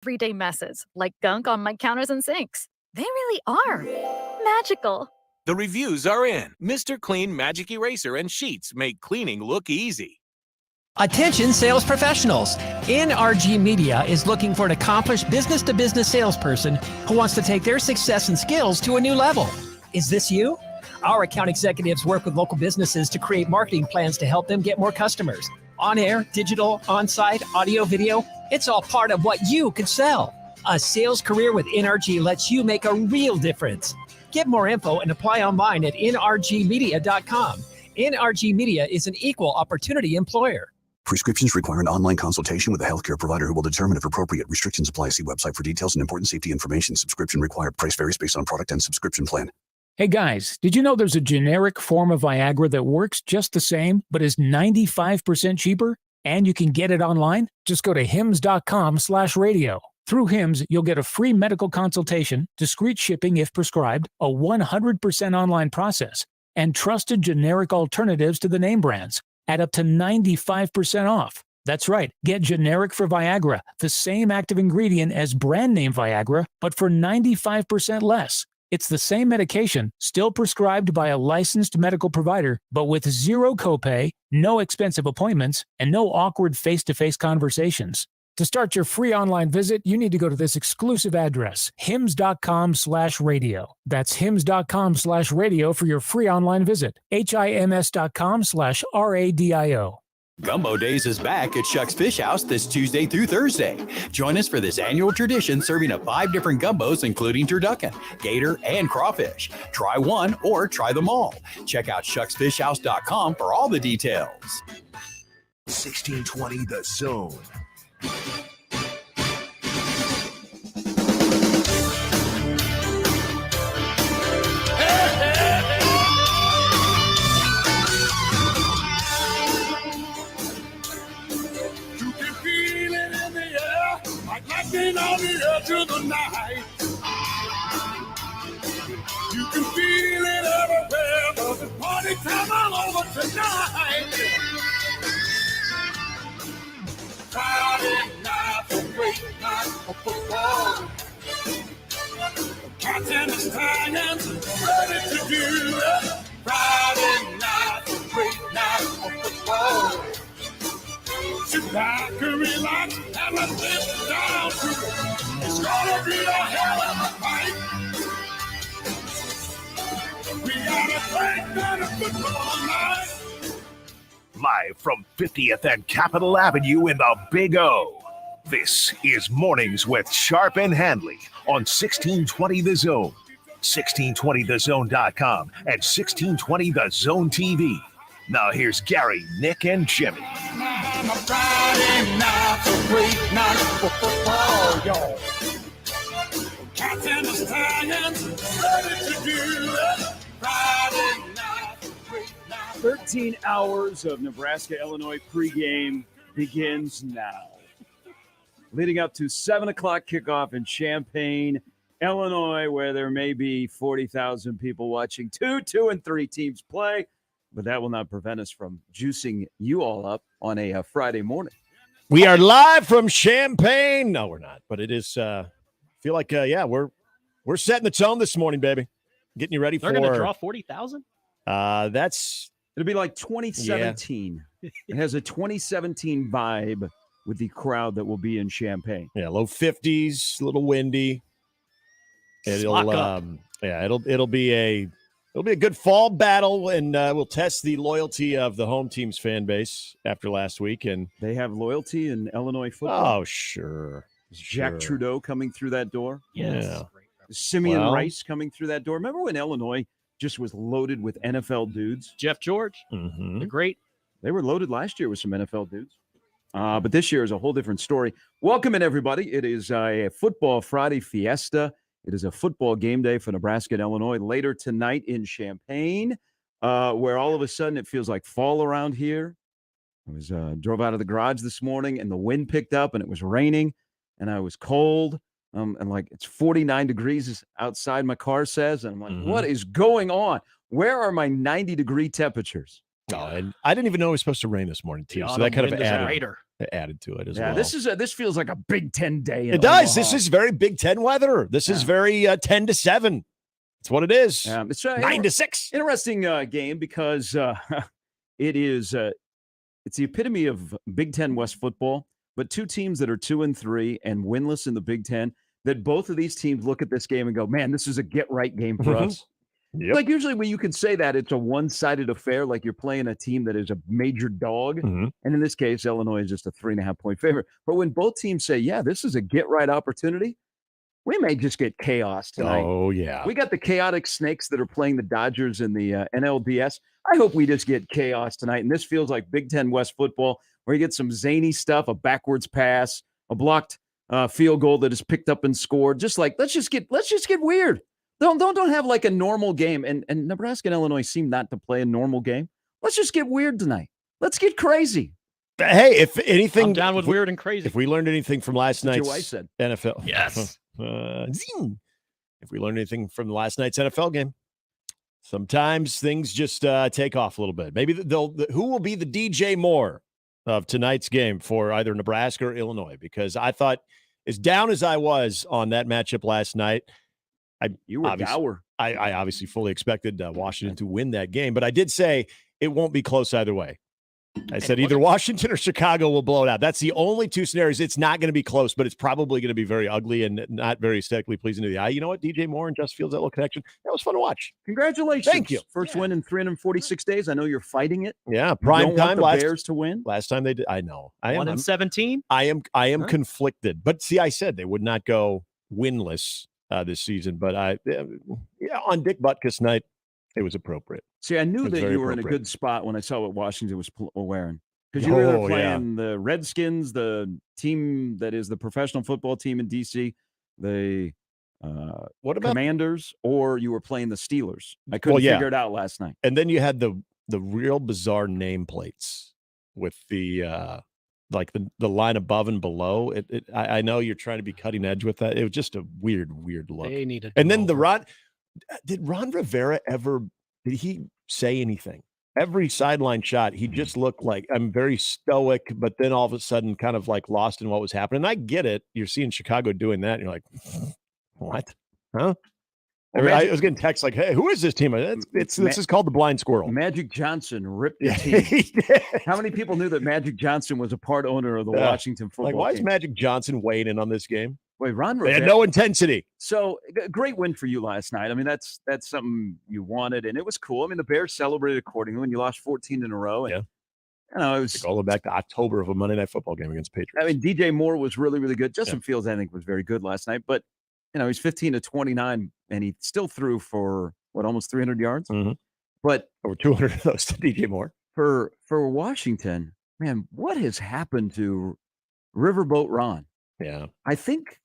everyday messes, like gunk on my counters and sinks. They really are magical. The reviews are in. Mr. Clean Magic Eraser and Sheets make cleaning look easy. Attention sales professionals. NRG Media is looking for an accomplished business-to-business salesperson who wants to take their success and skills to a new level. Is this you? Our account executives work with local businesses to create marketing plans to help them get more customers. On air, digital, on-site, audio, video, it's all part of what you could sell. A sales career with NRG lets you make a real difference. Get more info and apply online at nrgmedia.com. NRG Media is an equal opportunity employer. Prescriptions require an online consultation with a healthcare provider who will determine if appropriate. Restrictions apply. See website for details and important safety information. Subscription required. Price varies based on product and subscription plan. Hey guys, did you know there's a generic form of Viagra that works just the same, but is 95% cheaper? And you can get it online? Just go to hims.com/radio. Through Hims, you'll get a free medical consultation, discreet shipping if prescribed, a 100% online process, and trusted generic alternatives to the name brands at up to 95% off. That's right. Get generic for Viagra, the same active ingredient as brand name Viagra, but for 95% less. It's the same medication, still prescribed by a licensed medical provider, but with zero copay, no expensive appointments, and no awkward face-to-face conversations. To start your free online visit, you need to go to this exclusive address, hims.com/radio. That's hims.com/radio for your free online visit. hims.com/radio. Gumbo Days is back at Shuck's Fish House this Tuesday through Thursday. Join us for this annual tradition serving up 5 different gumbos, including turducken, gator, and crawfish. Try one or try them all. Check out shucksfishhouse.com for all the details. 1620 The Zone. On the edge of the night, you can feel it everywhere, but the party time all over tonight. Friday night's a great night for football. Captain is hanging, ready to do it. Friday night's a great night for football. Sit back and relax and let's get down to it. It's gonna be a hell of a fight. We got a great night of football tonight. Live from 50th and Capitol Avenue in the Big O. This is Mornings with Sharp and Handley on 1620 The Zone, 1620thezone.com, and 1620 The Zone TV. Now here's Gary, Nick, and Jimmy. Friday night's a great night for football, y'all. Captain is hanging, ready to do it. Friday night's a great night. 13 hours of Nebraska-Illinois pregame begins now. Leading up to 7 o'clock kickoff in Champaign, Illinois, where there may be 40,000 people watching 2 and 3 teams play. But that will not prevent us from juicing you all up on a Friday morning. We are live from Champaign. No, we're not. But it is, feel like, we're setting the tone this morning, baby. Getting you ready They're going to draw 40,000? It'll be like 2017. Yeah. It has a 2017 vibe with the crowd that will be in Champaign. Yeah, low 50s, a little windy. It'll be a good fall battle, and we'll test the loyalty of the home team's fan base after last week. And they have loyalty in Illinois football. Oh, sure. Is Jack Trudeau coming through that door? Yes. Yeah. Simeon Rice coming through that door. Remember when Illinois just was loaded with NFL dudes? Jeff George, the great. They were loaded last year with some NFL dudes. But this year is a whole different story. Welcome in, everybody. It is a Football Friday Fiesta. It is a football game day for Nebraska and Illinois later tonight in Champaign, where all of a sudden it feels like fall around here. I drove out of the garage this morning, and the wind picked up, and it was raining, and I was cold. And like it's 49 degrees outside, my car says, and I'm like, what is going on? Where are my 90-degree temperatures? Oh, and I didn't even know it was supposed to rain this morning, too. So that kind of added. added to it as Yeah, well. this feels like a Big Ten day. It does. This is very Big Ten weather. This is very 10-7. That's what it is. It's 9-6. Interesting game because it is it's the epitome of Big Ten West football. But two teams that are 2-3 and winless in the Big Ten, that both of these teams look at this game and go, "Man, this is a get-right game for us." Yep. Like usually when you can say that, it's a one-sided affair, like you're playing a team that is a major dog. And in this case, Illinois is just a 3.5-point favorite. But when both teams say, "Yeah, this is a get-right opportunity," we may just get chaos tonight. Oh, yeah. We got the chaotic snakes that are playing the Dodgers in the NLDS. I hope we just get chaos tonight. And this feels like Big Ten West football, where you get some zany stuff, a backwards pass, a blocked field goal that is picked up and scored. Just like let's just get weird. Don't have like a normal game. And Nebraska and Illinois seem not to play a normal game. Let's just get weird tonight. Let's get crazy. Hey, if anything, I'm down with weird and crazy. If we learned anything from last That's what night's your wife said. NFL, Yes. If we learned anything from last night's NFL game, sometimes things just take off a little bit. Maybe who will be the DJ Moore of tonight's game for either Nebraska or Illinois? Because I thought, as down as I was on that matchup last night, You were dour. I obviously fully expected Washington to win that game, but I did say it won't be close either way. I said either Washington or Chicago will blow it out. That's the only two scenarios. It's not going to be close, but it's probably going to be very ugly and not very aesthetically pleasing to the eye. You know what? DJ Moore and Just Fields, that little connection, that was fun to watch. Congratulations. Thank you. First win in 346 days. I know you're fighting it. Yeah, You prime don't time. want the Bears to win. Last time they did. I know. I 1-17. I am conflicted. But see, I said they would not go winless this season. But on Dick Butkus night, it was appropriate. See, I knew that you were in a good spot when I saw what Washington was wearing. Because you were playing the Redskins, the team that is the professional football team in D.C., the what about Commanders, or you were playing the Steelers. I couldn't figure it out last night. And then you had the real bizarre nameplates with the the line above and below. I know you're trying to be cutting edge with that. It was just a weird look. They needed. And then did Ron Rivera did he say anything? Every sideline shot, he just looked like, I'm very stoic, but then all of a sudden kind of like lost in what was happening. And I get it. You're seeing Chicago doing that, and you're like, what? Huh? I was getting texts like, hey, who is this team? This is called the Blind Squirrel. Magic Johnson ripped the team. How many people knew that Magic Johnson was a part owner of the Washington football team? Why is Magic Johnson weighing in on this game? Wait, Ron They Rivera. had no intensity. So great win for you last night. I mean, that's something you wanted, and it was cool. I mean, the Bears celebrated accordingly when you lost 14 in a row. And, it was going back to October of a Monday Night Football game against Patriots. I mean, DJ Moore was really, really good. Justin Fields, I think, was very good last night. But he's 15 to 29, and he still threw for almost 300 yards. Mm-hmm. But over 200 of those to DJ Moore. For Washington, man, what has happened to Riverboat Ron? Yeah, I think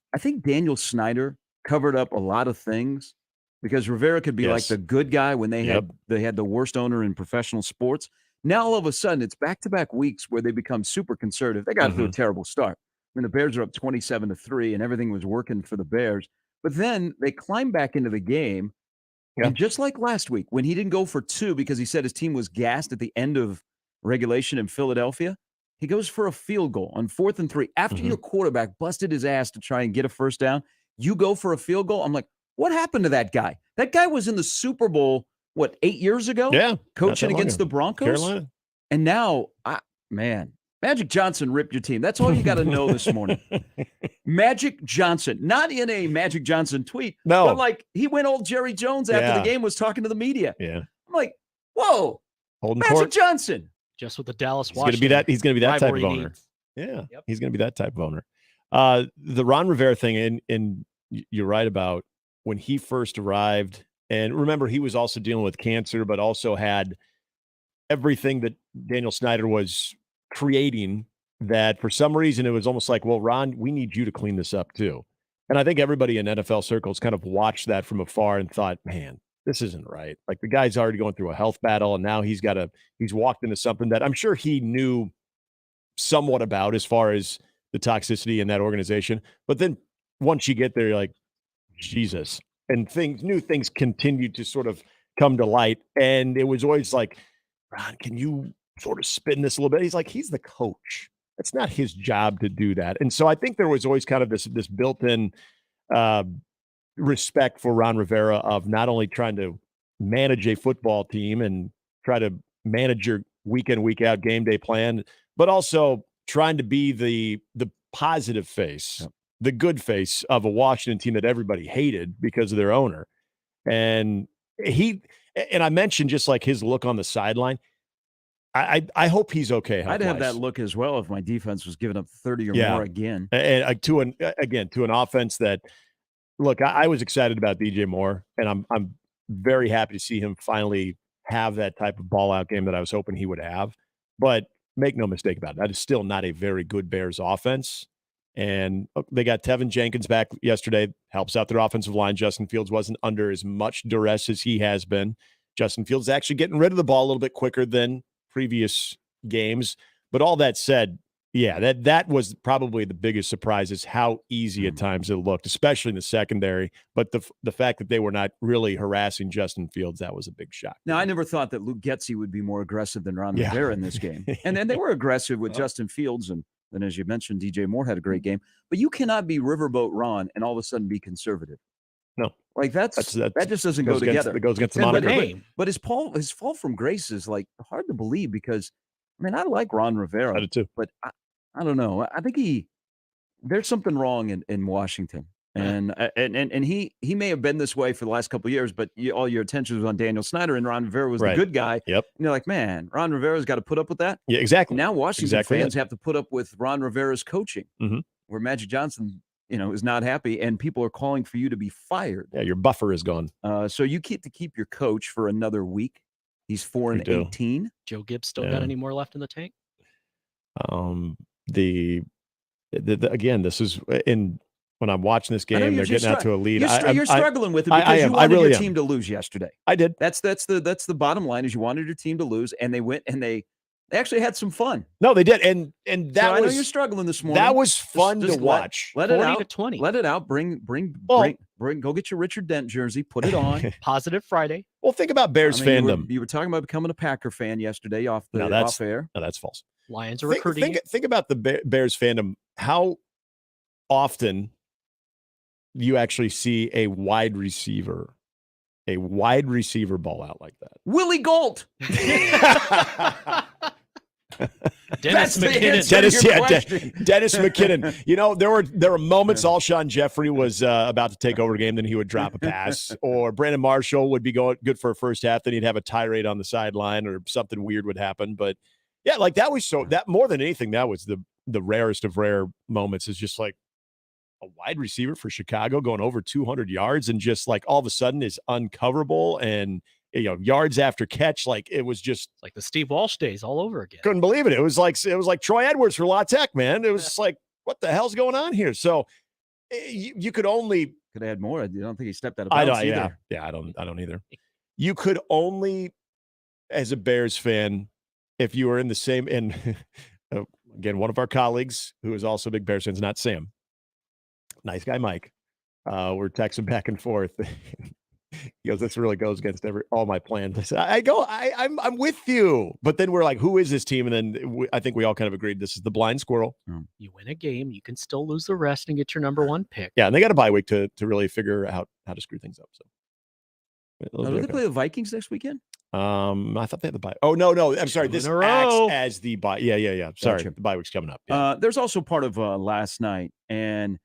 Daniel Snyder covered up a lot of things because Rivera could be like the good guy when they had the worst owner in professional sports. Now all of a sudden it's back-to-back weeks where they become super conservative. They got to a terrible start. I mean, the Bears are up 27-3 and everything was working for the Bears. But then they climb back into the game. And just like last week, when he didn't go for two because he said his team was gassed at the end of regulation in Philadelphia, he goes for a field goal on 4th and 3. After your quarterback busted his ass to try and get a first down, you go for a field goal. I'm like, what happened to that guy? That guy was in the Super Bowl, 8 years ago? Yeah. Coaching against the Broncos? Carolina. And now, Magic Johnson ripped your team. That's all you got to know this morning. Magic Johnson, not in a Magic Johnson tweet, but he went old Jerry Jones after the game was talking to the media. Yeah. I'm like, whoa, holding Magic court. Johnson. Just with the Dallas He's going to be that type of owner. Yeah. Yep. He's going to be that type of owner. The Ron Rivera thing, and you're right about when he first arrived. And remember, he was also dealing with cancer, but also had everything that Daniel Snyder was creating that for some reason it was almost like, well, Ron, we need you to clean this up too. And I think everybody in NFL circles kind of watched that from afar and thought, man, this isn't right. Like the guy's already going through a health battle and now he's walked into something that I'm sure he knew somewhat about as far as the toxicity in that organization. But then once you get there, you're like, Jesus. And new things continued to sort of come to light. And it was always like, Ron, can you sort of spin this a little bit? He's like, he's the coach. It's not his job to do that. And so I think there was always kind of this built-in respect for Ron Rivera of not only trying to manage a football team and try to manage your week in, week out game day plan, but also trying to be the positive face, the good face of a Washington team that everybody hated because of their owner. And I mentioned just like his look on the sideline. I hope he's okay. I'd have that look as well if my defense was giving up 30 or more again. And to an offense that, look, I was excited about DJ Moore, and I'm very happy to see him finally have that type of ball out game that I was hoping he would have. But make no mistake about it, that is still not a very good Bears offense. And they got Tevin Jenkins back yesterday, helps out their offensive line. Justin Fields wasn't under as much duress as he has been. Justin Fields is actually getting rid of the ball a little bit quicker than previous games. But all that said, yeah, that was probably the biggest surprise is how easy at times it looked, especially in the secondary. But the fact that they were not really harassing Justin Fields, that was a big shock. Now, I never thought that Luke Getsy would be more aggressive than Ron Rivera in this game. And then they were aggressive with Justin Fields. And then, as you mentioned, DJ Moore had a great game. But you cannot be Riverboat Ron and all of a sudden be conservative. No. Like that just doesn't go together. It goes against the moniker. But his fall from grace is like hard to believe because, I mean, I like Ron Rivera. I do too. But I don't know. I think there's something wrong in Washington. And he may have been this way for the last couple of years, but all your attention was on Daniel Snyder, and Ron Rivera was the good guy. Yep. And you're like, man, Ron Rivera's got to put up with that. Yeah, exactly. Now Washington fans have to put up with Ron Rivera's coaching, where Magic Johnson, is not happy, and people are calling for you to be fired. Yeah, your buffer is gone. So you keep your coach for another week. He's 4-18. Joe Gibbs still got any more left in the tank? Again, this is when I'm watching this game, they're getting out to a lead. You're struggling with it because you wanted your team to lose yesterday. I did. That's the bottom line is you wanted your team to lose, and they went and they actually had some fun. No, they did, and that I know you're struggling this morning. That was fun to watch. Let it 40 out. to 20. Let it out. Bring. Go get your Richard Dent jersey. Put it on. Positive Friday. Well, think about Bears fandom. You were talking about becoming a Packer fan yesterday off air. No, that's false. Lions are recruiting. Think about the Bears fandom. How often you actually see a wide receiver ball out like that? Willie Galt. Dennis McKinnon. Dennis McKinnon. There were moments Alshon Jeffrey was about to take over the game, then he would drop a pass, or Brandon Marshall would be going good for a first half, then he'd have a tirade on the sideline, or something weird would happen. But yeah, like that was that more than anything, that was the rarest of rare moments. Is just like a wide receiver for Chicago going over 200 yards and just like all of a sudden is uncoverable and yards after catch. Like it was just like the Steve Walsh days all over again. Couldn't believe it. It was like Troy Edwards for La Tech, man. It was like, what the hell's going on here? So you could add more. I don't think he stepped out of bounds either. Yeah, I don't either. You could only, as a Bears fan, if you were in the same, and again, one of our colleagues who is also a big Bears fan, not Sam, nice guy Mike, we're texting back and forth. He goes, this really goes against all my plans. I'm with you. But then we're like, who is this team? And then I think we all kind of agreed this is the blind squirrel. You win a game, you can still lose the rest and get your number one pick. Yeah, and they got a bye week to really figure out how to screw things up. So do they play the Vikings next weekend? I thought they had the bye. Oh, no. I'm sorry. This acts as the bye. Yeah. Sorry. Gotcha. The bye week's coming up. Yeah. There's also part of last night. And,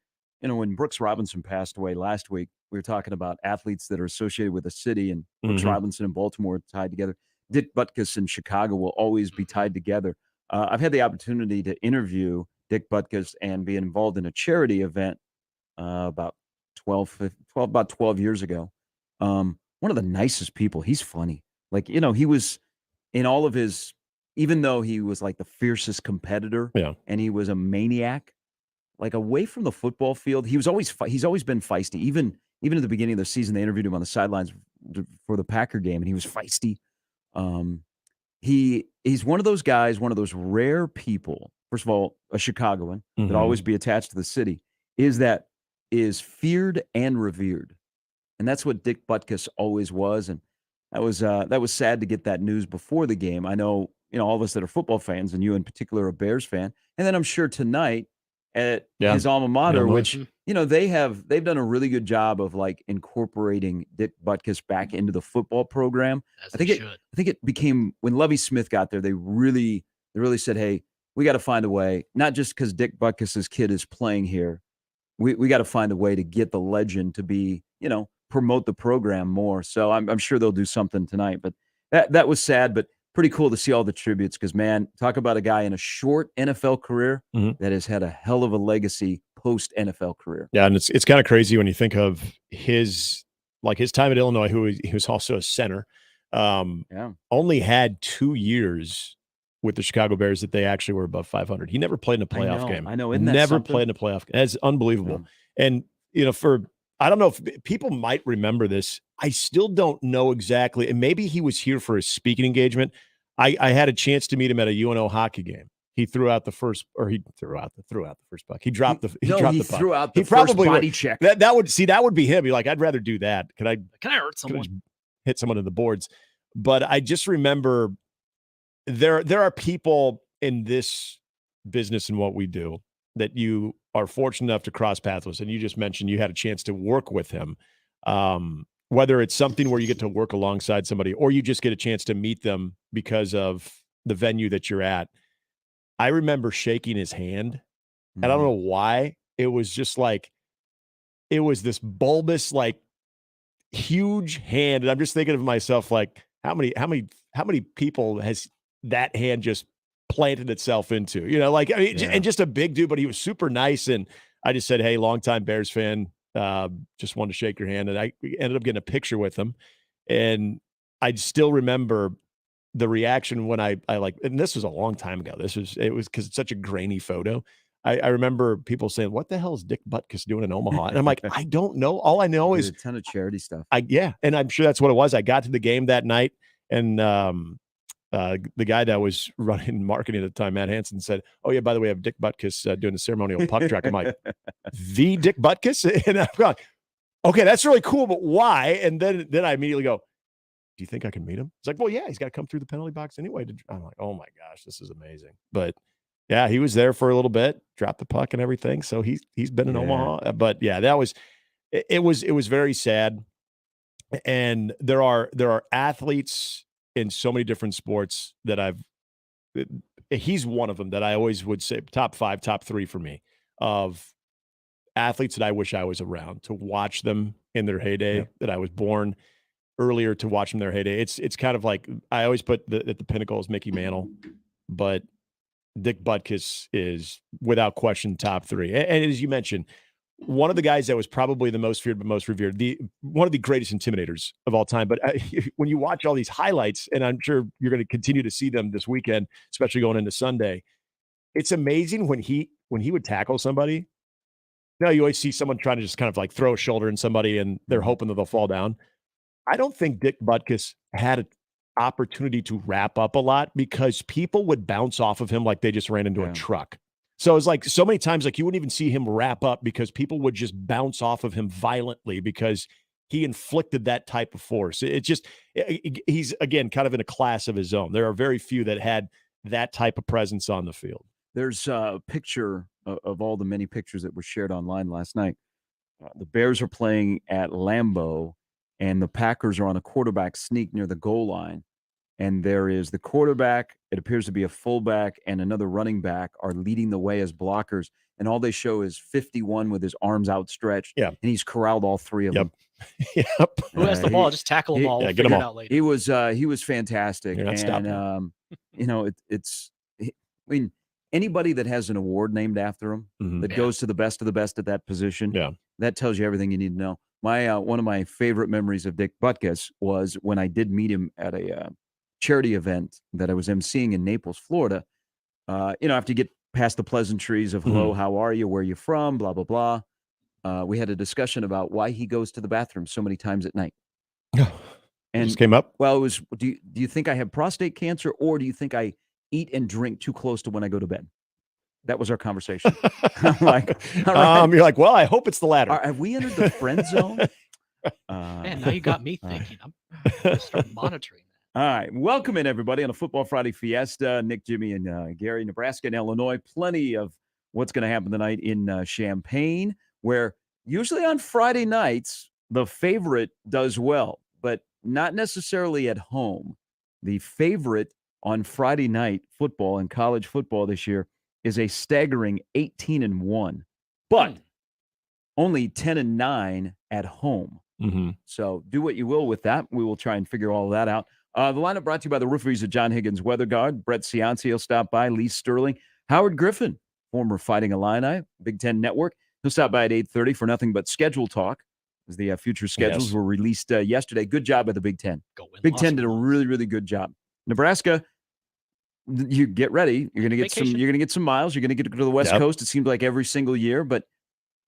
when Brooks Robinson passed away last week, we were talking about athletes that are associated with a city, and Brooks Robinson and Baltimore are tied together. Dick Butkus in Chicago will always be tied together. I've had the opportunity to interview Dick Butkus and be involved in a charity event about 12 years ago. One of the nicest people. He's funny. Like, he was in all of his, even though he was like the fiercest competitor and he was a maniac, like away from the football field, he's always been feisty. Even at the beginning of the season, they interviewed him on the sidelines for the Packer game, and he was feisty. He's one of those guys, one of those rare people. First of all, a Chicagoan that always be attached to the city is feared and revered, and that's what Dick Butkus always was. And that was sad to get that news before the game. I know all of us that are football fans, and you in particular, a Bears fan. And then I'm sure tonight at his alma mater, which they've done a really good job of like incorporating Dick Butkus back into the football program. I think it became when Lovie Smith got there. They really said, "Hey, we got to find a way, not just because Dick Butkus's kid is playing here. We got to find a way to get the legend to be, promote the program more." So I'm sure they'll do something tonight. But that was sad, but pretty cool to see all the tributes because, man, talk about a guy in a short NFL career that has had a hell of a legacy post-NFL career. Yeah, and it's kind of crazy when you think of his time at Illinois, he was also a center. Only had 2 years with the Chicago Bears that they actually were above 500. He never played in a playoff game. I know. Never played in a playoff game. That's unbelievable. Yeah. And, I don't know if people might remember this. I still don't know exactly. And maybe he was here for a speaking engagement. I had a chance to meet him at a UNO hockey game. He threw out the first puck. He dropped the puck. Threw out the first body check. That would be him. Be like, I'd rather do that. Can I hurt someone? Hit someone in the boards. But I just remember there are people in this business and what we do that you are fortunate enough to cross paths with. And you just mentioned you had a chance to work with him. Whether it's something where you get to work alongside somebody or you just get a chance to meet them because of the venue that you're at. I remember shaking his hand. And I don't know why. It was just like, it was this bulbous, like huge hand. And I'm just thinking of myself, like, how many people has that hand just planted itself into, and just a big dude, but he was super nice. And I just said, "Hey, longtime Bears fan, just wanted to shake your hand." And I ended up getting a picture with him. And I still remember the reaction when I and this was a long time ago. It was because it's such a grainy photo. I remember people saying, "What the hell is Dick Butkus doing in Omaha?" And I'm like, I don't know. All I know is a ton of charity stuff. And I'm sure that's what it was. I got to the game that night, and the guy that was running marketing at the time, Matt Hansen, said, "Oh yeah, by the way, I have Dick Butkus doing the ceremonial puck track." I'm like, "The Dick Butkus?" And I'm going, "Okay, that's really cool, but why?" And then I immediately go, "Do you think I can meet him?" It's like, "Well, yeah, he's got to come through the penalty box anyway." I'm like, "Oh my gosh, this is amazing." But yeah, he was there for a little bit, dropped the puck and everything. So he's been in Omaha. But yeah, it was very sad. And there are athletes in so many different sports that he's one of them that I always would say top 5, top 3 for me of athletes that I wish I was around to watch them in their heyday, that I was born earlier to watch them in their heyday. It's kind of like, I always put at the pinnacle is Mickey Mantle, but Dick Butkus is without question top 3. And as you mentioned, one of the guys that was probably the most feared but most revered, one of the greatest intimidators of all time. But when you watch all these highlights, and I'm sure you're going to continue to see them this weekend, especially going into Sunday, it's amazing when he would tackle somebody. Now you always see someone trying to just kind of like throw a shoulder in somebody and they're hoping that they'll fall down. I don't think Dick Butkus had an opportunity to wrap up a lot because people would bounce off of him like they just ran into a truck. So it's like so many times, like you wouldn't even see him wrap up because people would just bounce off of him violently because he inflicted that type of force. He's, again, kind of in a class of his own. There are very few that had that type of presence on the field. There's a picture of all the many pictures that were shared online last night. The Bears are playing at Lambeau, and the Packers are on a quarterback sneak near the goal line. And there is the quarterback, it appears to be a fullback, and another running back are leading the way as blockers. And all they show is 51 with his arms outstretched. Yeah. And he's corralled all 3 of them. Yep. Who has the ball? Just tackle them all. Yeah, get them all. Out later. He was fantastic. You're not stopping. Anybody that has an award named after him that goes to the best of the best at that position, that tells you everything you need to know. One of my favorite memories of Dick Butkus was when I did meet him at a charity event that I was emceeing in Naples, Florida. After you get past the pleasantries of hello, how are you, where are you from, blah, blah, blah. We had a discussion about why he goes to the bathroom so many times at night. And just came up. Well, it was, do you think I have prostate cancer, or do you think I eat and drink too close to when I go to bed? That was our conversation. I'm like, all right. You're like, well, I hope it's the latter. Have we entered the friend zone? Man, now you got me thinking. I'm going to start monitoring that. All right. Welcome in, everybody, on a Football Friday Fiesta. Nick, Jimmy, and Gary, Nebraska and Illinois. Plenty of what's going to happen tonight in Champaign, where usually on Friday nights, the favorite does well, but not necessarily at home. The favorite on Friday night football and college football this year is a staggering 18-1, but only 10-9 at home. Mm-hmm. So do what you will with that. We will try and figure all that out. The lineup brought to you by the rooferys of John Higgins Weather Guard. Brett Cianci will stop by. Lee Sterling. Howard Griffin, former Fighting Illini, Big Ten Network. He'll stop by at 8:30 for nothing but schedule talk, as the future schedules were released yesterday. Good job by the Big Ten. Big Ten did a really, really good job. Nebraska, you get ready. You're going to get Vacation. You're going to get some miles. You're going to get to go to the West Coast. It seems like every single year, but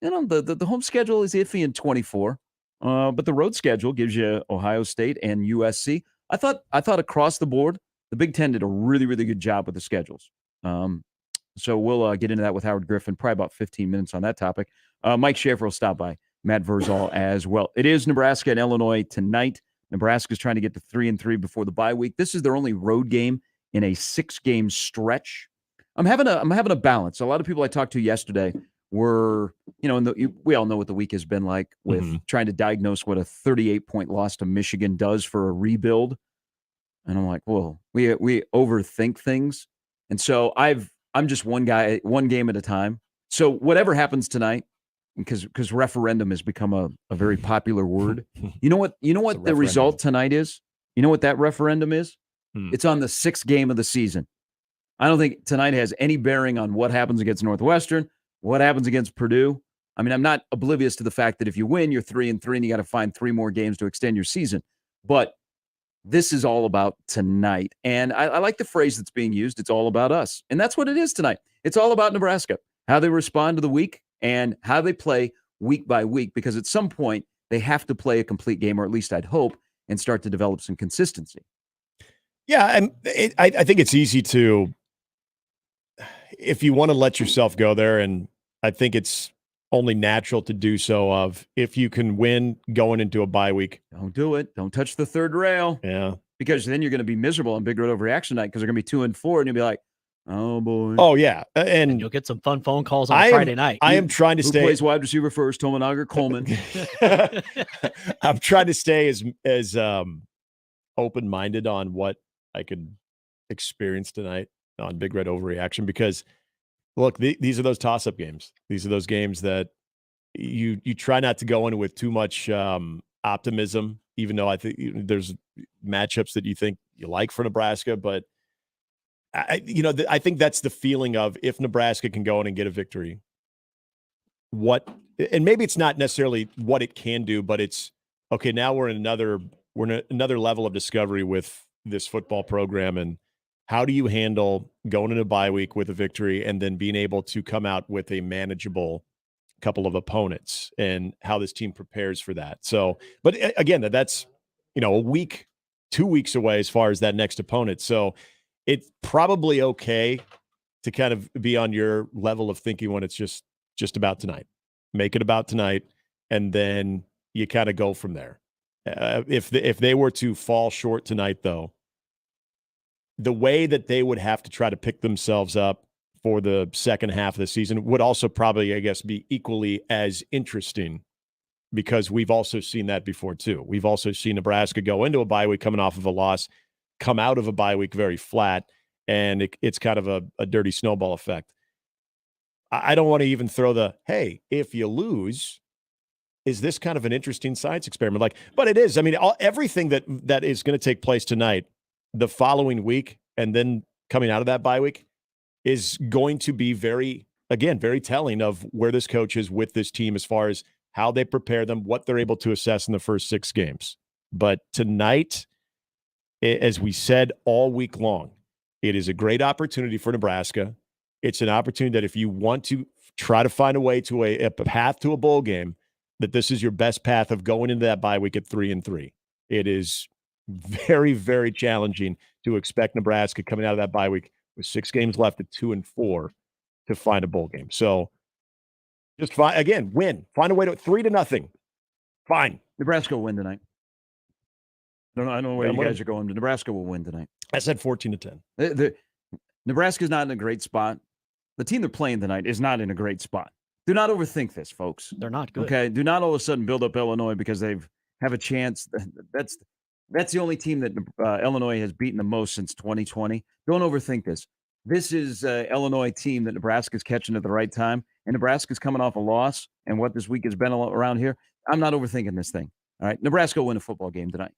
the home schedule is iffy in 24. But the road schedule gives you Ohio State and USC. I thought across the board, the Big Ten did a really, really good job with the schedules. So we'll get into that with Howard Griffin, probably about 15 minutes on that topic. Mike Schaefer will stop by, Matt Verzal as well. It is Nebraska and Illinois tonight. Nebraska's trying to get to 3-3 before the bye week. This is their only road game in a 6-game stretch. I'm having a balance. A lot of people I talked to yesterday were, we all know what the week has been like with trying to diagnose what a 38-point loss to Michigan does for a rebuild. And I'm like, well, we overthink things. And so I'm just one game at a time. So whatever happens tonight, because referendum has become a very popular word. You know what the result tonight is? You know what that referendum is? It's on the 6th game of the season. I don't think tonight has any bearing on what happens against Northwestern, what happens against Purdue. I mean, I'm not oblivious to the fact that if you win, you're 3-3 and you got to find 3 more games to extend your season. But this is all about tonight. And I like the phrase that's being used. It's all about us. And that's what it is tonight. It's all about Nebraska, how they respond to the week and how they play week by week, because at some point they have to play a complete game, or at least I'd hope, and start to develop some consistency. Yeah, and I think it's easy to, if you want to let yourself go there, and I think it's only natural to do so if you can win going into a bye week. Don't do it. Don't touch the third rail. Yeah. Because then you're going to be miserable on Big Red Overreaction night, because they're going to be 2-4, and you'll be like, oh, boy. Oh, yeah. And you'll get some fun phone calls on Friday night. I am trying to Who stay. plays wide receiver first? Tominaga, Coleman. I'm trying to stay as open-minded on what I could experience tonight on Big Red Overreaction, because look, these are those toss-up games. These are those games that you try not to go in with too much optimism, even though I think there's matchups that you think you like for Nebraska. But I think that's the feeling of, if Nebraska can go in and get a victory, and maybe it's not necessarily what it can do, but it's okay. Now we're in another level of discovery with this football program, and how do you handle going into a bye week with a victory and then being able to come out with a manageable couple of opponents, and how this team prepares for that. So, but again, that's, a week, 2 weeks away as far as that next opponent. So it's probably okay to kind of be on your level of thinking when it's just about tonight. Make it about tonight, and then you kind of go from there. If they were to fall short tonight, though, the way that they would have to try to pick themselves up for the second half of the season would also probably, I guess, be equally as interesting, because we've also seen that before too. We've also seen Nebraska go into a bye week coming off of a loss, come out of a bye week very flat, and it's kind of a dirty snowball effect. I don't want to even throw hey, if you lose, is this kind of an interesting science experiment? But it is. I mean, everything that is going to take place tonight, the following week, and then coming out of that bye week, is going to be very telling of where this coach is with this team as far as how they prepare them, what they're able to assess in the first 6 games. But tonight, as we said all week long, it is a great opportunity for Nebraska. It's an opportunity that if you want to try to find a way to a path to a bowl game, that this is your best path of going into that bye week at 3-3. It is very, very challenging to expect Nebraska coming out of that bye week with 6 games left at 2-4 to find a bowl game. So just win. Find a way to 3-0. Fine. Nebraska will win tonight. I don't know where you guys are going. Nebraska will win tonight. I said 14-10. Nebraska's not in a great spot. The team they're playing tonight is not in a great spot. Do not overthink this, folks. They're not good. Okay, do not all of a sudden build up Illinois because they have a chance. That's the only team that Illinois has beaten the most since 2020. Don't overthink this. This is an Illinois team that Nebraska's catching at the right time, and Nebraska's coming off a loss. And what this week has been around here, I'm not overthinking this thing. All right, Nebraska will win a football game tonight.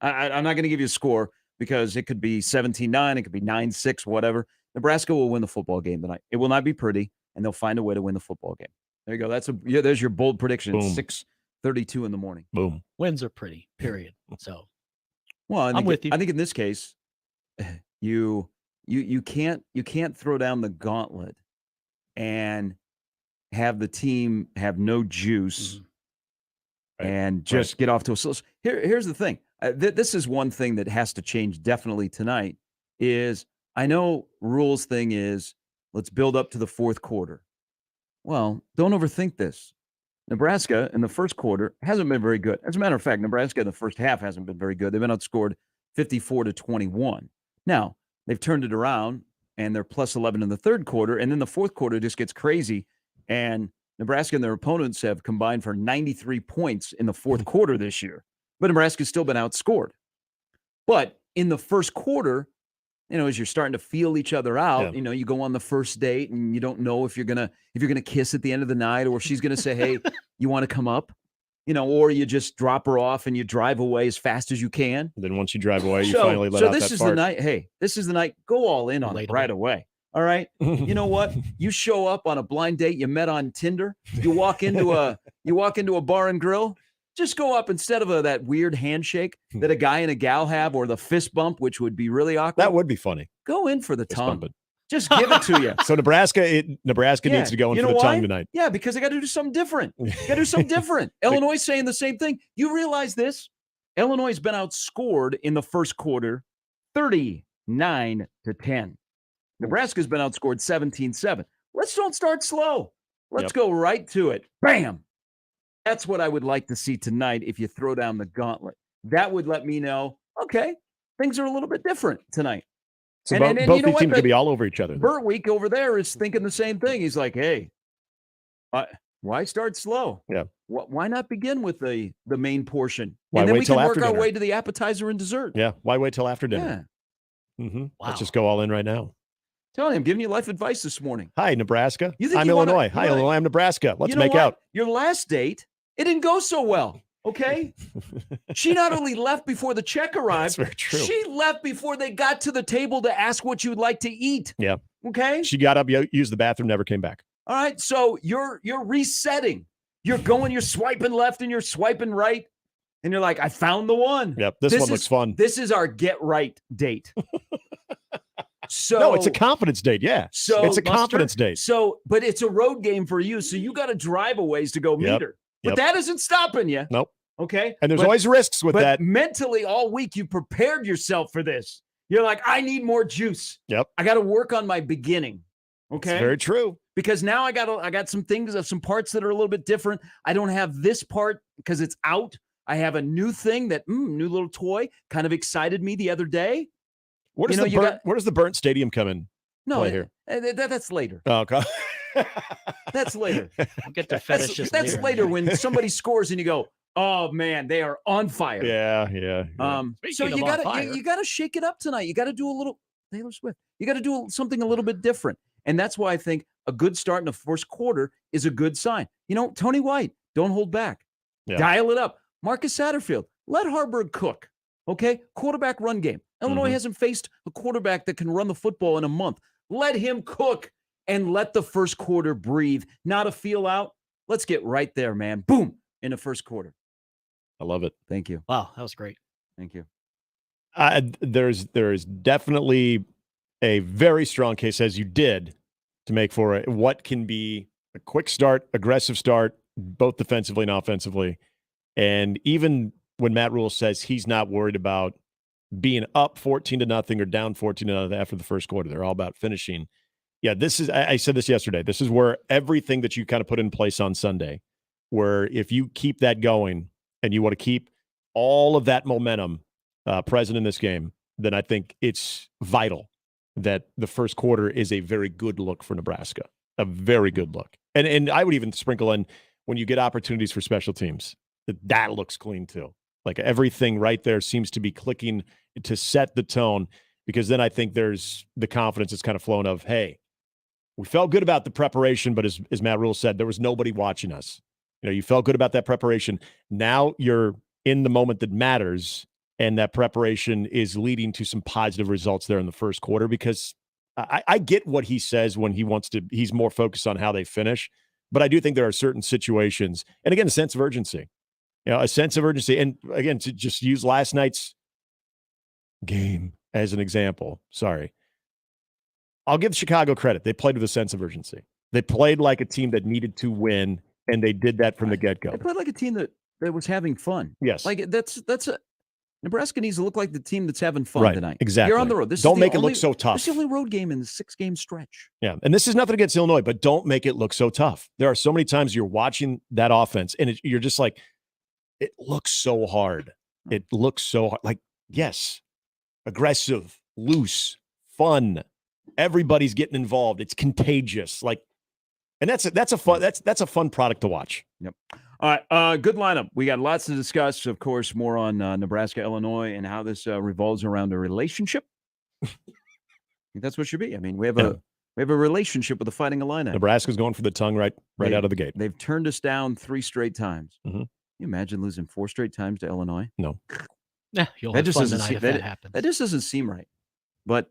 I'm not going to give you a score because it could be 17-9, it could be 9-6, whatever. Nebraska will win the football game tonight. It will not be pretty, and they'll find a way to win the football game. There you go. There's your bold prediction. Boom. 6:32 in the morning. Boom. Wins are pretty, period. So, well, I'm with you. I think in this case, you can't throw down the gauntlet and have the team have no juice and just get off to a slow. Here's the thing. This is one thing that has to change definitely tonight. Is I know Rule's thing is let's build up to the fourth quarter. Well, don't overthink this. Nebraska in the first quarter hasn't been very good. As a matter of fact, Nebraska in the first half hasn't been very good. They've been outscored 54-21. Now, they've turned it around, and they're plus 11 in the third quarter, and then the fourth quarter just gets crazy, and Nebraska and their opponents have combined for 93 points in the fourth quarter this year. But Nebraska's still been outscored. But in the first quarter, as you're starting to feel each other out, you go on the first date and you don't know if you're gonna kiss at the end of the night or if she's gonna say, "Hey, you want to come up?" Or you just drop her off and you drive away as fast as you can. And then once you drive away, you finally let out that fart. So this is the night. Hey, this is the night. Go all in on it right away. All right. You know what? You show up on a blind date you met on Tinder. You walk into a bar and grill. Just go up instead of that weird handshake that a guy and a gal have, or the fist bump, which would be really awkward. That would be funny. Go in for the tongue. Just give it to you. So Nebraska needs to go in for the tongue tonight. Yeah, because they got to do something different. Illinois is saying the same thing. You realize this? Illinois has been outscored in the first quarter 39-10. Nebraska's been outscored 17-7. Let's don't start slow. Let's go right to it. Bam. That's what I would like to see tonight if you throw down the gauntlet. That would let me know, okay, things are a little bit different tonight. So both these teams going to be all over each other. Burt Week over there is thinking the same thing. He's like, hey, why start slow? Yeah. Why not begin with the main portion? Why and then wait we till can after work our dinner? way to the appetizer and dessert. Yeah. Why wait till after dinner? Yeah. Mm-hmm. Wow. Wow. Let's just go all in right now. Telling you, I'm giving you life advice this morning. Hi, Nebraska. I'm you Illinois. Hi, Illinois. I'm Nebraska. Let's make out. Your last date, it didn't go so well. Okay. She not only left before the check arrived, That's very true. She left before they got to the table to ask what you'd like to eat. Yeah. Okay. She got up, used the bathroom, never came back. All right. So you're resetting. You're swiping left and you're swiping right. And you're like, I found the one. Yep. This one looks fun. This is our get right date. No, it's a confidence date. Yeah. So it's a confidence date. But it's a road game for you. So you got to drive a ways to go meet her. But that isn't stopping you. Nope. Okay. And there's always risks with that. Mentally, all week you prepared yourself for this. You're like, I need more juice. Yep. I got to work on my beginning. Okay. It's very true. Because now I got some things, some parts that are a little bit different. I don't have this part because it's out. I have a new thing that new little toy kind of excited me the other day. Where does the Burnt Stadium come in? No, play here? That's later. Oh, okay. That's later. We'll get to fetishes That's later when somebody scores and you go, oh man, they are on fire. Yeah. So you gotta shake it up tonight. You gotta do a little Taylor Swift. You gotta do something a little bit different. And that's why I think a good start in the first quarter is a good sign. Tony White, don't hold back. Yeah. Dial it up. Marcus Satterfield, let Harburg cook. Okay? Quarterback run game. Illinois hasn't faced a quarterback that can run the football in a month. Let him cook and let the first quarter breathe. Not a feel out. Let's get right there, man. Boom, in the first quarter. I love it. Thank you. Wow, that was great. Thank you. There's definitely a very strong case, as you did, to make for what can be a quick start, aggressive start, both defensively and offensively. And even when Matt Rule says he's not worried about being up 14-0 or down 14-0 after the first quarter, they're all about finishing. Yeah, I said this yesterday. This is where everything that you kind of put in place on Sunday, where if you keep that going and you want to keep all of that momentum present in this game, then I think it's vital that the first quarter is a very good look for Nebraska, a very good look. And I would even sprinkle in when you get opportunities for special teams, that looks clean too. Like everything right there seems to be clicking to set the tone, because then I think there's the confidence that's kind of flown of, hey, we felt good about the preparation, but as Matt Rule said, there was nobody watching us. You felt good about that preparation. Now you're in the moment that matters, and that preparation is leading to some positive results there in the first quarter, because I get what he says when he's more focused on how they finish, but I do think there are certain situations, and again, a sense of urgency. A sense of urgency. And again, to just use last night's game as an example, sorry. I'll give Chicago credit. They played with a sense of urgency. They played like a team that needed to win, and they did that from the get-go. They played like a team that was having fun. Yes. Like Nebraska needs to look like the team that's having fun tonight. Exactly. You're on the road. Don't make it look so tough. This is the only road game in the 6-game stretch. Yeah, and this is nothing against Illinois, but don't make it look so tough. There are so many times you're watching that offense, and you're just like, it looks so hard. It looks so hard. Like, yes, aggressive, loose, fun. Everybody's getting involved. It's contagious. Like, and that's a fun product to watch. Yep. All right. Good lineup. We got lots to discuss. Of course, more on Nebraska, Illinois, and how this revolves around a relationship. I think that's what it should be. I mean, we have a relationship with the Fighting Illini. Nebraska's going for the tongue right out of the gate. They've turned us down 3 straight times. Mm-hmm. Can you imagine losing 4 straight times to Illinois? No. Yeah, you'll have fun tonight if that happens. That just doesn't seem right. But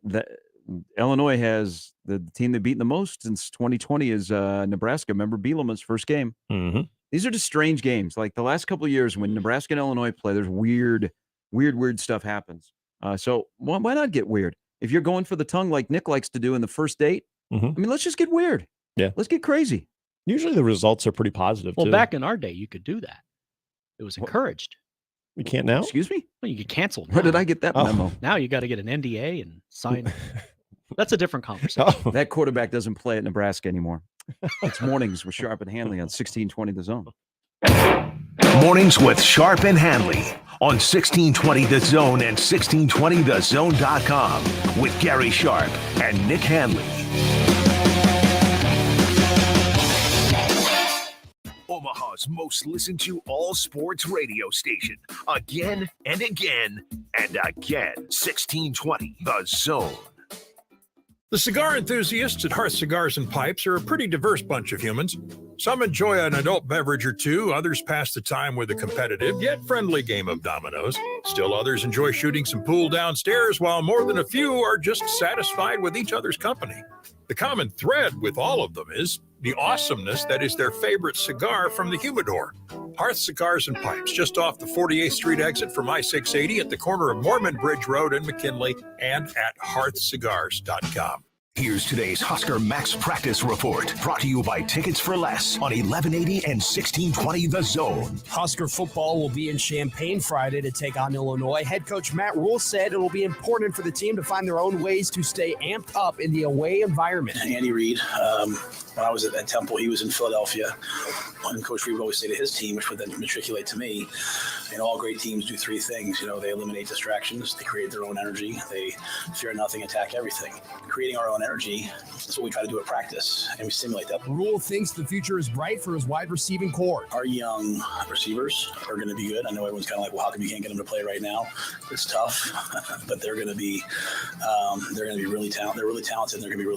Illinois has the team they've beaten the most since 2020 is Nebraska. Remember Bielema's first game? Mm-hmm. These are just strange games. Like the last couple of years when Nebraska and Illinois play, there's weird stuff happens. So why not get weird? If you're going for the tongue like Nick likes to do in the first date, mm-hmm. I mean, let's just get weird. Yeah. Let's get crazy. Usually the results are pretty positive, Well, too. back in our day, you could do that. It was encouraged. We can't now? Excuse me? Well, you get canceled. Where did I get that memo? Now you got to get an NDA and sign. That's a different conversation. Oh. That quarterback doesn't play at Nebraska anymore. It's mornings with Sharp and Handley on 1620 The Zone. Mornings with Sharp and Handley on 1620 The Zone and 1620thezone.com with Gary Sharp and Nick Handley. Omaha's most listened to all sports radio station. Again and again and again. 1620 The Zone. The cigar enthusiasts at Hearth Cigars and Pipes are a pretty diverse bunch of humans. Some enjoy an adult beverage or two, others pass the time with a competitive yet friendly game of dominoes. Still others enjoy shooting some pool downstairs, while more than a few are just satisfied with each other's company. The common thread with all of them is the awesomeness that is their favorite cigar from the humidor. Hearth Cigars and Pipes, just off the 48th Street exit from I-680 at the corner of Mormon Bridge Road and McKinley, and at hearthcigars.com. Here's today's Husker Max Practice Report, brought to you by Tickets for Less on 1180 and 1620 The Zone. Husker football will be in Champaign Friday to take on Illinois. Head coach Matt Rule said it will be important for the team to find their own ways to stay amped up in the away environment. Andy Reid, when I was at Temple, he was in Philadelphia. And Coach Reid would always say to his team, which would then matriculate to me, all great teams do 3 things. They eliminate distractions, they create their own energy, they fear nothing, attack everything. Creating our own energy, that's what we try to do at practice, and we simulate that. Rule thinks the future is bright for his wide receiving core. Our young receivers are going to be good. I know everyone's kind of like, well, how come you can't get them to play right now? It's tough, but they're going to be really talented. They're really talented. They're going to be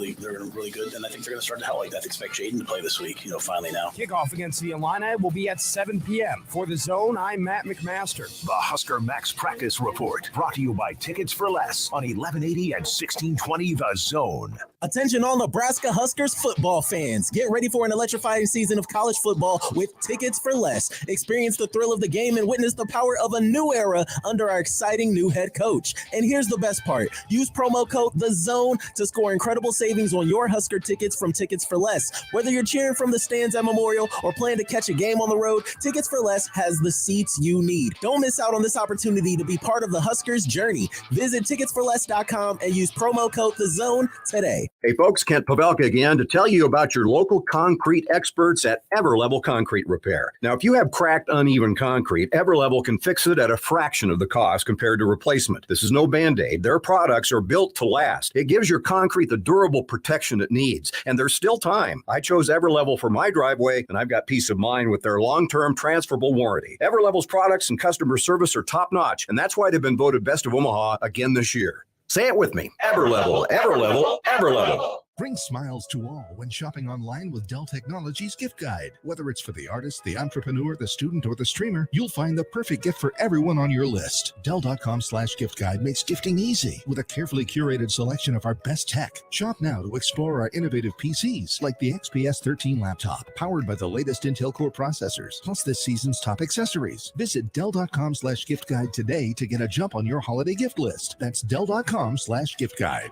really good, and I think they're going to start to help like that. I expect Jaden to play this week. Finally now. Kickoff against the Illini will be at 7 p.m. For The Zone, I'm Matt McMaster. The Husker Max Practice Report, brought to you by Tickets for Less on 1180 and 1620 The Zone. Attention all Nebraska Huskers football fans. Get ready for an electrifying season of college football with Tickets for Less. Experience the thrill of the game and witness the power of a new era under our exciting new head coach. And here's the best part. Use promo code THEZONE to score incredible savings on your Husker tickets from Tickets for Less. Whether you're cheering from the stands at Memorial or plan to catch a game on the road, Tickets for Less has the seats you need. Don't miss out on this opportunity to be part of the Huskers journey. Visit ticketsforless.com and use promo code THEZONE today. today. Hey folks, Kent Pavelka again to tell you about your local concrete experts at Everlevel Concrete Repair. Now, if you have cracked, uneven concrete, Everlevel can fix it at a fraction of the cost compared to replacement. This is no Band-Aid. Their products are built to last. It gives your concrete the durable protection it needs, and there's still time. I chose Everlevel for my driveway, and I've got peace of mind with their long-term transferable warranty. Everlevel's products and customer service are top-notch, and that's why they've been voted Best of Omaha again this year. Say it with me. Everlevel, Everlevel, Everlevel. Bring smiles to all when shopping online with Dell Technologies Gift Guide. Whether it's for the artist, the entrepreneur, the student, or the streamer, you'll find the perfect gift for everyone on your list. Dell.com/gift guide makes gifting easy with a carefully curated selection of our best tech. Shop now to explore our innovative PCs like the XPS 13 laptop, powered by the latest Intel Core processors, plus this season's top accessories. Visit Dell.com/gift guide today to get a jump on your holiday gift list. That's Dell.com/gift guide.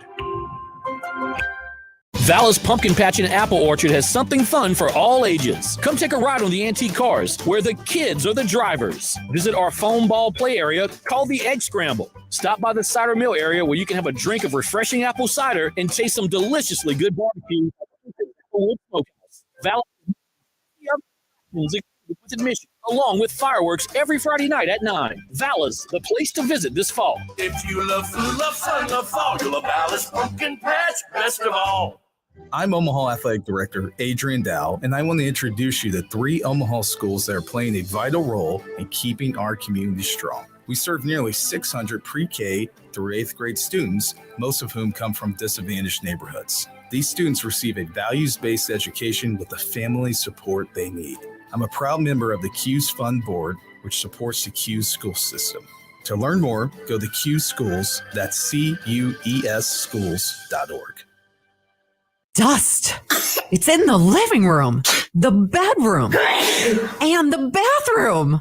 Vallis Pumpkin Patch and Apple Orchard has something fun for all ages. Come take a ride on the antique cars, where the kids are the drivers. Visit our foam ball play area called the Egg Scramble. Stop by the cider mill area where you can have a drink of refreshing apple cider and taste some deliciously good barbecue. Vallis with admission, along with fireworks every Friday night at 9. Vallis, the place to visit this fall. If you love food, love fun, love fall, you'll love Vallis Pumpkin Patch best of all. I'm Omaha Athletic Director Adrian Dow, and I want to introduce you to 3 Omaha schools that are playing a vital role in keeping our community strong. We serve nearly 600 pre-K through 8th grade students, most of whom come from disadvantaged neighborhoods. These students receive a values-based education with the family support they need. I'm a proud member of the CUES Fund Board, which supports the CUES school system. To learn more, go to CUES Schools, that's CUES schools.org. Dust. It's in the living room, the bedroom, and the bathroom.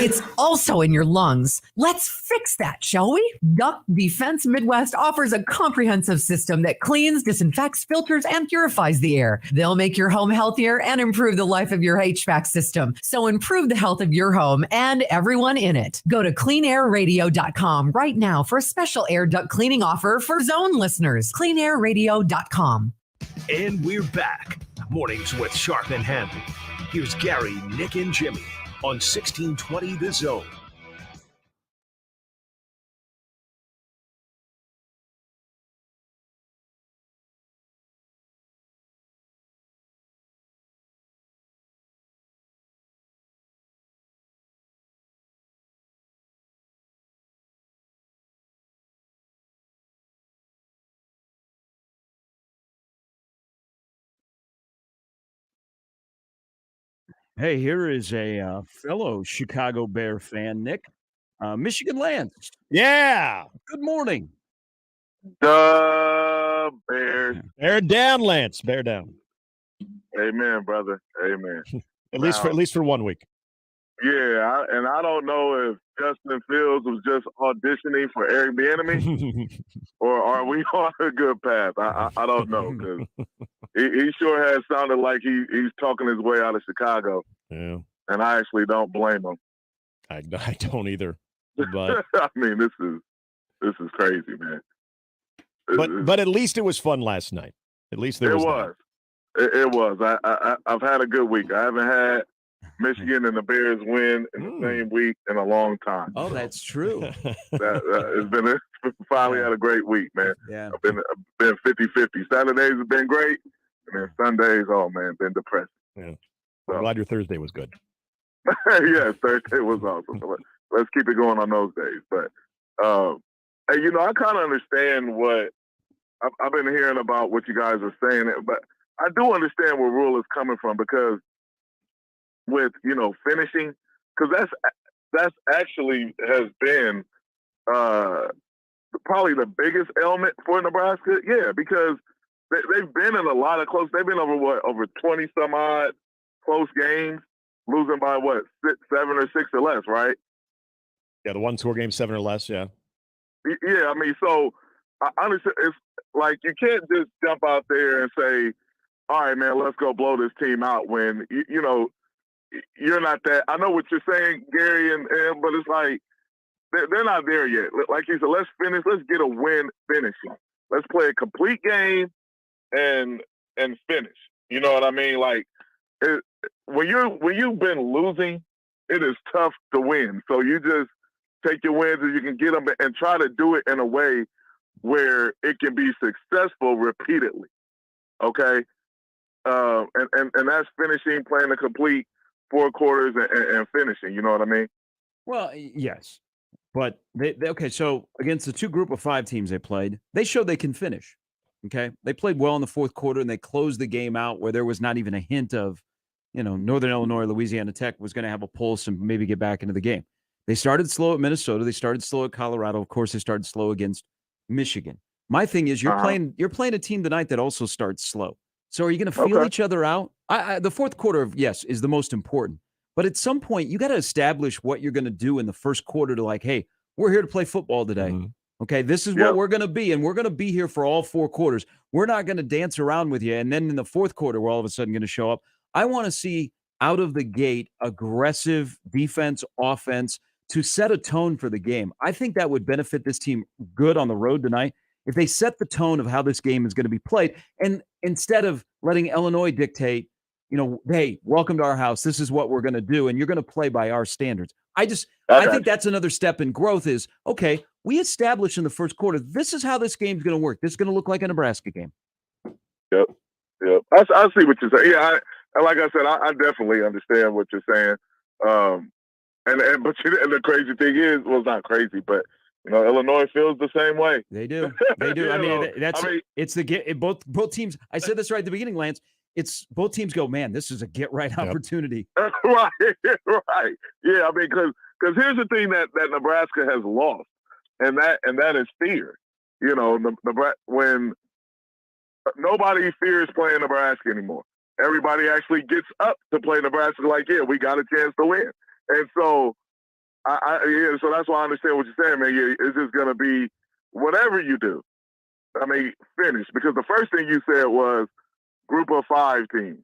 It's also in your lungs. Let's fix that, shall we? Duct Defense Midwest offers a comprehensive system that cleans, disinfects, filters, and purifies the air. They'll make your home healthier and improve the life of your HVAC system. So improve the health of your home and everyone in it. Go to cleanairradio.com right now for a special air duct cleaning offer for Zone listeners. cleanairradio.com. And we're back. Mornings with Sharp and Handley. Here's Gary, Nick, and Jimmy on 1620 The Zone. Hey, here is a fellow Chicago Bear fan, Nick. Michigan Lance. Yeah. Good morning. The Bears. Bear down, Lance. Bear down. Amen, brother. Amen. At least for 1 week. Yeah, I don't know if Justin Fields was just auditioning for Eric Bieniemy, or are we on a good path? I don't know, because he sure has sounded like he's talking his way out of Chicago. Yeah, and I actually don't blame him. I don't either. But I mean, this is crazy, man. But at least it was fun last night. At least there was. It was. I've had a good week. I haven't had Michigan and the Bears win in the same week in a long time. Oh, that's true. It's finally had a great week, man. Yeah. I've been 50-50. Saturdays have been great, and then Sundays, oh man, been depressing. Yeah. So. I'm glad your Thursday was good. Yes, Thursday was awesome. Let's keep it going on those days. But hey, I kind of understand what I've been hearing about what you guys are saying, but I do understand where Rule is coming from, because with finishing, because that's actually has been probably the biggest ailment for Nebraska. Yeah, because they've been in a lot of close. They've been over 20 some odd close games, losing by 7 or 6 or less, right? Yeah, the 1-score game, 7 or less. Yeah. Yeah, I mean, so I understand. It's like you can't just jump out there and say, "All right, man, let's go blow this team out." When you're not that. I know what you're saying, Gary, but it's like they're not there yet. Like you said, let's finish. Let's get a win finishing. let's play a complete game and finish. You know what I mean? Like when you've been losing, it is tough to win. So you just take your wins as you can get them and try to do it in a way where it can be successful repeatedly. Okay, and that's finishing, playing the complete 4 quarters and finishing. You know what I mean? Well, yes, but they okay. So against the 2 group of 5 teams they played, they showed they can finish. Okay, they played well in the 4th quarter and they closed the game out where there was not even a hint of, Northern Illinois, Louisiana Tech was going to have a pulse and maybe get back into the game. They started slow at Minnesota. They started slow at Colorado. Of course, they started slow against Michigan. My thing is, you're playing a team tonight that also starts slow. So are you going to feel each other out? The 4th quarter, yes, is the most important. But at some point, you got to establish what you're going to do in the 1st quarter to like, hey, we're here to play football today. Okay, this is what we're going to be, and we're going to be here for all 4 quarters. We're not going to dance around with you. And then in the 4th quarter, we're all of a sudden going to show up. I want to see out of the gate aggressive defense, offense to set a tone for the game. I think that would benefit this team good on the road tonight if they set the tone of how this game is going to be played. And instead of letting Illinois dictate, hey, welcome to our house. This is what we're going to do, and you're going to play by our standards. I think that's another step in growth is, okay, we established in the 1st quarter, this is how this game's going to work. This is going to look like a Nebraska game. Yep. I see what you're saying. Yeah, like I said, I definitely understand what you're saying. And the crazy thing is, well, it's not crazy, but Illinois feels the same way. They do. Both teams. I said this right at the beginning, Lance. It's both teams go, man, this is a get right opportunity. Right. Yeah, I mean, because here's the thing that Nebraska has lost, and that is fear. When nobody fears playing Nebraska anymore. Everybody actually gets up to play Nebraska like, yeah, we got a chance to win. And so, so that's why I understand what you're saying, man. Yeah, it's just going to be whatever you do. I mean, finish. Because the first thing you said was group of 5 teams.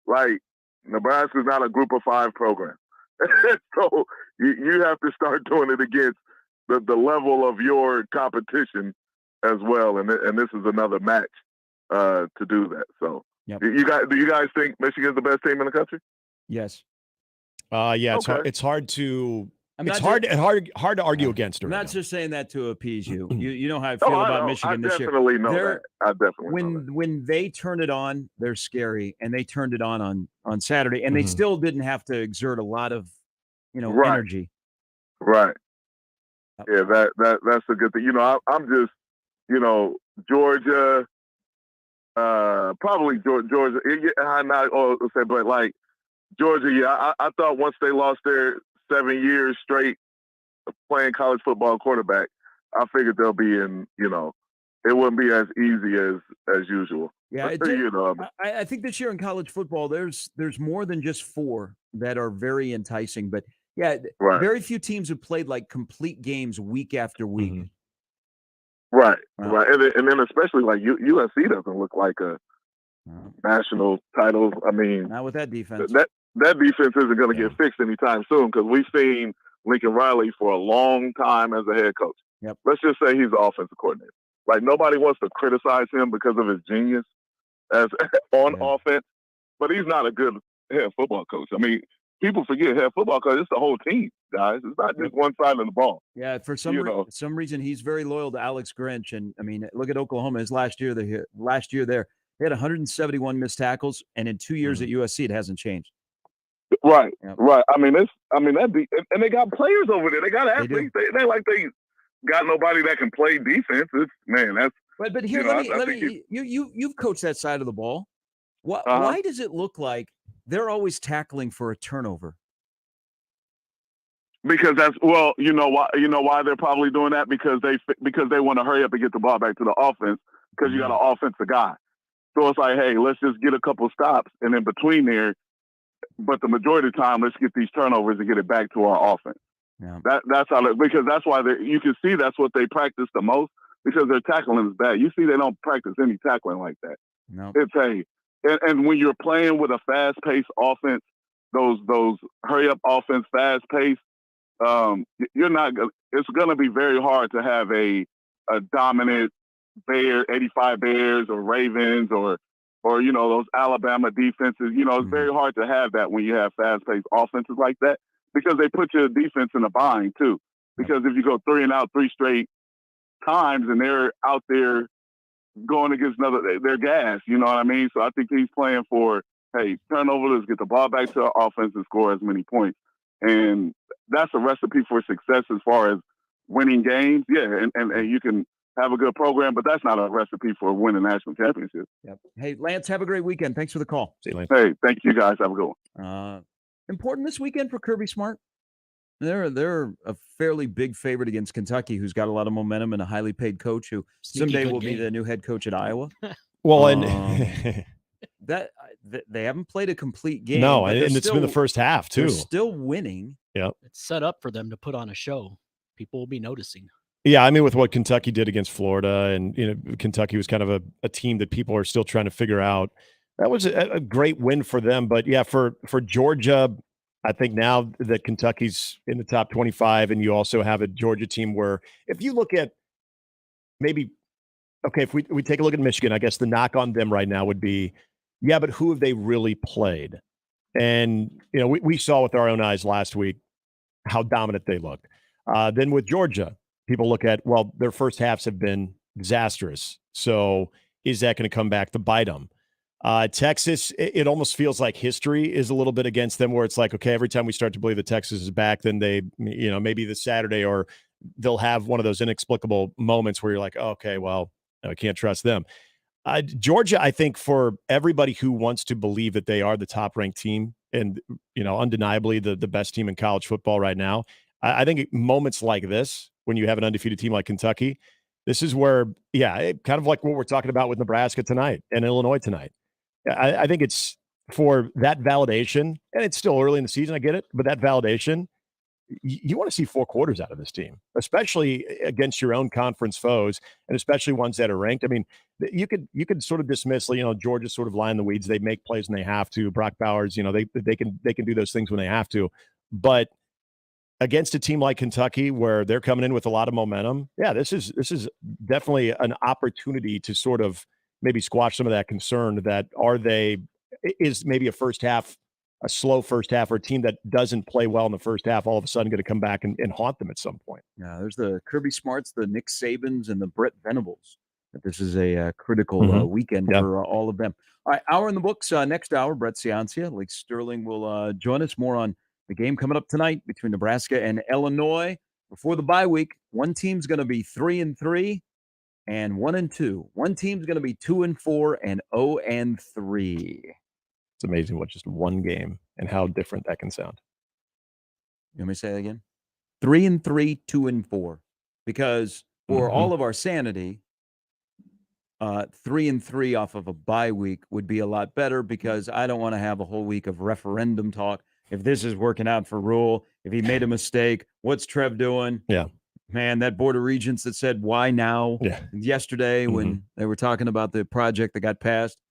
Like, Nebraska's not a group of 5 program. So you have to start doing it against the level of your competition as well. And this is another match to do that. So do you guys think Michigan's the best team in the country? Yes. Yeah, it's hard to hard to argue against her. I'm not just saying that to appease you. You know how I feel about Michigan this year. I definitely know that. When they turn it on, they're scary, and they turned it on Saturday, and they still didn't have to exert a lot of energy. Right. Yeah, that's a good thing. I'm just Georgia. Probably Georgia. But like Georgia, yeah. I thought once they lost their 7 years straight playing college football quarterback, I figured they'll be in. It wouldn't be as easy as usual. Yeah, I think this year in college football, there's more than just 4 that are very enticing. But yeah, very few teams have played like complete games week after week. Right. And then especially like USC doesn't look like a national title. I mean, not with that defense. That defense isn't going to get fixed anytime soon because we've seen Lincoln Riley for a long time as a head coach. Yep. Let's just say he's the offensive coordinator. Like nobody wants to criticize him because of his genius as on offense, but he's not a good head football coach. I mean, people forget head football coach. It's the whole team, guys. It's not just one side of the ball. Yeah, for some reason, he's very loyal to Alex Grinch. And I mean, look at Oklahoma. His last year there, they had 171 missed tackles, and in 2 years at USC, it hasn't changed. Right. I mean, and they got players over there. They got athletes. They got nobody that can play defense. That's. But here, let me. You've coached that side of the ball. Why does it look like they're always tackling for a turnover? Because you know why they're probably doing that because they want to hurry up and get the ball back to the offense because you got an offensive guy. So it's like, hey, let's just get a couple stops and in between there. But the majority of the time, let's get these turnovers and get it back to our offense. Yeah. That's how because that's why you can see that's what they practice the most because their tackling is bad. You see, they don't practice any tackling like that. No, it's and when you're playing with a fast-paced offense, those hurry-up offense, fast-paced, you're not. It's going to be very hard to have a dominant '85 Bears or Ravens or those Alabama defenses. It's very hard to have that when you have fast-paced offenses like that because they put your defense in a bind too. Because if you go 3 and out 3 straight times and they're out there going against they're gas. You know what I mean? So I think he's playing for, hey, turnover, let's get the ball back to our offense and score as many points. And that's a recipe for success as far as winning games. Yeah, and you can have a good program, but that's not a recipe for winning national championships. Yep. Hey, Lance, have a great weekend. Thanks for the call. See you, Lance. Hey, thank you guys. Have a good one. Important this weekend for Kirby Smart. They're a fairly big favorite against Kentucky, who's got a lot of momentum and a highly paid coach who someday will be the new head coach at Iowa. Well, and that they haven't played a complete game. No, and it's been the first half too. They're still winning. Yep. It's set up for them to put on a show. People will be noticing. Yeah, I mean, with what Kentucky did against Florida, and Kentucky was kind of a team that people are still trying to figure out. That was a great win for them. But yeah, for Georgia, I think now that Kentucky's in the top 25, and you also have a Georgia team where, if you look at if we take a look at Michigan, I guess the knock on them right now would be, yeah, but who have they really played? And we saw with our own eyes last week how dominant they looked. Then with Georgia, people look at, well, their first halves have been disastrous. So is that going to come back to bite them? Texas, it almost feels like history is a little bit against them, where it's like, okay, every time we start to believe that Texas is back, then they, maybe this Saturday, or they'll have one of those inexplicable moments where you're like, oh, okay, well, I can't trust them. Georgia, I think, for everybody who wants to believe that they are the top ranked team and, undeniably the best team in college football right now, I think moments like this, when you have an undefeated team like Kentucky, this is where, kind of like what we're talking about with Nebraska tonight and Illinois tonight. I think it's for that validation, and it's still early in the season, I get it, but that validation, you want to see 4 quarters out of this team, especially against your own conference foes, and especially ones that are ranked. I mean, you could sort of dismiss, Georgia's sort of lie in the weeds. They make plays when they have to. Brock Bowers, they can do those things when they have to, but against a team like Kentucky, where they're coming in with a lot of momentum, this is definitely an opportunity to sort of maybe squash some of that concern that is maybe a slow first half, or a team that doesn't play well in the first half, all of a sudden going to come back and haunt them at some point. Yeah, there's the Kirby Smarts, the Nick Sabans, and the Brett Venables. This is a critical weekend for all of them. All right, hour in the books. Next hour, Brett Ciancia, Lake Sterling will join us. More on the game coming up tonight between Nebraska and Illinois. Before the bye week, one team's going to be 3-3 and 1-2. One team's going to be 2-4 and 0-3. It's amazing what just one game and how different that can sound. You want me to say that again? 3-3, 2-4. Because for all of our sanity, 3-3 off of a bye week would be a lot better, because I don't want to have a whole week of referendum talk. If this is working out for Rule, if he made a mistake, what's Trev doing? Yeah. Man, that Board of Regents that said, why now? Yeah. Yesterday when they were talking about the project that got passed,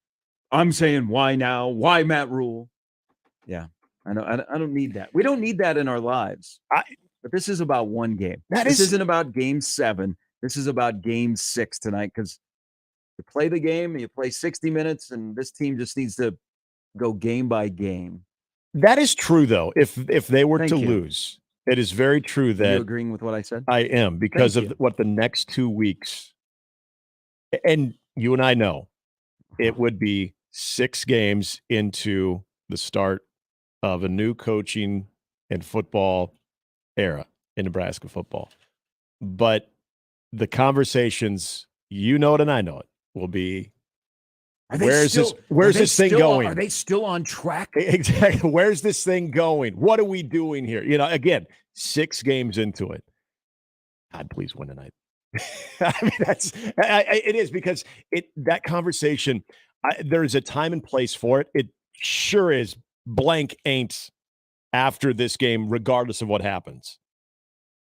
I'm saying, why now? Why Matt Rule? Yeah, I know. I don't need that. We don't need that in our lives. But this is about one game. This isn't about Game 7. This is about Game 6 tonight, because you play the game and you play 60 minutes, and this team just needs to go game by game. That is true, though. If they were to lose, it is very true that. Are you agreeing with what I said? I am, because of what the next 2 weeks, and you and I know, it would be 6 games into the start of a new coaching and football era in Nebraska football. But the conversations, you know it and I know it, will be, where's this thing going? Are they still on track? Exactly. Where's this thing going? What are we doing here? Again, 6 games into it. God, please win tonight. I mean, it is, because that conversation, there is a time and place for it. It sure is blank ain't after this game, regardless of what happens.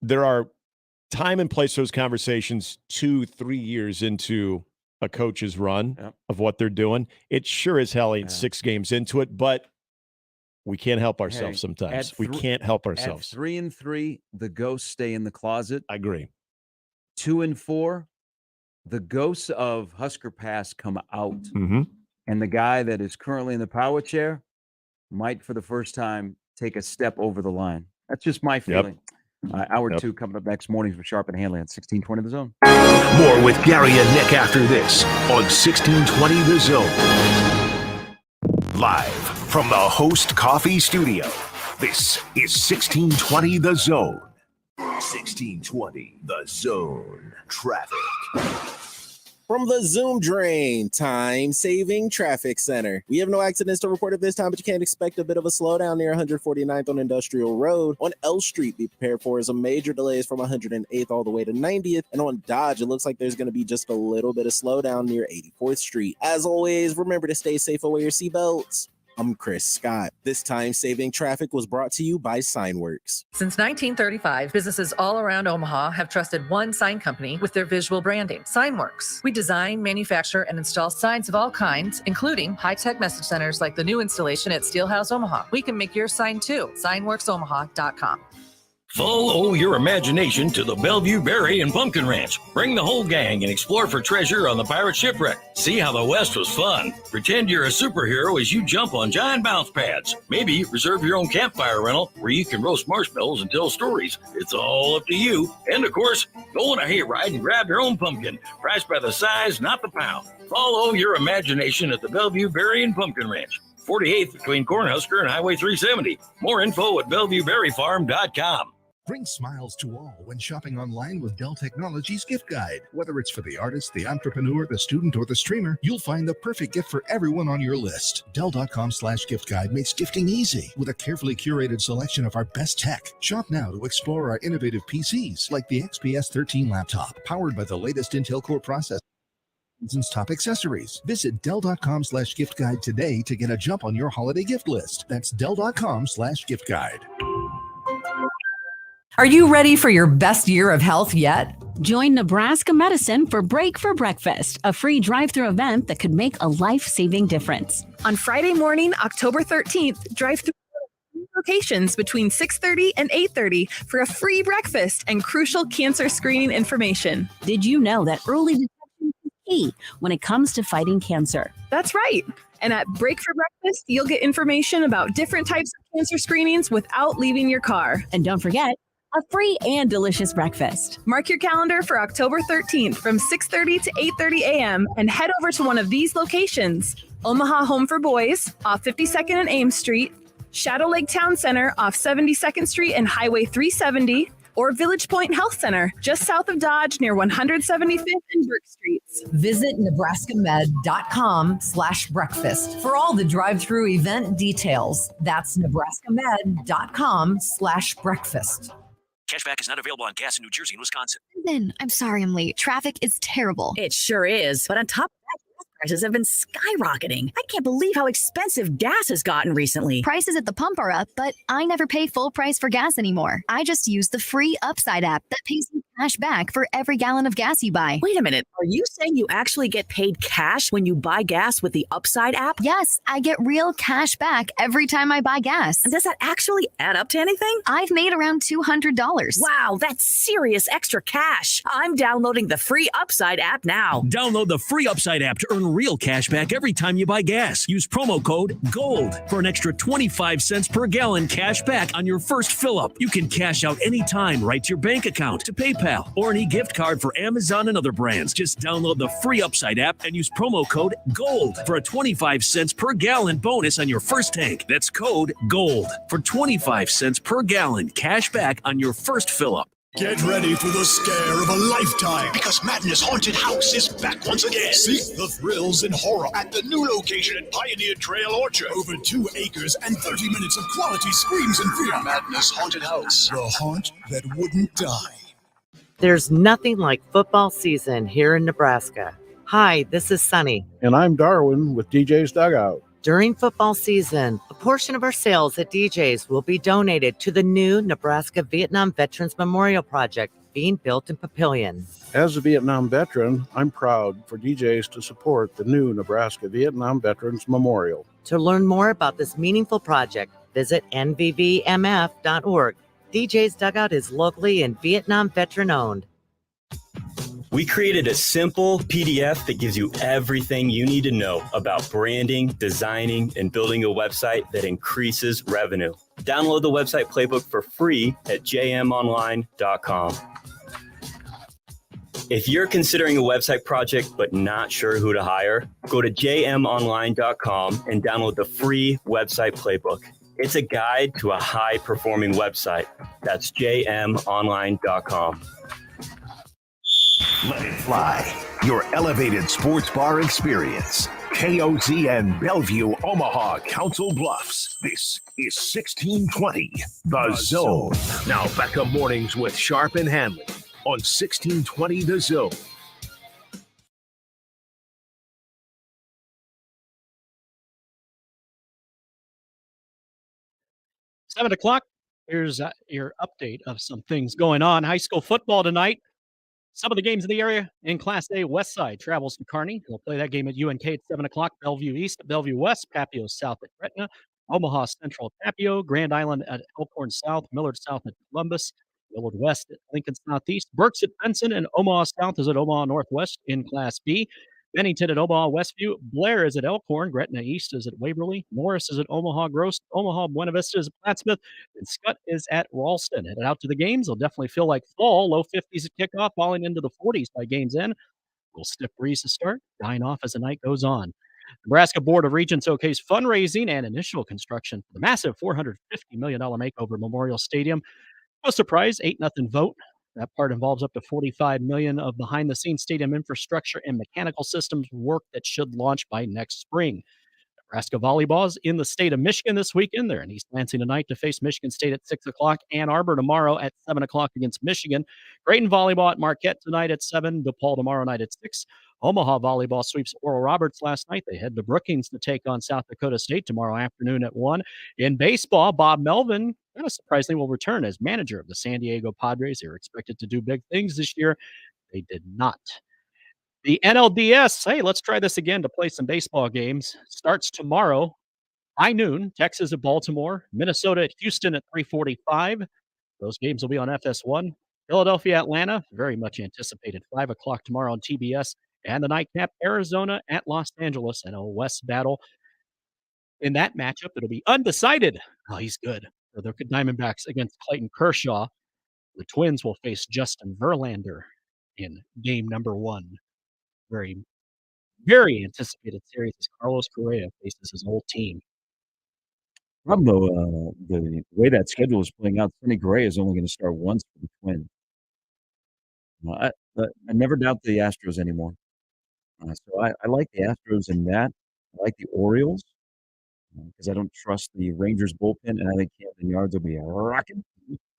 There are time and place for those conversations 2-3 years into a coach's run of what they're doing. It sure as hell ain't 6 games into it, but we can't help ourselves sometimes. We can't help ourselves. At 3-3, the ghosts stay in the closet. I agree. 2-4, the ghosts of Husker Pass come out, Mm-hmm. and the guy that is currently in the power chair might, for the first time, take a step over the line. That's just my feeling. Hour two coming up next morning from Sharp and Handley on 1620 The Zone. More with Gary and Nick after this on 1620 The Zone. Live from the Host Coffee Studio, this is 1620 The Zone. 1620 The Zone. Traffic. From the Zoom Drain Time-Saving Traffic Center. We have no accidents to report at this time, but you can't expect a bit of a slowdown near 149th on Industrial Road. On L Street, be prepared for some major delays from 108th all the way to 90th. And on Dodge, it looks like there's going to be just a little bit of slowdown near 84th Street. As always, remember to stay safe and wear your seatbelts. I'm Chris Scott. This time-saving traffic was brought to you by Signworks. Since 1935, businesses all around Omaha have trusted one sign company with their visual branding, Signworks. We design, manufacture, and install signs of all kinds, including high-tech message centers like the new installation at Steelhouse Omaha. We can make your sign too. Signworksomaha.com. Follow your imagination to the Bellevue Berry and Pumpkin Ranch. Bring the whole gang and explore for treasure on the pirate shipwreck. See how the West was fun. Pretend you're a superhero as you jump on giant bounce pads. Maybe reserve your own campfire rental where you can roast marshmallows and tell stories. It's all up to you. And of course, go on a hayride and grab your own pumpkin. Priced by the size, not the pound. Follow your imagination at the Bellevue Berry and Pumpkin Ranch. 48th between Cornhusker and Highway 370. More info at BellevueBerryFarm.com. Bring smiles to all when shopping online with Dell Technologies Gift Guide. Whether it's for the artist, the entrepreneur, the student, or the streamer, you'll find the perfect gift for everyone on your list. Dell.com/gift guide makes gifting easy with a carefully curated selection of our best tech. Shop now to explore our innovative PCs like the XPS 13 laptop, powered by the latest Intel Core processor. Top accessories. Visit Dell.com/gift guide today to get a jump on your holiday gift list. That's Dell.com/gift guide. Are you ready for your best year of health yet? Join Nebraska Medicine for Break for Breakfast, a free drive-through event that could make a life-saving difference. On Friday morning, October 13th, drive through locations between 6:30 and 8:30 for a free breakfast and crucial cancer screening information. Did you know that early detection is key when it comes to fighting cancer? That's right. And at Break for Breakfast, you'll get information about different types of cancer screenings without leaving your car. And don't forget, a free and delicious breakfast. Mark your calendar for October 13th from 6:30 to 8:30 a.m. and head over to one of these locations: Omaha Home for Boys off 52nd and Ames Street, Shadow Lake Town Center off 72nd Street and Highway 370, or Village Point Health Center just south of Dodge near 175th and Burke Streets. Visit nebraskamed.com/breakfast for all the drive-through event details. That's nebraskamed.com/breakfast. Cashback is not available on gas in New Jersey and Wisconsin. Then, I'm sorry I'm late. Traffic is terrible. It sure is. But on top of that, gas prices have been skyrocketing. I can't believe how expensive gas has gotten recently. Prices at the pump are up, but I never pay full price for gas anymore. I just use the free Upside app that pays you cash back for every gallon of gas you buy. Wait a minute. Are you saying you actually get paid cash when you buy gas with the Upside app? Yes, I get real cash back every time I buy gas. And does that actually add up to anything? I've made around $200. Wow, that's serious extra cash. I'm downloading the free Upside app now. Download the free Upside app to earn real cash back every time you buy gas. Use promo code GOLD for an extra 25 cents per gallon cash back on your first fill up. You can cash out anytime right to your bank account, to PayPal, or an e-gift card for Amazon and other brands. Just download the free Upside app and use promo code GOLD for a 25 cents per gallon bonus on your first tank. That's code GOLD for 25 cents per gallon cash back on your first fill up. Get ready for the scare of a lifetime, because Madness Haunted House is back once again. Seek the thrills and horror at the new location at Pioneer Trail Orchard. Over 2 acres and 30 minutes of quality screams and fear. Madness Haunted House, the haunt that wouldn't die. There's nothing like football season here in Nebraska. Hi, this is Sunny. And I'm Darwin with DJ's Dugout. During football season, a portion of our sales at DJ's will be donated to the new Nebraska Vietnam Veterans Memorial Project being built in Papillion. As a Vietnam veteran, I'm proud for DJ's to support the new Nebraska Vietnam Veterans Memorial. To learn more about this meaningful project, visit nvvmf.org. DJ's Dugout is locally and Vietnam veteran owned. We created a simple PDF that gives you everything you need to know about branding, designing, and building a website that increases revenue. Download the website playbook for free at jmonline.com. If you're considering a website project but not sure who to hire, go to jmonline.com and download the free website playbook. It's a guide to a high-performing website. That's jmonline.com. Let it fly. Your elevated sports bar experience. KOZ and Bellevue, Omaha, Council Bluffs. This is 1620, The Zone. Now back to mornings with Sharp and Handley on 1620, The Zone. Seven o'clock. Here's your update of some things going on. High school football tonight. Some of the games in the area in Class A, West Side travels to Kearney. They'll play that game at UNK at 7 o'clock. Bellevue East, Bellevue West, Papio South at Gretna, Omaha Central at Papio, Grand Island at Elkhorn South, Millard South at Columbus, Millard West at Lincoln Southeast, Berks at Benson, and Omaha South is at Omaha Northwest in Class B. Bennington at Omaha Westview, Blair is at Elkhorn, Gretna East is at Waverly, Morris is at Omaha Gross, Omaha Buena Vista is at Plattsmouth, and Scott is at Ralston. Headed out to the games, they'll definitely feel like fall, low 50s at kickoff, falling into the 40s by game's end. A little stiff breeze to start, dying off as the night goes on. Nebraska Board of Regents showcase fundraising and initial construction for the massive $450 million makeover Memorial Stadium. No surprise, 8-0 vote. That part involves up to $45 million of behind-the-scenes stadium infrastructure and mechanical systems work that should launch by next spring. Nebraska volleyball is in the state of Michigan this weekend. They're in East Lansing tonight to face Michigan State at 6 o'clock. Ann Arbor tomorrow at 7 o'clock against Michigan. Creighton volleyball at Marquette tonight at 7. DePaul tomorrow night at 6. Omaha volleyball sweeps Oral Roberts last night. They head to Brookings to take on South Dakota State tomorrow afternoon at 1. In baseball, Bob Melvin, kind of surprisingly, will return as manager of the San Diego Padres. They were expected to do big things this year. They did not. The NLDS, hey, let's try this again to play some baseball games. Starts tomorrow, high noon, Texas at Baltimore, Minnesota at Houston at 3:45. Those games will be on FS1. Philadelphia, Atlanta, very much anticipated, 5 o'clock tomorrow on TBS. And the nightcap, Arizona at Los Angeles, and a West battle. In that matchup, it'll be undecided. Oh, he's good. For the Diamondbacks against Clayton Kershaw. The Twins will face Justin Verlander in game number 1. Very, very anticipated series as Carlos Correa faces his old team. Problem though, the way that schedule is playing out, Sonny Gray is only going to start once for the Twins. I never doubt the Astros anymore. So I like the Astros in that. I like the Orioles because I don't trust the Rangers bullpen, and I think Camden Yards will be rocking.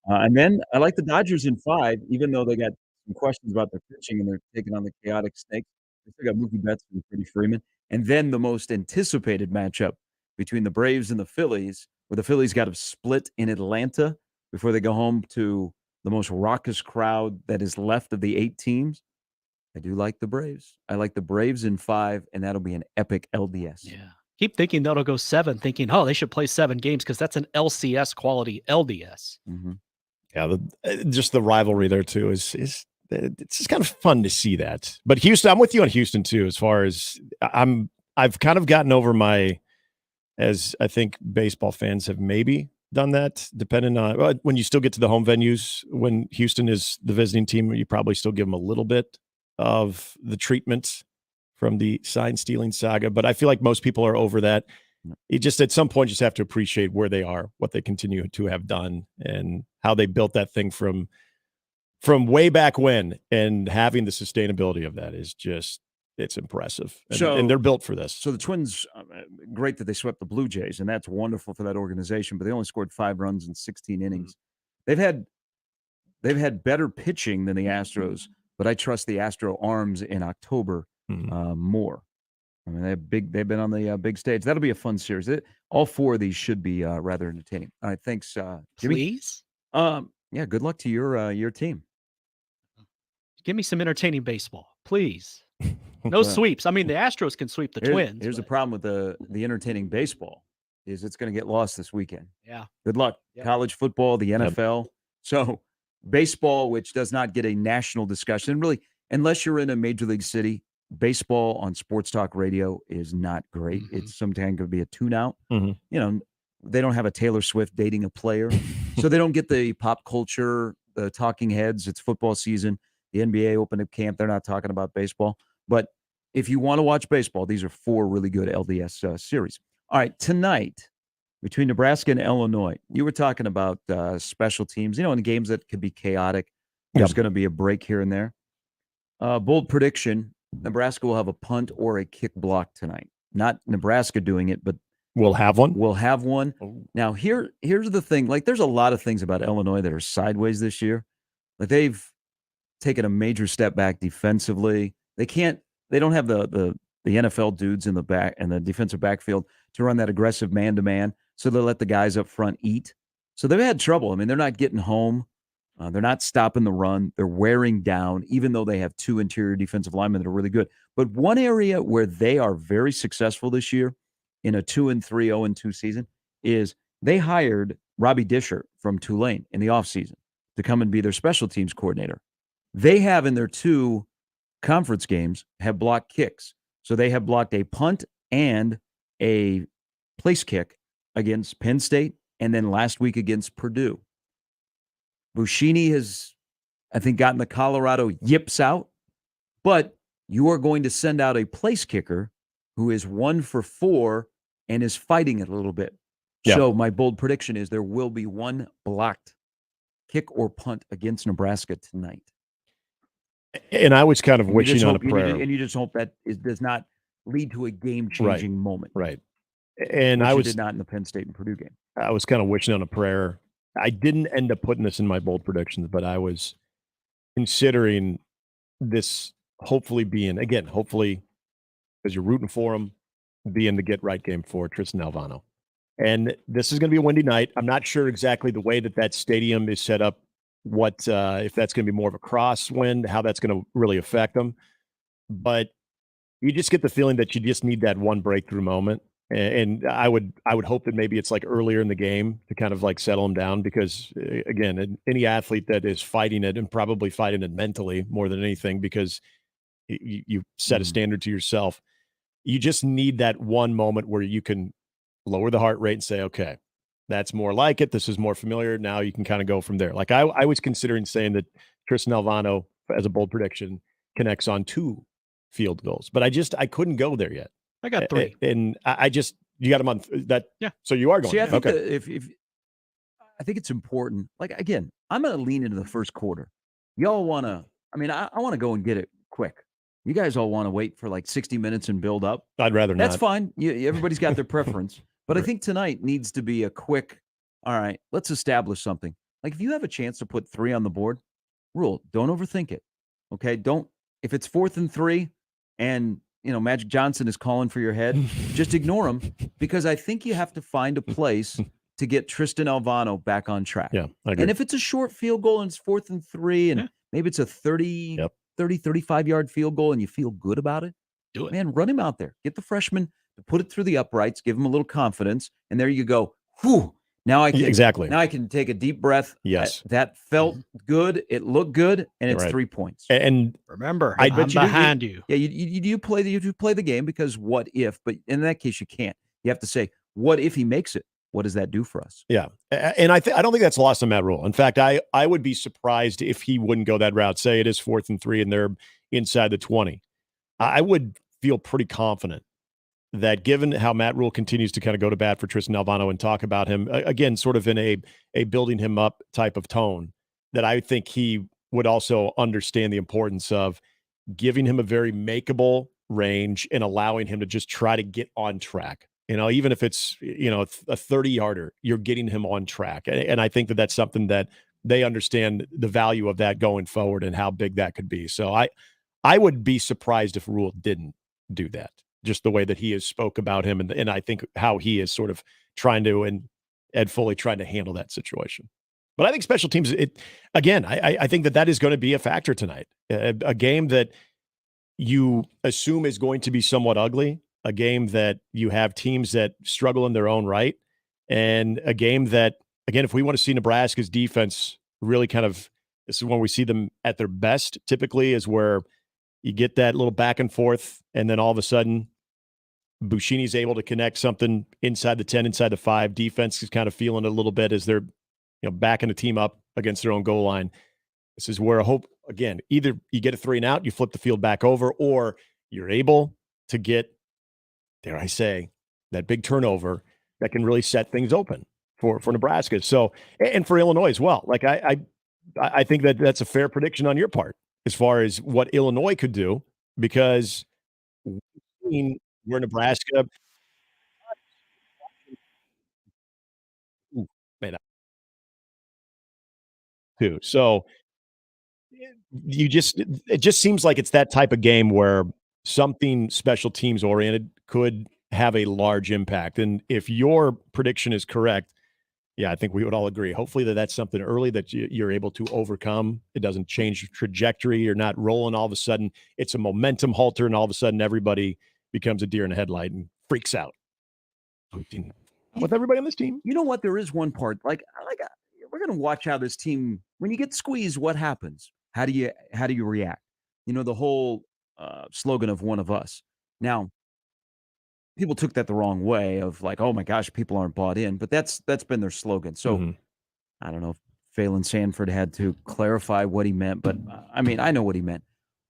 And then I like the Dodgers in 5, even though they got some questions about their pitching and they're taking on the chaotic Snakes. They still got Mookie Betts and Freddie Freeman. And then the most anticipated matchup between the Braves and the Phillies, where the Phillies got to split in Atlanta before they go home to the most raucous crowd that is left of the 8 teams. I do like the Braves. I like the Braves in 5, and that'll be an epic LDS. Yeah. Keep thinking that'll go 7, thinking, oh, they should play 7 games because that's an LCS quality LDS. Mm-hmm. Yeah, just the rivalry there too is it's just kind of fun to see that. But Houston, I'm with you on Houston too. As far as I've kind of gotten over my, as I think baseball fans have maybe done that, depending on when you still get to the home venues. When Houston is the visiting team, you probably still give them a little bit of the treatment from the sign stealing saga. But I feel like most people are over that. You just at some point just have to appreciate where they are, what they continue to have done, and how they built that thing from way back when, and having the sustainability of that is just, it's impressive. And they're built for this. So the Twins, great that they swept the Blue Jays, and that's wonderful for that organization, but they only scored 5 runs in 16 innings. Mm-hmm. They've had better pitching than the Astros, but I trust the Astro arms in October more. I mean, they've been on the big stage. That'll be a fun series. All 4 of these should be rather entertaining. All right, thanks, Jimmy. Please? Yeah, good luck to your team. Give me some entertaining baseball, please. No sweeps. I mean, the Astros can sweep the Twins. Here's the problem with the entertaining baseball is it's going to get lost this weekend. Yeah. Good luck. Yep. College football, the NFL. Yep. So baseball, which does not get a national discussion, really unless you're in a major league city, baseball on sports talk radio is not great. It's sometimes going to be a tune out. Mm-hmm. You know, they don't have a Taylor Swift dating a player, so they don't get the pop culture, the talking heads. It's football season. The NBA opened up camp. They're not talking about baseball. But if you want to watch baseball, these are 4 really good LDS series. All right, tonight, between Nebraska and Illinois, you were talking about special teams, you know, in games that could be chaotic. There's going to be a break here and there. Bold prediction, Nebraska will have a punt or a kick block tonight. Not Nebraska doing it, but we'll have one. We'll have one. Oh. Now, here's the thing. Like, there's a lot of things about Illinois that are sideways this year. Like, they've taken a major step back defensively. They don't have the NFL dudes in the back and the defensive backfield to run that aggressive man-to-man, so they let the guys up front eat. So they've had trouble. I mean, they're not getting home. They're not stopping the run. They're wearing down, even though they have 2 interior defensive linemen that are really good. But one area where they are very successful this year in a 2-3, 0-2 season is they hired Robbie Disher from Tulane in the offseason to come and be their special teams coordinator. They have in their 2 conference games have blocked kicks. So they have blocked a punt and a place kick against Penn State, and then last week against Purdue. Buschini has, I think, gotten the Colorado yips out, but you are going to send out a place kicker who is 1 for 4 and is fighting it a little bit. Yep. So my bold prediction is there will be 1 blocked kick or punt against Nebraska tonight. And I was kind of wishing on a prayer. And you just hope that it does not lead to a game-changing moment. Right. And I did not in the Penn State and Purdue game. I was kind of wishing on a prayer. I didn't end up putting this in my bold predictions, but I was considering this hopefully being, again, hopefully, because you're rooting for him, being the get-right game for Tristan Alvano. And this is going to be a windy night. I'm not sure exactly the way that stadium is set up, what if that's going to be more of a crosswind, how that's going to really affect them. But you just get the feeling that you just need that one breakthrough moment. And I would hope that maybe it's like earlier in the game to kind of like settle them down, because again, any athlete that is fighting it, and probably fighting it mentally more than anything, because you set a standard to yourself. You just need that one moment where you can lower the heart rate and say, okay, that's more like it. This is more familiar. Now you can kind of go from there. Like I was considering saying that Tristan Alvano, as a bold prediction, connects on 2 field goals, but I couldn't go there yet. I got 3, and you got him on that. Yeah. So you are going. See, I think okay. if I think it's important. Like, again, I'm going to lean into the first quarter. Y'all want to? I mean, I want to go and get it quick. You guys all want to wait for like 60 minutes and build up. I'd rather not. That's fine. Everybody's got their preference, but right. I think tonight needs to be a quick. All right, let's establish something. Like, if you have a chance to put 3 on the board, don't overthink it. Okay, if it's 4th and 3, and Magic Johnson is calling for your head, just ignore him, because I think you have to find a place to get Tristan Alvano back on track. Yeah, I agree. And if it's a short field goal and it's 4th and 3, and maybe it's a 30, 35-yard field goal and you feel good about it, do it. Man, run him out there. Get the freshman to put it through the uprights, give him a little confidence, and there you go. Whew. Now I can take a deep breath. Yes. That felt good. It looked good, and it's 3 points. And remember, I'm behind you. Yeah, you play the game, because what if? But in that case, you can't. You have to say, what if he makes it? What does that do for us? Yeah, and I don't think that's lost on Matt Rule. In fact, I would be surprised if he wouldn't go that route. Say it is 4th and 3, and they're inside the 20. I would feel pretty confident that, given how Matt Rule continues to kind of go to bat for Tristan Alvano and talk about him, again, sort of in a building him up type of tone, that I think he would also understand the importance of giving him a very makeable range and allowing him to just try to get on track. Even if it's, a 30-yarder, you're getting him on track. And I think that that's something that they understand the value of that going forward and how big that could be. So I would be surprised if Rule didn't do that. Just the way that he has spoke about him, and I think how he is sort of trying to and fully trying to handle that situation. But I think special teams, I think that is going to be a factor tonight. A game that you assume is going to be somewhat ugly, a game that you have teams that struggle in their own right, and a game that, again, if we want to see Nebraska's defense really kind of, this is when we see them at their best, typically, is where You get that little back and forth, and then all of a sudden, Buschini's able to connect something inside the 10, inside the 5. Defense is kind of feeling it a little bit as they're backing the team up against their own goal line. This is where I hope, again, either you get a 3 and out, you flip the field back over, or you're able to get, dare I say, that big turnover that can really set things open for Nebraska. So, and for Illinois as well. Like I think that that's a fair prediction on your part as far as what Illinois could do, because we've seen where Nebraska too. So it just seems like it's that type of game where something special teams oriented could have a large impact. And if your prediction is correct, yeah, I think we would all agree. Hopefully that's something early that you're able to overcome. It doesn't change trajectory. You're not rolling all of a sudden. It's a momentum halter, and all of a sudden everybody becomes a deer in the headlight and freaks out. With everybody on this team. You know what? There is one part. Like we're going to watch how this team, when you get squeezed, what happens? How do you react? The whole slogan of one of us. Now, people took that the wrong way of like, oh my gosh, people aren't bought in, but that's been their slogan. So I don't know if Phelan Sanford had to clarify what he meant, but I mean, I know what he meant.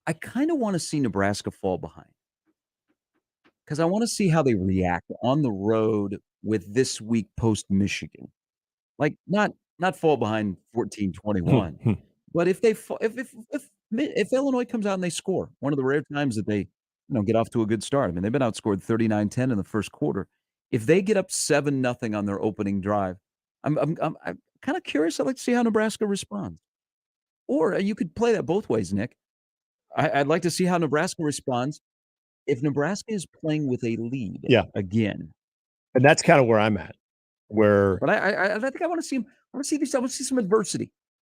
I kind of want to see Nebraska fall behind because I want to see how they react on the road with this week post Michigan. Like not fall behind 14-21, but if Illinois comes out and they score, one of the rare times that they get off to a good start. I mean, they've been outscored 39-10 in the first quarter. If they get up 7-0 on their opening drive, I'm kind of curious. I'd like to see how Nebraska responds. Or you could play that both ways, Nick. I'd like to see how Nebraska responds if Nebraska is playing with a lead again. And that's kind of where I'm at. But I think I want to see him. I want to see some adversity.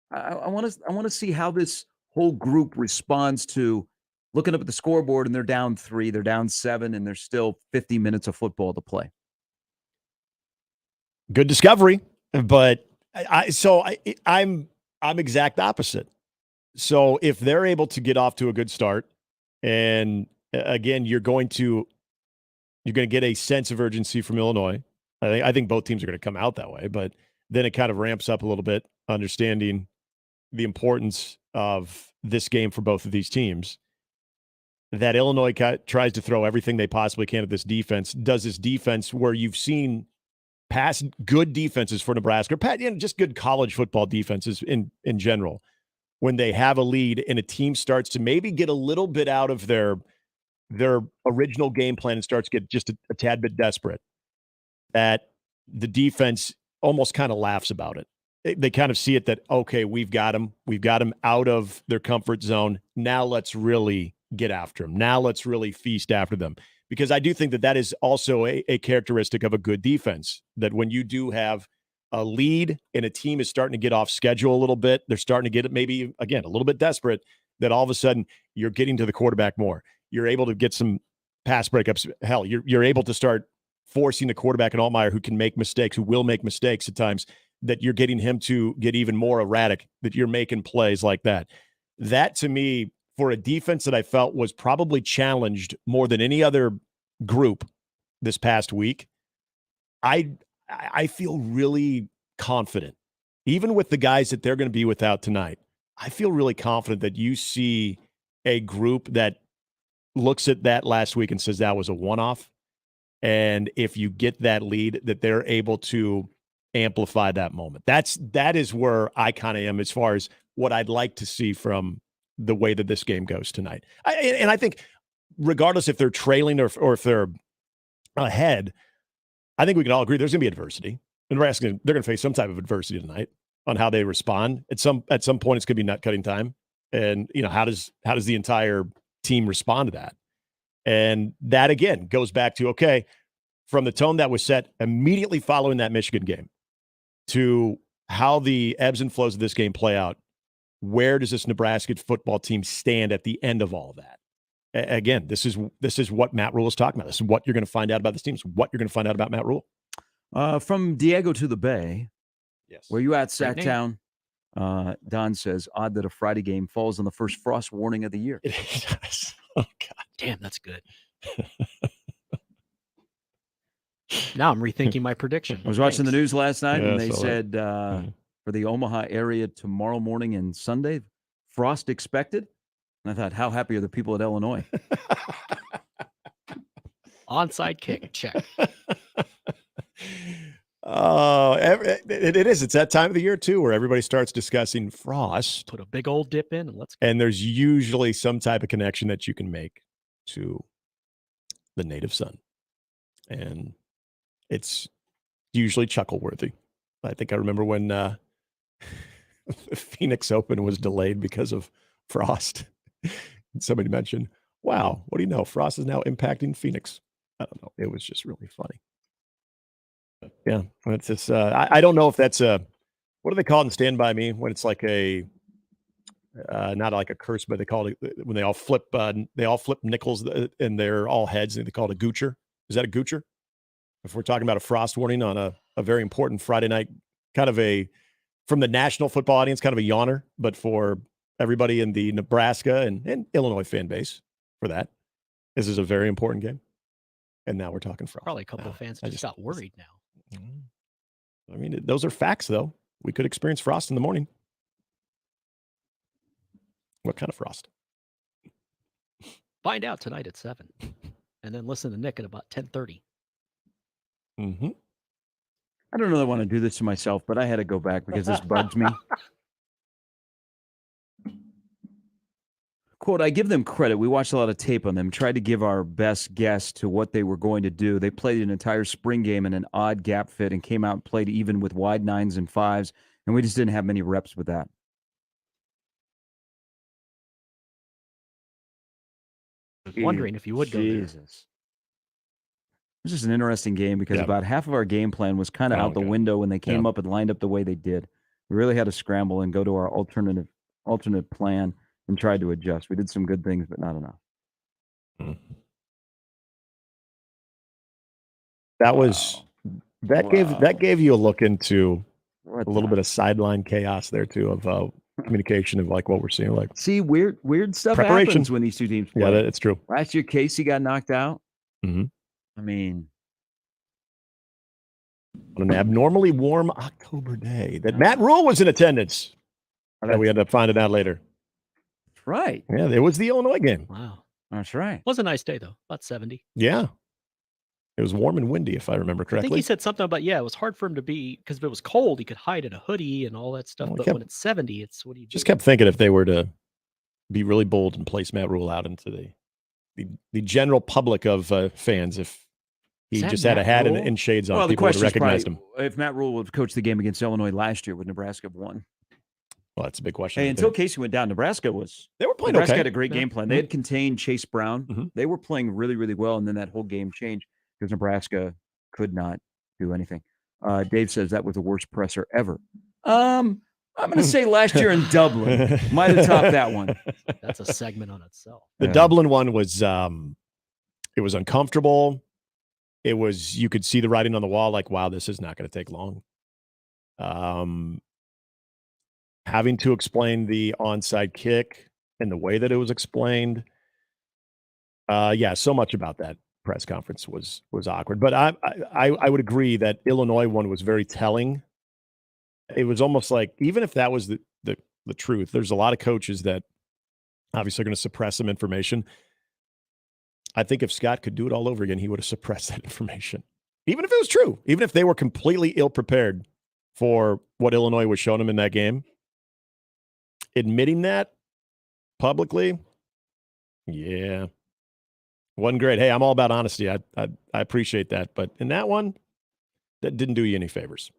I want to see how this whole group responds to looking up at the scoreboard and they're down 3, they're down 7, and there's still 50 minutes of football to play. Good discovery, but I'm exact opposite. So if they're able to get off to a good start, and again, you're going to get a sense of urgency from Illinois. I think both teams are going to come out that way, but then it kind of ramps up a little bit, understanding the importance of this game for both of these teams. That Illinois tries to throw everything they possibly can at this defense, does this defense where you've seen past good defenses for Nebraska, just good college football defenses in general, when they have a lead and a team starts to maybe get a little bit out of their original game plan and starts to get just a tad bit desperate, that the defense almost kind of laughs about it. They kind of see it that, okay, we've got them out of their comfort zone. Now let's really get after them. Now let's really feast after them. Because I do think that is also a characteristic of a good defense, that when you do have a lead and a team is starting to get off schedule a little bit, they're starting to get it maybe, again, a little bit desperate, that all of a sudden you're getting to the quarterback more. You're able to get some pass breakups. Hell, you're able to start forcing the quarterback in Altmaier, who can make mistakes, who will make mistakes at times, that you're getting him to get even more erratic, that you're making plays like that. That, to me, for a defense that I felt was probably challenged more than any other group this past week, I feel really confident. Even with the guys that they're going to be without tonight, I feel really confident that you see a group that looks at that last week and says that was a one-off. And if you get that lead, that they're able to amplify that moment. That is where I kind of am as far as what I'd like to see from the way that this game goes tonight. And I think regardless if they're trailing or if they're ahead, I think we can all agree there's going to be adversity. And they're going to face some type of adversity tonight on how they respond. At some point, it's going to be nut cutting time. And how does the entire team respond to that? And that, again, goes back to, okay, from the tone that was set immediately following that Michigan game to how the ebbs and flows of this game play out, where does this Nebraska football team stand at the end of all of that? Again, this is what Matt Rule is talking about. This is what you're going to find out about this team. This is what you're going to find out about Matt Rule. From Diego to the Bay. Yes. Where you at, Sacktown? Don says, odd that a Friday game falls on the first frost warning of the year. It does. Oh, God. Damn, that's good. Now I'm rethinking my prediction. I was watching the news last night, Yeah, and they so said for the Omaha area tomorrow morning and Sunday, frost expected. And I thought, how happy are the people at Illinois? Onside kick, check. Oh, it is. It's that time of the year, too, where everybody starts discussing frost. Put a big old dip in and let's go. And there's usually some type of connection that you can make to the native sun. And it's usually chuckle-worthy. I think I remember when the Phoenix Open was delayed because of frost. Somebody mentioned, wow, what do you know? Frost is now impacting Phoenix. I don't know. It was just really funny. But yeah, it's just, I don't know if that's what do they call it in Stand By Me when it's like not like a curse, but they call it when they all flip nickels and they're all heads and they call it a goocher. Is that a goocher? If we're talking about a frost warning on a very important Friday night, kind of from the national football audience, kind of a yawner, but for everybody in the Nebraska and Illinois fan base for that, this is a very important game. And now we're talking frost. Probably a couple of fans just got worried now. I mean, those are facts, though. We could experience frost in the morning. What kind of frost? Find out tonight at 7. And then listen to Nick at about 10:30. Mm-hmm. I don't know that I want to do this to myself, but I had to go back because this bugs me. Quote, I give them credit. We watched a lot of tape on them, tried to give our best guess to what they were going to do. They played an entire spring game in an odd gap fit and came out and played even with wide 9s and 5s, and we just didn't have many reps with that. Wondering if you would go there. Jesus. It was just an interesting game because about half of our game plan was kind of out the window when they came up and lined up the way they did. We really had to scramble and go to our alternate plan and tried to adjust. We did some good things, but not enough. That gave you a look into a little bit of sideline chaos there too of communication of like what we're seeing. Like, see, weird stuff happens when these two teams play. Yeah, that's true. Last year, Casey got knocked out. Mm-hmm. I mean, on an abnormally warm October day that Matt Rule was in attendance. That we had to find it out later. That's right. Yeah, it was the Illinois game. Wow. That's right. Was a nice day, though. About 70. Yeah. It was warm and windy, if I remember correctly. I think he said something about, it was hard for him to be, because if it was cold, he could hide in a hoodie and all that stuff. But when it's 70, it's what do you do? Just kept thinking if they were to be really bold and place Matt Rule out into the general public of fans, if he just had a hat and shades on, people would have recognized him. If Matt Rule would have coached the game against Illinois last year, would Nebraska have won? Well, that's a big question. Hey, until Casey went down, Nebraska were playing Nebraska had a great game plan. They had contained Chase Brown. Mm-hmm. They were playing really, really well, and then that whole game changed because Nebraska could not do anything. Dave says that was the worst presser ever. I'm going to say last year in Dublin might have topped that one. That's a segment on itself. The Dublin one was it was uncomfortable. It was, you could see the writing on the wall, like, wow, this is not going to take long. Having to explain the onside kick and the way that it was explained. So much about that press conference was awkward. But I would agree that Illinois one was very telling. It was almost like, even if that was the truth, there's a lot of coaches that obviously are going to suppress some information. I think if Scott could do it all over again, he would have suppressed that information. Even if it was true, even if they were completely ill-prepared for what Illinois was showing them in that game, admitting that publicly, wasn't great. Hey, I'm all about honesty. I appreciate that. But in that one, that didn't do you any favors.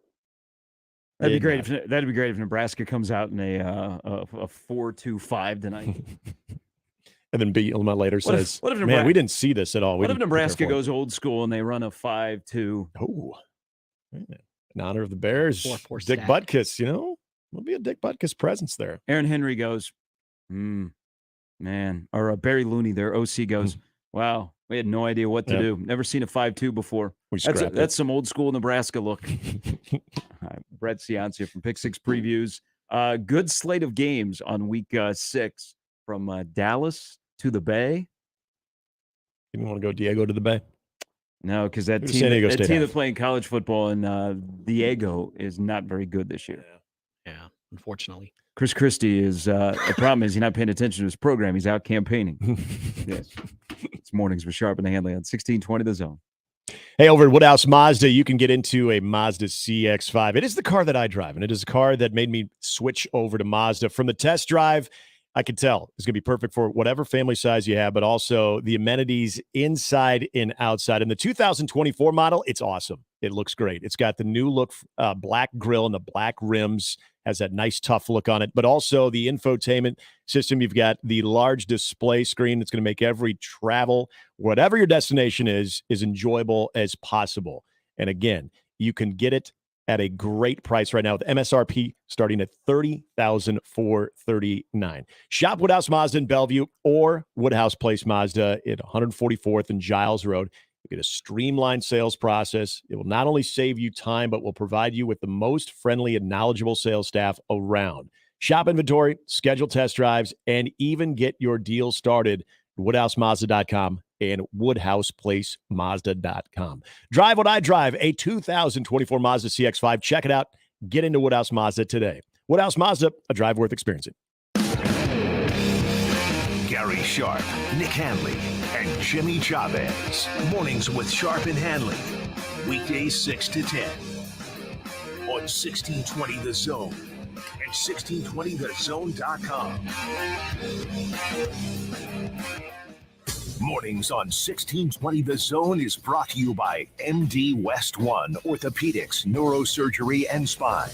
That'd be great if Nebraska comes out in a 4-2-5 tonight. And then beat Illinois later says, man, we didn't see this at all. What if Nebraska goes old school and they run a 5-2? Oh, in honor of the Bears, 4-4 Dick stack. Butkus, there'll be a Dick Butkus presence there. Aaron Henry goes, man. Or Barry Looney, their OC, goes, wow, we had no idea what to do. Never seen a 5-2 before. That's some old school Nebraska look. Brett Ciancia from Pick Six Previews. Good slate of games on week 6 from Dallas to the Bay. You want to go Diego to the Bay? No, because that team that's playing college football in Diego is not very good this year. Yeah, unfortunately. Chris Christie is the problem is he's not paying attention to his program. He's out campaigning. Yes. It's mornings with Sharp and Handley on 1620 The Zone. Hey, over at Woodhouse Mazda, you can get into a Mazda CX-5. It is the car that I drive, and it is a car that made me switch over to Mazda. From the test drive, I could tell it's going to be perfect for whatever family size you have, but also the amenities inside and outside. And the 2024 model, it's awesome. It looks great. It's got the new look black grille and the black rims, has that nice tough look on it, but also the infotainment system. You've got the large display screen that's going to make every travel, whatever your destination is enjoyable as possible. And again, you can get it at a great price right now with MSRP starting at $30,439. Shop Woodhouse Mazda in Bellevue or Woodhouse Place Mazda at 144th and Giles Road. You get a streamlined sales process. It will not only save you time, but will provide you with the most friendly and knowledgeable sales staff around. Shop inventory, schedule test drives, and even get your deal started at WoodhouseMazda.com and WoodhousePlaceMazda.com. Drive what I drive, a 2024 Mazda CX-5. Check it out. Get into Woodhouse Mazda today. Woodhouse Mazda, a drive worth experiencing. Gary Sharp, Nick Handley, and Jimmy Chavez. Mornings with Sharp and Handley. Weekdays 6 to 10. On 1620 The Zone and 1620thezone.com. Mornings on 1620 The Zone is brought to you by MD West One Orthopedics, Neurosurgery, and Spine.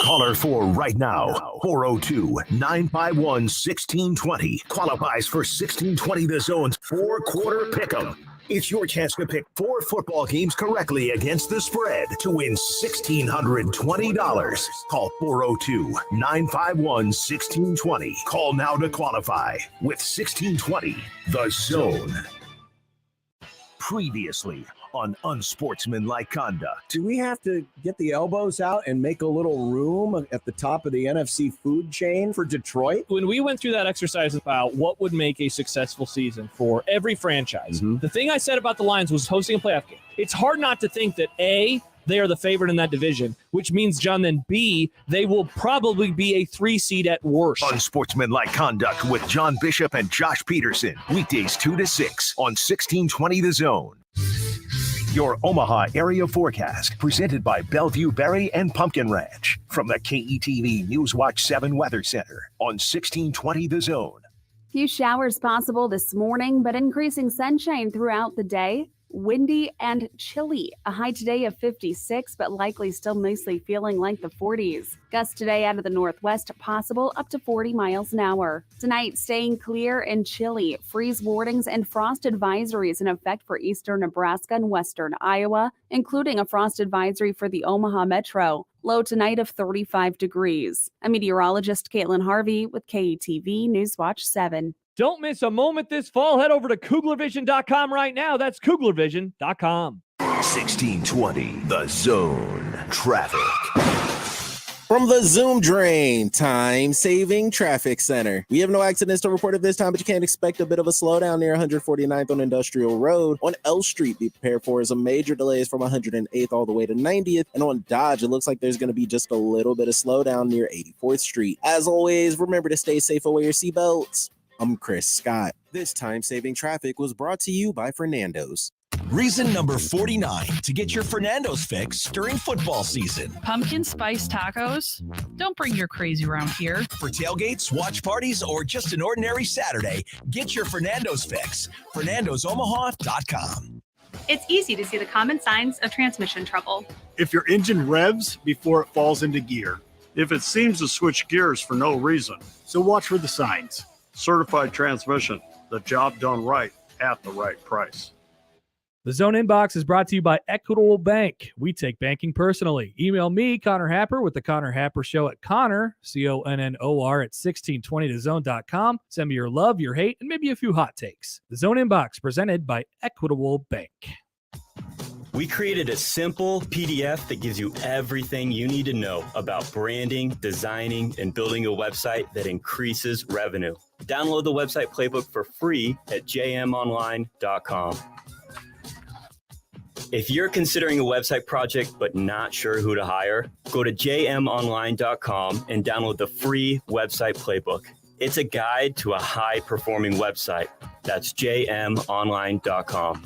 Caller 4 right now, 402-951-1620. Qualifies for 1620 The Zone's 4-quarter pick'em. It's your chance to pick 4 football games correctly against the spread to win $1,620. Call 402-951-1620. Call now to qualify with 1620 The Zone. Previously on Unsportsmanlike Conduct. Do we have to get the elbows out and make a little room at the top of the NFC food chain for Detroit? When we went through that exercise about what would make a successful season for every franchise, the thing I said about the Lions was hosting a playoff game. It's hard not to think that A, they are the favorite in that division, which means, John, then B, they will probably be a 3 seed at worst. Unsportsmanlike Conduct with John Bishop and Josh Peterson. Weekdays 2 to 6 on 1620 The Zone. Your Omaha area forecast presented by Bellevue Berry and Pumpkin Ranch from the KETV Newswatch 7 Weather Center on 1620 The Zone. Few showers possible this morning, but increasing sunshine throughout the day. Windy and chilly. A high today of 56, but likely still mostly feeling like the 40s. Gusts today out of the northwest possible up to 40 miles an hour. Tonight, staying clear and chilly. Freeze warnings and frost advisories in effect for eastern Nebraska and western Iowa, including a frost advisory for the Omaha Metro. Low tonight of 35 degrees. I'm meteorologist Caitlin Harvey with KETV Newswatch 7. Don't miss a moment this fall. Head over to KuglerVision.com right now. That's KuglerVision.com. 1620 The Zone. Traffic. From the Zoom Drain Time-Saving Traffic Center. We have no accidents to report at this time, but you can't expect a bit of a slowdown near 149th on Industrial Road. On L Street, be prepared for some major delays from 108th all the way to 90th. And on Dodge, it looks like there's going to be just a little bit of slowdown near 84th Street. As always, remember to stay safe and wear your seatbelts. I'm Chris Scott. This time-saving traffic was brought to you by Fernando's. Reason number 49 to get your Fernando's fix during football season. Pumpkin spice tacos? Don't bring your crazy around here. For tailgates, watch parties, or just an ordinary Saturday, get your Fernando's fix. FernandosOmaha.com. It's easy to see the common signs of transmission trouble. If your engine revs before it falls into gear. If it seems to switch gears for no reason. So watch for the signs. Certified transmission, the job done right at the right price. The Zone Inbox is brought to you by Equitable Bank. We take banking personally. Email me, Connor Happer, with the Connor Happer Show at Connor, CONNOR, at 1620thezone.com. Send me your love, your hate, and maybe a few hot takes. The Zone Inbox, presented by Equitable Bank. We created a simple PDF that gives you everything you need to know about branding, designing, and building a website that increases revenue. Download the website playbook for free at jmonline.com. If you're considering a website project but not sure who to hire, go to jmonline.com and download the free website playbook. It's a guide to a high-performing website. That's jmonline.com.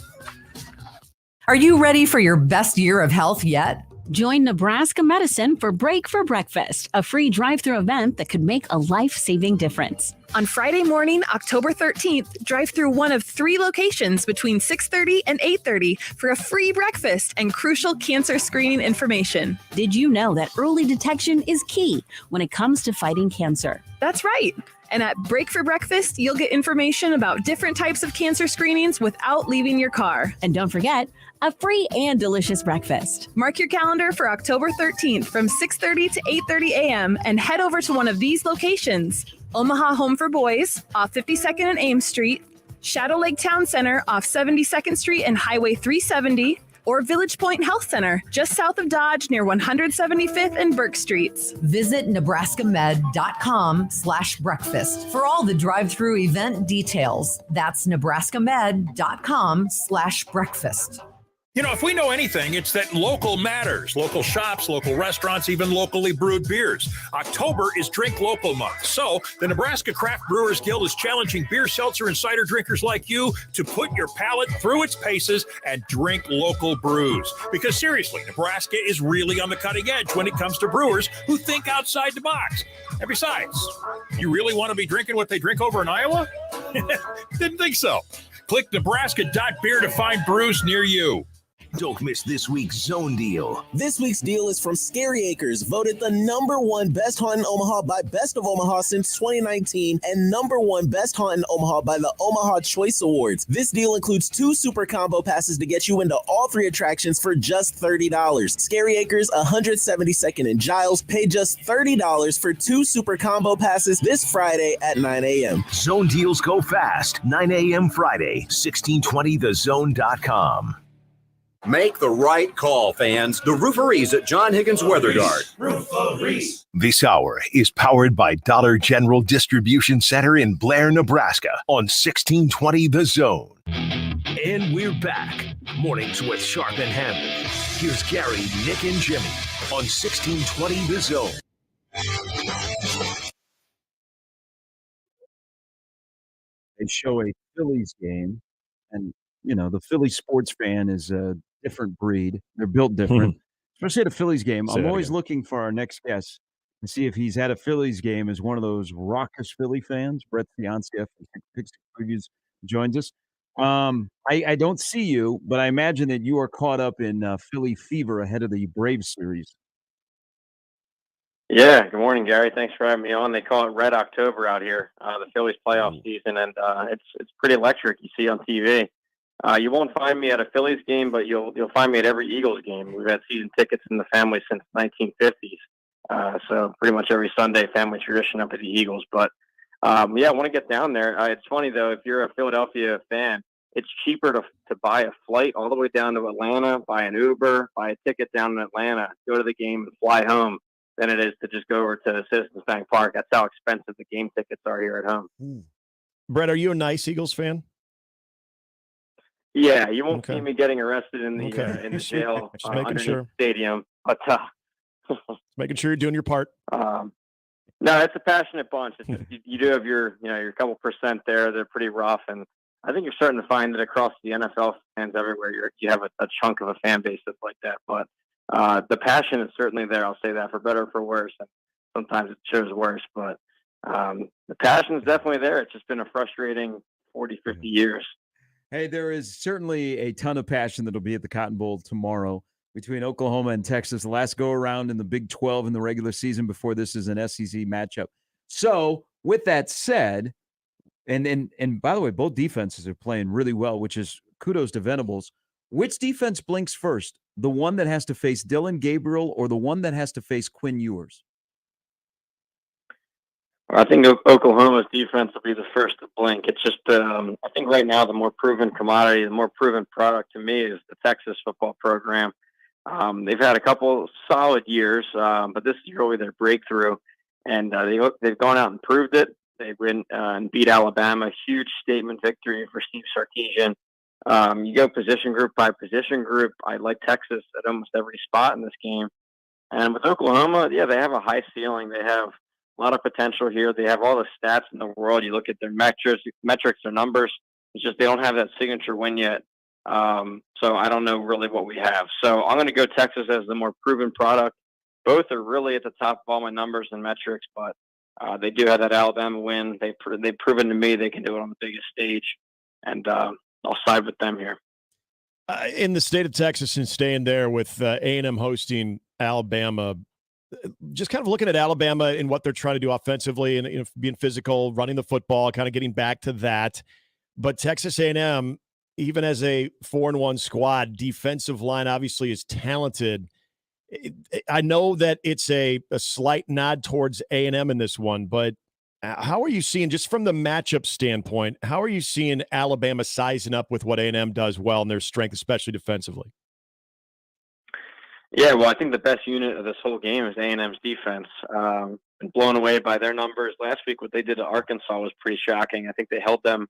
Are you ready for your best year of health yet? Join Nebraska Medicine for Break for Breakfast, a free drive-through event that could make a life-saving difference. On Friday morning, October 13th, drive through one of 3 locations between 6:30 and 8:30 for a free breakfast and crucial cancer screening information. Did you know that early detection is key when it comes to fighting cancer? That's right. And at Break for Breakfast, you'll get information about different types of cancer screenings without leaving your car. And don't forget, a free and delicious breakfast. Mark your calendar for October 13th from 6:30 to 8:30 a.m. and head over to one of these locations: Omaha Home for Boys off 52nd and Ames Street, Shadow Lake Town Center off 72nd Street and Highway 370, or Village Point Health Center just south of Dodge near 175th and Burke Streets. Visit nebraskamed.com/breakfast for all the drive-through event details. That's nebraskamed.com/breakfast. You know, if we know anything, it's that local matters. Local shops, local restaurants, even locally brewed beers. October is Drink Local Month. So the Nebraska Craft Brewers Guild is challenging beer, seltzer, and cider drinkers like you to put your palate through its paces and drink local brews. Because seriously, Nebraska is really on the cutting edge when it comes to brewers who think outside the box. And besides, you really want to be drinking what they drink over in Iowa? Didn't think so. Click nebraska.beer to find brews near you. Don't miss this week's Zone Deal. This week's deal is from Scary Acres, voted the #1 best haunt in Omaha by Best of Omaha since 2019 and #1 best haunt in Omaha by the Omaha Choice Awards. This deal includes 2 super combo passes to get you into all 3 attractions for just $30. Scary Acres, 172nd and Giles. Pay just $30 for 2 super combo passes this Friday at 9 a.m. Zone deals go fast. 9 a.m. Friday, 1620thezone.com. Make the right call, fans. The Rooferees at John Higgins Weather Guard. Rooferees. This hour is powered by Dollar General Distribution Center in Blair, Nebraska on 1620 The Zone. And we're back. Mornings with Sharp and Handley. Here's Gary, Nick, and Jimmy on 1620 The Zone. They show a Phillies game, and you know the Philly sports fan is a different breed. They're built different, especially at a Phillies game. I'm always looking for our next guest to see if he's had a Phillies game as one of those raucous Philly fans. Brett Fiance, Picks Previews, joins us. I don't see you, but I imagine that you are caught up in Philly fever ahead of the Braves series. Yeah, good morning, Gary. Thanks for having me on. They call it Red October out here, the Phillies playoff season, and it's pretty electric. You see on TV. You won't find me at a Phillies game, but you'll find me at every Eagles game. We've had season tickets in the family since the 1950s, so pretty much every Sunday, family tradition up at the Eagles. But I want to get down there. It's funny though, if you're a Philadelphia fan, it's cheaper to buy a flight all the way down to Atlanta, buy an Uber, buy a ticket down in Atlanta, go to the game, and fly home than it is to just go over to Citizens Bank Park. That's how expensive the game tickets are here at home. Brett, are you a nice Eagles fan? Yeah, you won't see me getting arrested in the jail Just making underneath sure. the stadium. But Making sure you're doing your part. no, it's a passionate bunch. It's just, you do have your couple percent there. They're pretty rough, and I think you're starting to find that across the NFL fans everywhere, you have a chunk of a fan base that's like that. But the passion is certainly there. I'll say that, for better or for worse. And sometimes it shows worse, but the passion is definitely there. It's just been a frustrating 40, 50 years. Hey, there is certainly a ton of passion that'll be at the Cotton Bowl tomorrow between Oklahoma and Texas. The last go around in the Big 12 in the regular season before this is an SEC matchup. So with that said, and by the way, both defenses are playing really well, which is kudos to Venables. Which defense blinks first? The one that has to face Dylan Gabriel or the one that has to face Quinn Ewers? I think Oklahoma's defense will be the first to blink. It's just, I think right now the more proven commodity, the more proven product to me is the Texas football program. They've had a couple solid years, but this is really their breakthrough, and they've gone out and proved it. They win and beat Alabama, huge statement victory for Steve Sarkisian. You go position group by position group. I like Texas at almost every spot in this game. And with Oklahoma, yeah, they have a high ceiling. They have a lot of potential here. They have all the stats in the world. You look at their metrics, their numbers. It's just they don't have that signature win yet. So I don't know really what we have. So I'm going to go Texas as the more proven product. Both are really at the top of all my numbers and metrics, but they do have that Alabama win. They've proven to me they can do it on the biggest stage, and I'll side with them here. In the state of Texas and staying there with A&M hosting Alabama, just kind of looking at Alabama and what they're trying to do offensively and being physical, running the football, kind of getting back to that. But Texas A&M, even as a 4-1 squad, defensive line obviously is talented. I know that it's a slight nod towards A&M in this one, but how are you seeing, just from the matchup standpoint, how are you seeing Alabama sizing up with what A&M does well and their strength, especially defensively? Yeah, well, I think the best unit of this whole game is A&M's defense. Been blown away by their numbers. Last week, what they did to Arkansas was pretty shocking. I think they held them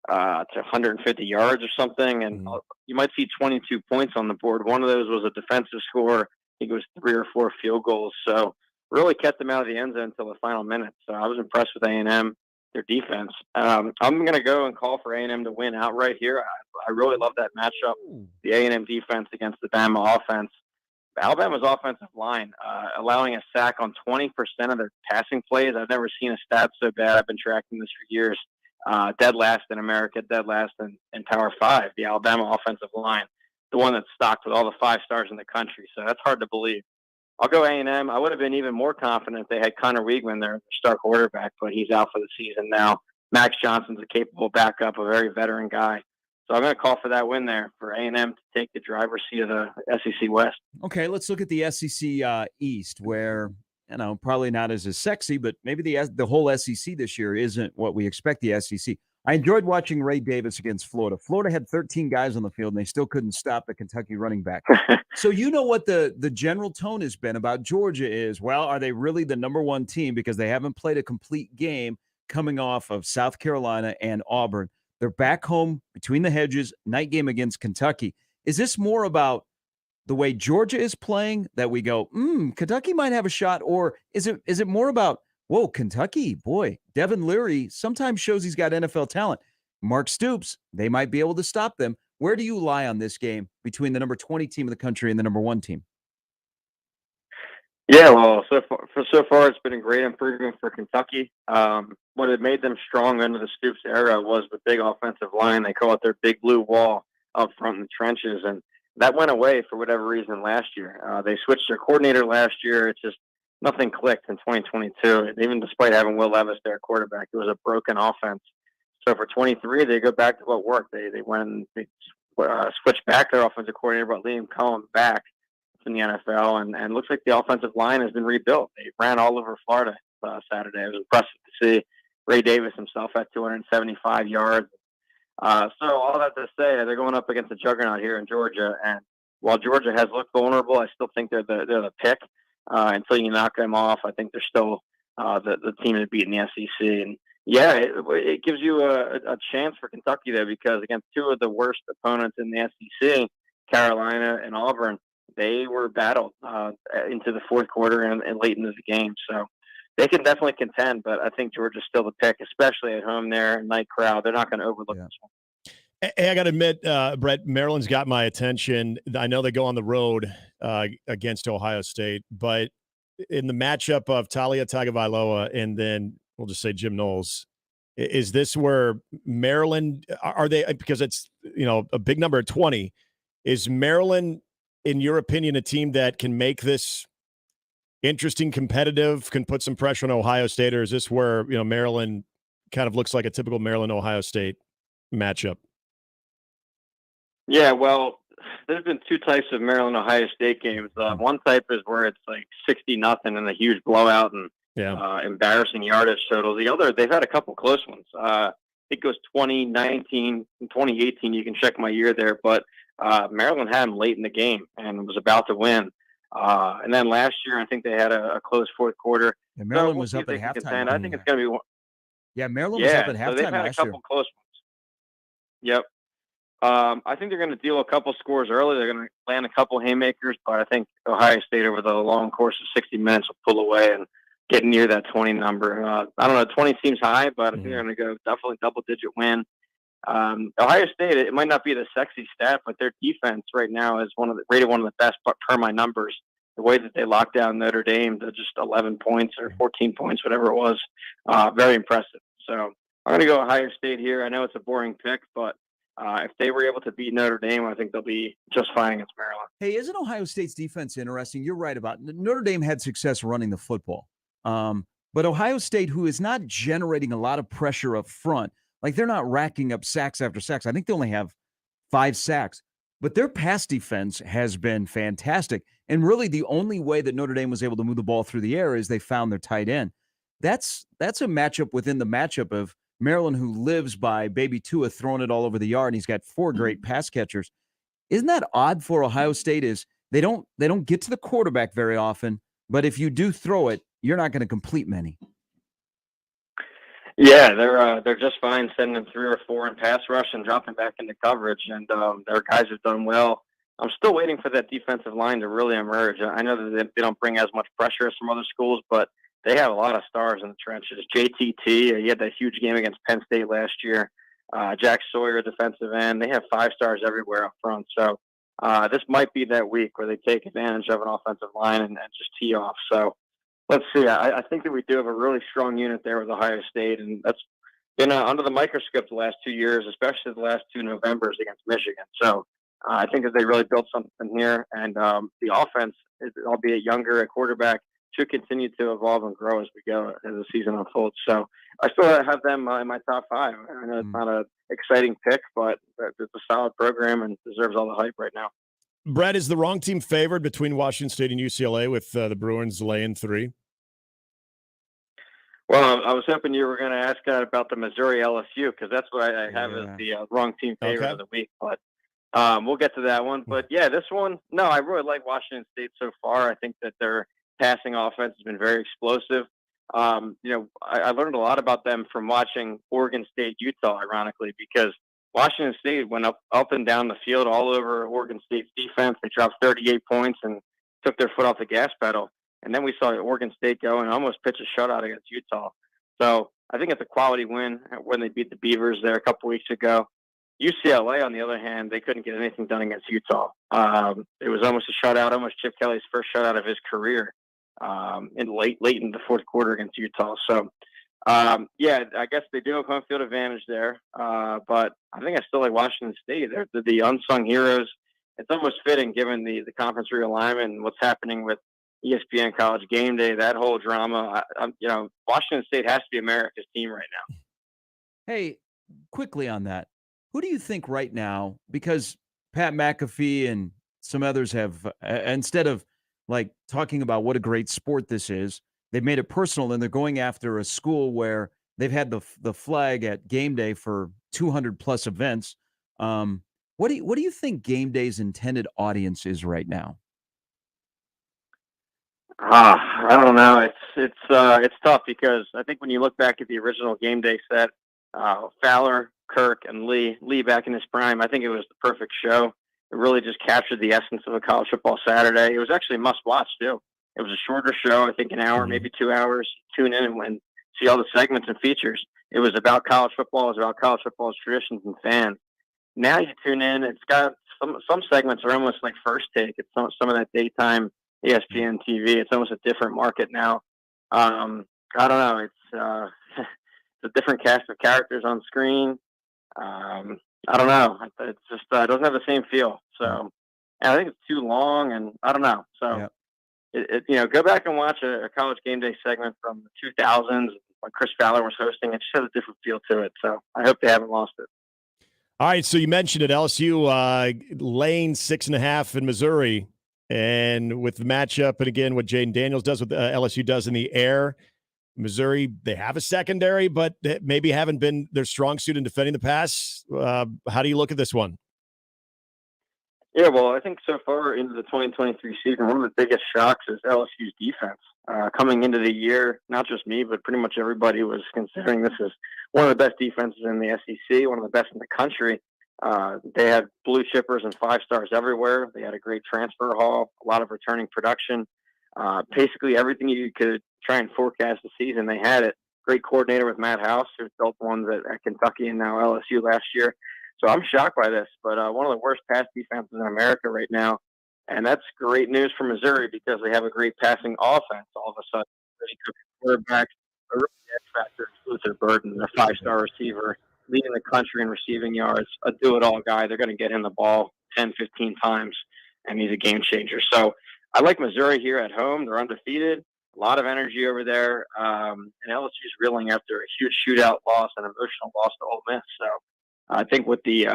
to 150 yards or something, and you might see 22 points on the board. One of those was a defensive score. I think it was 3 or 4 field goals. So really kept them out of the end zone until the final minute. So I was impressed with A&M, their defense. I'm going to go and call for A&M to win outright here. I really love that matchup, the A&M defense against the Bama offense. Alabama's offensive line, allowing a sack on 20% of their passing plays. I've never seen a stat so bad. I've been tracking this for years. Dead last in America, dead last in Power 5, the Alabama offensive line, the one that's stocked with all the 5 stars in the country. So that's hard to believe. I'll go A&M. I would have been even more confident if they had Connor Weigman, their star quarterback, but he's out for the season now. Max Johnson's a capable backup, a very veteran guy. So I'm going to call for that win there for A&M to take the driver's seat of the SEC West. Okay, let's look at the SEC East, where, probably not as sexy, but maybe the whole SEC this year isn't what we expect the SEC. I enjoyed watching Ray Davis against Florida. Florida had 13 guys on the field, and they still couldn't stop the Kentucky running back. So you know what the general tone has been about Georgia is, well, are they really the number one team because they haven't played a complete game coming off of South Carolina and Auburn? They're back home between the hedges, night game against Kentucky. Is this more about the way Georgia is playing that we go, Kentucky might have a shot? Or is it more about, whoa, Kentucky, boy, Devin Leary sometimes shows he's got NFL talent. Mark Stoops, they might be able to stop them. Where do you lie on this game between the number 20 team in the country and the number 1 team? Yeah, well, so far it's been a great improvement for Kentucky. What had made them strong under the Stoops era was the big offensive line. They call it their big blue wall up front in the trenches, and that went away for whatever reason last year. They switched their coordinator last year. It's just nothing clicked in 2022. Even despite having Will Levis their quarterback, it was a broken offense. So for 23, they go back to what worked. They went and switched back their offensive coordinator, but Liam Cohen back in the NFL, and looks like the offensive line has been rebuilt. They ran all over Florida Saturday. It was impressive to see. Ray Davis himself at 275 yards. So all that to say, they're going up against a juggernaut here in Georgia, and while Georgia has looked vulnerable, I still think they're the pick. Until you knock them off, I think they're still the team to beat in the SEC. And yeah, it gives you a chance for Kentucky there, because against 2 of the worst opponents in the SEC, Carolina and Auburn, they were battled into the fourth quarter and late into the game. So they can definitely contend, but I think Georgia's still the pick, especially at home there, night crowd. They're not going to overlook this one. Hey, I got to admit, Brett, Maryland's got my attention. I know they go on the road against Ohio State, but in the matchup of Talia Tagovailoa and then we'll just say Jim Knowles, is this where Maryland are they? Because it's a big number at 20. Is Maryland, in your opinion, a team that can make this interesting, competitive, can put some pressure on Ohio State, or is this where Maryland kind of looks like a typical Maryland-Ohio State matchup? Yeah, well, there's been 2 types of Maryland-Ohio State games. One type is where it's like 60-0 and a huge blowout, and embarrassing yardage totals. They've had a couple close ones. It goes 2019 and 2018. You can check my year there, but Maryland had them late in the game and was about to win. And then last year, I think they had a close fourth quarter. And Maryland was up at halftime. I think it's going to be one. Yeah, Maryland was up at halftime so they've had a couple close ones. Yep. I think they're going to deal a couple scores early. They're going to land a couple haymakers, but I think Ohio State over the long course of 60 minutes will pull away and get near that 20 number. I don't know, 20 seems high, but I think they're going to go definitely double-digit win. Ohio State, it might not be the sexy stat, but their defense right now is rated one of the best per my numbers. The way that they locked down Notre Dame to just 11 points or 14 points, whatever it was, very impressive. So I'm going to go Ohio State here. I know it's a boring pick, but if they were able to beat Notre Dame, I think they'll be just fine against Maryland. Hey, isn't Ohio State's defense interesting? You're right about Notre Dame had success running the football. But Ohio State, who is not generating a lot of pressure up front, like they're not racking up sacks after sacks. I think they only have 5 sacks. But their pass defense has been fantastic. And really the only way that Notre Dame was able to move the ball through the air is they found their tight end. That's a matchup within the matchup of Maryland, who lives by Baby Tua throwing it all over the yard, and he's got 4 great pass catchers. Isn't that odd for Ohio State? Is they don't get to the quarterback very often, but if you do throw it, you're not going to complete many. Yeah, they're just fine sending 3 or 4 in pass rush and dropping back into coverage, and their guys have done well. I'm still waiting for that defensive line to really emerge. I know that they don't bring as much pressure as some other schools, but they have a lot of stars in the trenches. JTT, he had that huge game against Penn State last year. Jack Sawyer, defensive end. They have 5 stars everywhere up front. So this might be that week where they take advantage of an offensive line and just tee off. So let's see. I think that we do have a really strong unit there with Ohio State, and that's been under the microscope the last 2 years, especially the last 2 Novembers against Michigan. So I think that they really built something here, and the offense, albeit younger at quarterback, should continue to evolve and grow as we go, as the season unfolds. So I still have them in my top 5. I know it's not an exciting pick, but it's a solid program and deserves all the hype right now. Brett, is the wrong team favored between Washington State and UCLA with the Bruins laying 3? Well, I was hoping you were going to ask about the Missouri LSU, because that's what I have as the wrong team favorite of the week. But we'll get to that one. But, yeah, this one, no, I really like Washington State so far. I think that their passing offense has been very explosive. I learned a lot about them from watching Oregon State, Utah, ironically, because Washington State went up and down the field all over Oregon State's defense. They dropped 38 points and took their foot off the gas pedal. And then we saw Oregon State go and almost pitch a shutout against Utah. So I think it's a quality win when they beat the Beavers there a couple weeks ago. UCLA, on the other hand, they couldn't get anything done against Utah. It was almost a shutout, almost Chip Kelly's first shutout of his career late in the fourth quarter against Utah. So, I guess they do have home field advantage there. But I think I still like Washington State. They're the unsung heroes. It's almost fitting given the conference realignment and what's happening with ESPN College Game Day, that whole drama. Washington State has to be America's team right now. Hey, quickly on that, who do you think right now, because Pat McAfee and some others have, instead of like talking about what a great sport this is, they've made it personal, and they're going after a school where they've had the flag at Game Day for 200 plus events. What do you think Game Day's intended audience is right now? I don't know. It's tough, because I think when you look back at the original Game Day set, Fowler, Kirk, and Lee back in his prime, I think it was the perfect show. It really just captured the essence of a college football Saturday. It was actually a must-watch, too. It was a shorter show, I think an hour, maybe 2 hours. Tune in and see all the segments and features. It was about college football. It was about college football's traditions and fans. Now you tune in, it's got some segments are almost like First Take. It's some of that daytime ESPN TV. It's almost a different market now. I don't know. It's a different cast of characters on screen. I don't know. It's just it doesn't have the same feel. So, and I think it's too long, and I don't know. So, go back and watch a College Game Day segment from the 2000s when Chris Fowler was hosting. It just has a different feel to it. So, I hope they haven't lost it. All right. So you mentioned it, LSU laying 6.5 in Missouri, and with the matchup, and again, what Jaden Daniels does, what LSU does in the air. Missouri, they have a secondary, but they maybe haven't been their strong suit in defending the pass. How do you look at this one? Yeah, well, I think so far into the 2023 season, one of the biggest shocks is LSU's defense. Coming into the year, not just me, but pretty much everybody was considering this as one of the best defenses in the SEC, one of the best in the country. They had blue chippers and 5-stars everywhere. They had a great transfer haul, a lot of returning production. Basically everything you could try and forecast the season, they had it. Great coordinator with Matt House, who built ones at Kentucky and now LSU last year. So I'm shocked by this, but one of the worst pass defenses in America right now. And that's great news for Missouri because they have a great passing offense. All of a sudden, really good quarterbacks, a really X factor, Luther Burden, a 5-star receiver, leading the country in receiving yards, a do-it-all guy. They're going to get him the ball 10, 15 times, and he's a game changer. So I like Missouri here at home. They're undefeated, a lot of energy over there, and LSU's reeling after a huge shootout loss, an emotional loss to Ole Miss. So I think with the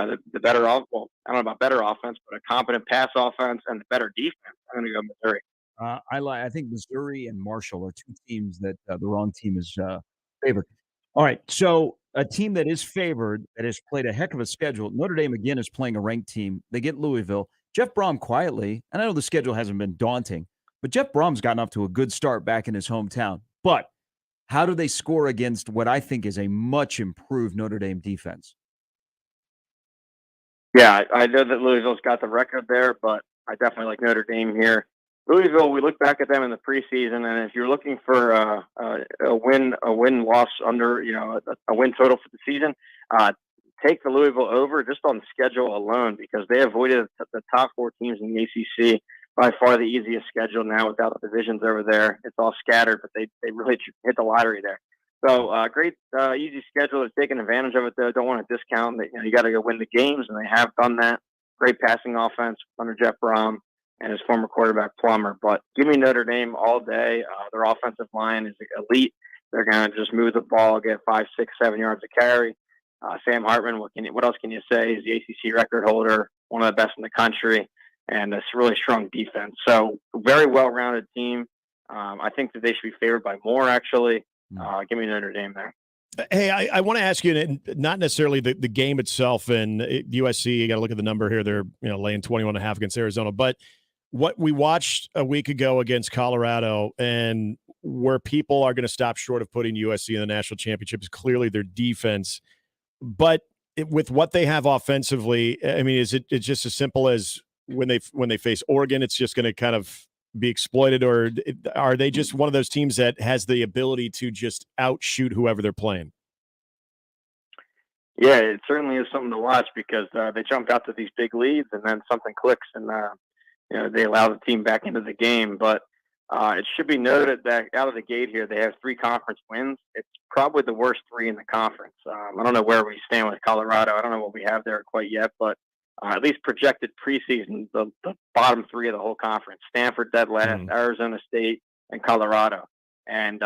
better I don't know about better offense, but a competent pass offense and the better defense, I'm going to go Missouri. I think Missouri and Marshall are two teams that the wrong team is favored. All right, so a team that is favored, that has played a heck of a schedule. Notre Dame, again, is playing a ranked team. They get Louisville. Jeff Brom quietly, and I know the schedule hasn't been daunting, but Jeff Brom's gotten off to a good start back in his hometown. But how do they score against what I think is a much improved Notre Dame defense? Yeah, I know that Louisville's got the record there, but I definitely like Notre Dame here. Louisville, we look back at them in the preseason, and if you're looking for a win-loss under, a win total for the season, take the Louisville over just on schedule alone because they avoided the top 4 teams in the ACC. By far the easiest schedule now without the divisions over there. It's all scattered, but they really hit the lottery there. So great, easy schedule. They're taking advantage of it, though. Don't want to discount. You got to go win the games, and they have done that. Great passing offense under Jeff Brom and his former quarterback Plummer. But give me Notre Dame all day. Their offensive line is elite. They're going to just move the ball, get 5, 6, 7 yards a carry. Sam Hartman, what else can you say? He's the ACC record holder, one of the best in the country, and it's a really strong defense. So very well-rounded team. I think that they should be favored by more, actually. Give me Notre Dame there. Hey, I want to ask you, not necessarily the game itself and USC, you got to look at the number here. They're laying 21.5 against Arizona. But what we watched a week ago against Colorado and where people are going to stop short of putting USC in the national championship is clearly their defense. But with what they have offensively, I mean, it's just as simple as when they face Oregon, it's just going to kind of be exploited, or are they just one of those teams that has the ability to just outshoot whoever they're playing? Yeah, it certainly is something to watch because they jump out to these big leads and then something clicks and they allow the team back into the game. But it should be noted that out of the gate here, they have 3 conference wins. It's probably the worst 3 in the conference. I don't know where we stand with Colorado. I don't know what we have there quite yet, but at least projected preseason, the bottom 3 of the whole conference: Stanford dead last, Arizona State, and Colorado. And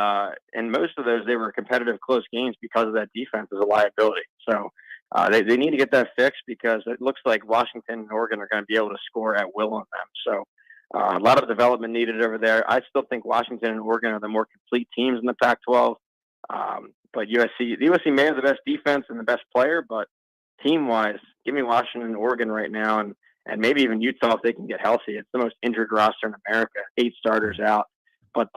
in most of those, they were competitive, close games because of that defense as a liability. So they need to get that fixed because it looks like Washington and Oregon are going to be able to score at will on them. So a lot of development needed over there. I still think Washington and Oregon are the more complete teams in the Pac-12. But USC may have the best defense and the best player, but team-wise, give me Washington and Oregon right now, and maybe even Utah if they can get healthy. It's the most injured roster in America, 8 starters out. But,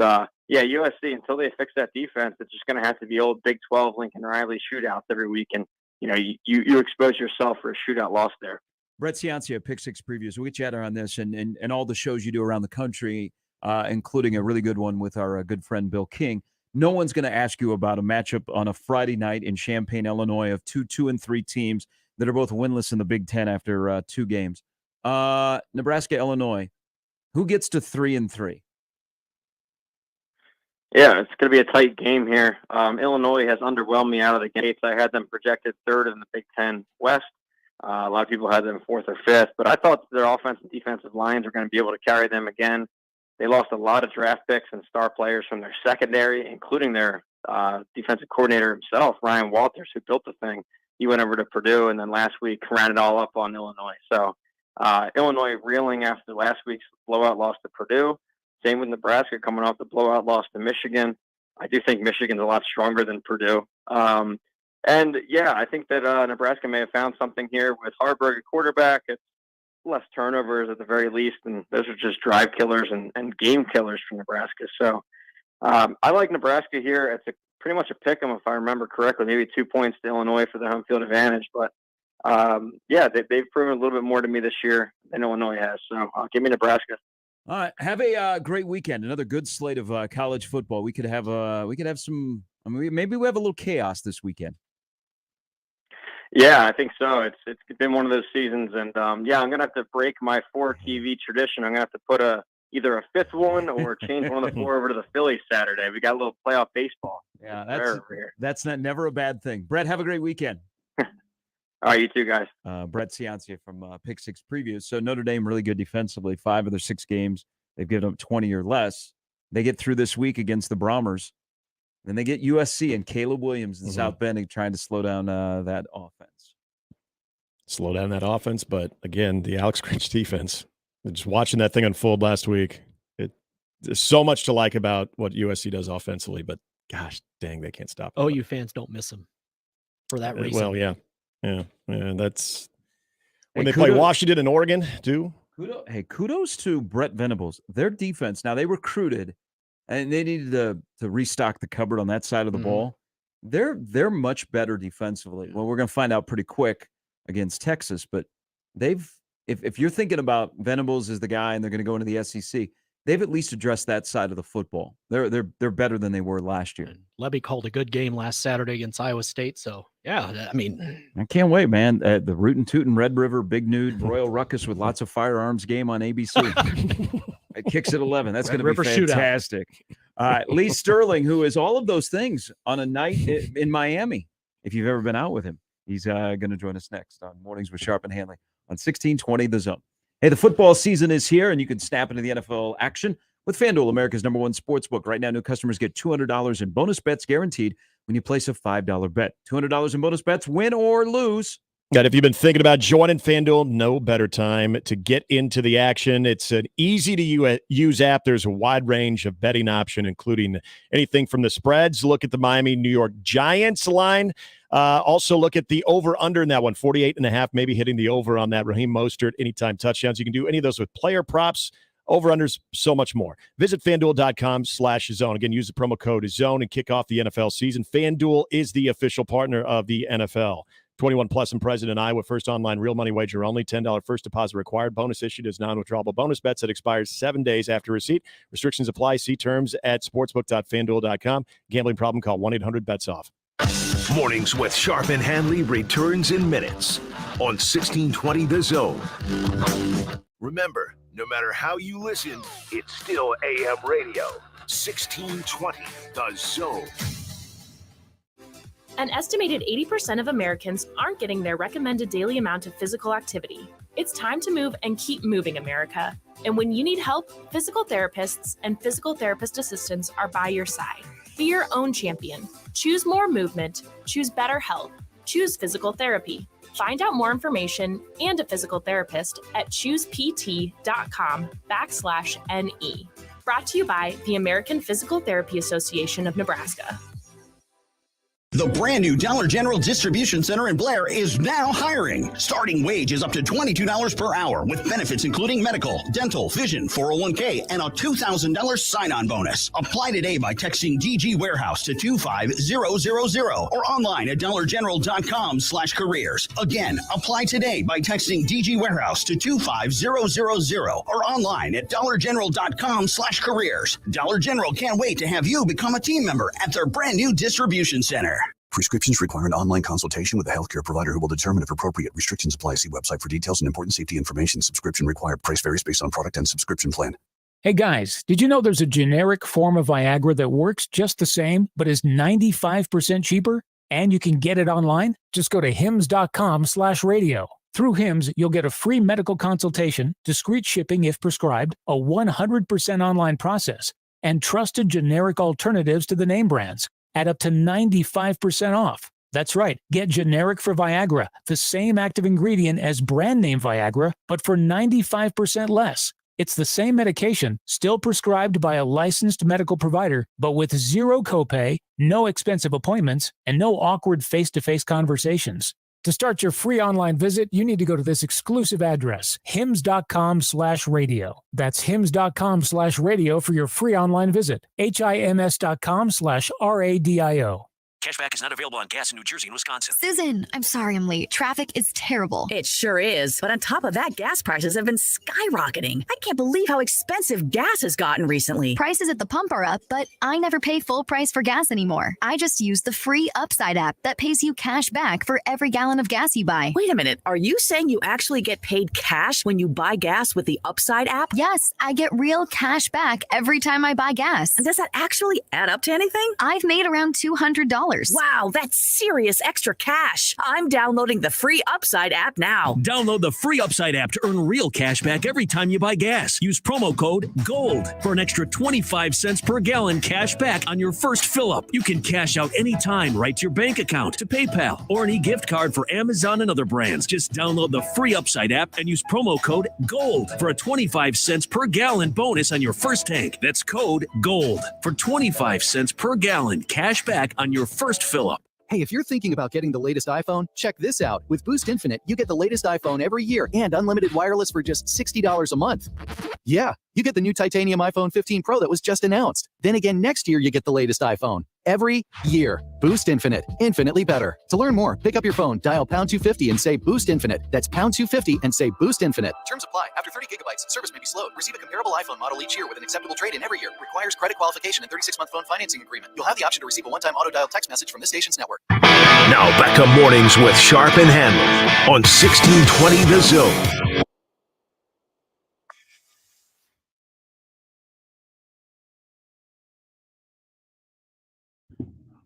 USC, until they fix that defense, it's just going to have to be old Big 12 Lincoln Riley shootouts every week, and, you expose yourself for a shootout loss there. Brett Ciancia, Pick Six Previews. We'll get you out on this and all the shows you do around the country, including a really good one with our good friend Bill King. No one's going to ask you about a matchup on a Friday night in Champaign, Illinois, of 2-2-3 teams that are both winless in the Big Ten after 2 games. Nebraska, Illinois. Who gets to 3-3? Yeah, it's going to be a tight game here. Illinois has underwhelmed me out of the gates. I had them projected 3rd in the Big Ten West. A lot of people had them 4th or 5th, but I thought their offensive and defensive lines are going to be able to carry them again. They lost a lot of draft picks and star players from their secondary, including their defensive coordinator himself, Ryan Walters, who built the thing. He went over to Purdue and then last week ran it all up on Illinois. So Illinois reeling after last week's blowout loss to Purdue. Same with Nebraska coming off the blowout loss to Michigan. I do think Michigan's a lot stronger than Purdue. And yeah, I think that Nebraska may have found something here with Harburg at quarterback. It's less turnovers at the very least, and those are just drive killers and game killers for Nebraska. So I like Nebraska here. It's pretty much a pick 'em if I remember correctly, maybe 2 points to Illinois for the home field advantage. But yeah, they've proven a little bit more to me this year than Illinois has. So give me Nebraska. All right, have a great weekend. Another good slate of college football. We could have some. I mean, maybe we have a little chaos this weekend. Yeah, I think so. It's been one of those seasons, and yeah, I'm gonna have to break my 4 TV tradition. I'm gonna have to put either a 5th one or change one of the 4 over to the Phillies Saturday. We got a little playoff baseball. Yeah, that's never a bad thing. Brett, have a great weekend. All right, you too, guys. Brett Ciancia from Pick Six Previews. So Notre Dame really good defensively. 5 of their 6 games, they've given up 20 or less. They get through this week against the Brahmers. Then they get USC and Caleb Williams in South Bend trying to slow down that offense. Slow down that offense, but again, the Alex Grinch defense. Just watching that thing unfold last week, there's so much to like about what USC does offensively, but gosh dang, they can't stop it. OU fans don't miss them for that reason. Well, yeah. That's when they play Washington and Oregon, too. Kudos to Brett Venables. Their defense, now they recruited, and they needed to restock the cupboard on that side of the ball. They're much better defensively. Well, we're going to find out pretty quick against Texas, but if you're thinking about Venables as the guy and they're going to go into the SEC, they've at least addressed that side of the football. They're better than they were last year. Levy called a good game last Saturday against Iowa State, so yeah, I mean, I can't wait, man. The Rootin' Tootin' Red River Big Nude Royal Ruckus with lots of firearms game on ABC. It kicks at 11. That's going to be fantastic. Lee Sterling, who is all of those things on a night in Miami. If you've ever been out with him, he's going to join us next on Mornings with Sharp and Handley on 1620 The Zone. Hey, the football season is here, and you can snap into the NFL action with FanDuel, America's #1 sportsbook. Right now, new customers get $200 in bonus bets guaranteed when you place a $5 bet. $200 in bonus bets, win or lose. And if you've been thinking about joining FanDuel, no better time to get into the action. It's an easy-to-use app. There's a wide range of betting option, including anything from the spreads. Look at the Miami New York Giants line. Also look at the over-under in that one, 48.5, maybe hitting the over on that Raheem Mostert anytime touchdowns. You can do any of those with player props, over-unders, so much more. Visit FanDuel.com/zone. Again, use the promo code ZONE and kick off the NFL season. FanDuel is the official partner of the NFL. 21 plus and present in Iowa. First online real money wager only. $10 first deposit required. Bonus issued as non-withdrawable bonus bets that expires 7 days after receipt. Restrictions apply. See terms at sportsbook.fanduel.com. Gambling problem? Call 1-800-BETS-OFF. Mornings with Sharp and Handley returns in minutes on 1620 The Zone. Remember, no matter how you listen, it's still AM radio. 1620 The Zone. An estimated 80% of Americans aren't getting their recommended daily amount of physical activity. It's time to move and keep moving, America. And when you need help, physical therapists and physical therapist assistants are by your side. Be your own champion. Choose more movement. Choose better health. Choose physical therapy. Find out more information and a physical therapist at choosept.com/NE. Brought to you by the American Physical Therapy Association of Nebraska. The brand new Dollar General Distribution Center in Blair is now hiring. Starting wage is up to $22 per hour with benefits including medical, dental, vision, 401k, and a $2,000 sign-on bonus. Apply today by texting DG Warehouse to 25000 or online at dollargeneral.com/careers. Again, apply today by texting DG Warehouse to 25000 or online at dollargeneral.com/careers. Dollar General can't wait to have you become a team member at their brand new distribution center. Prescriptions require an online consultation with a healthcare provider who will determine if appropriate. Restrictions apply. See website for details and important safety information. Subscription required. Price varies based on product and subscription plan. Hey guys, did you know there's a generic form of Viagra that works just the same, but is 95% cheaper? And you can get it online? Just go to hims.com/radio. Through Hims, you'll get a free medical consultation, discreet shipping if prescribed, a 100% online process, and trusted generic alternatives to the name brands at up to 95% off. That's right. Get generic for Viagra, the same active ingredient as brand name Viagra, but for 95% less. It's the same medication, still prescribed by a licensed medical provider, but with zero copay, no expensive appointments, and no awkward face-to-face conversations. To start your free online visit, you need to go to this exclusive address, hims.com/radio. That's hims.com/radio for your free online visit. HIMS.com/RADIO. Cashback is not available on gas in New Jersey and Wisconsin. Susan, I'm sorry I'm late. Traffic is terrible. It sure is. But on top of that, gas prices have been skyrocketing. I can't believe how expensive gas has gotten recently. Prices at the pump are up, but I never pay full price for gas anymore. I just use the free Upside app that pays you cash back for every gallon of gas you buy. Wait a minute. Are you saying you actually get paid cash when you buy gas with the Upside app? Yes, I get real cash back every time I buy gas. And does that actually add up to anything? I've made around $200. Wow, that's serious extra cash. I'm downloading the free Upside app now. Download the free Upside app to earn real cash back every time you buy gas. Use promo code GOLD for an extra 25 cents per gallon cash back on your first fill-up. You can cash out anytime right to your bank account, to PayPal, or an e-gift card for Amazon and other brands. Just download the free Upside app and use promo code GOLD for a 25 cents per gallon bonus on your first tank. That's code GOLD for 25 cents per gallon cash back on your first fill-up. Hey, if you're thinking about getting the latest iPhone, check this out. With Boost Infinite, you get the latest iPhone every year and unlimited wireless for just $60 a month. Yeah, you get the new titanium iPhone 15 Pro that was just announced. Then again, next year, you get the latest iPhone. Every year. Boost Infinite. Infinitely better. To learn more, pick up your phone, dial pound 250 and say Boost Infinite. That's pound 250 and say Boost Infinite. Terms apply. After 30 gigabytes, service may be slowed. Receive a comparable iPhone model each year with an acceptable trade-in every year. Requires credit qualification and 36-month phone financing agreement. You'll have the option to receive a one-time auto-dial text message from this station's network. Now back to mornings with Sharp and Handley on 1620 The Zone.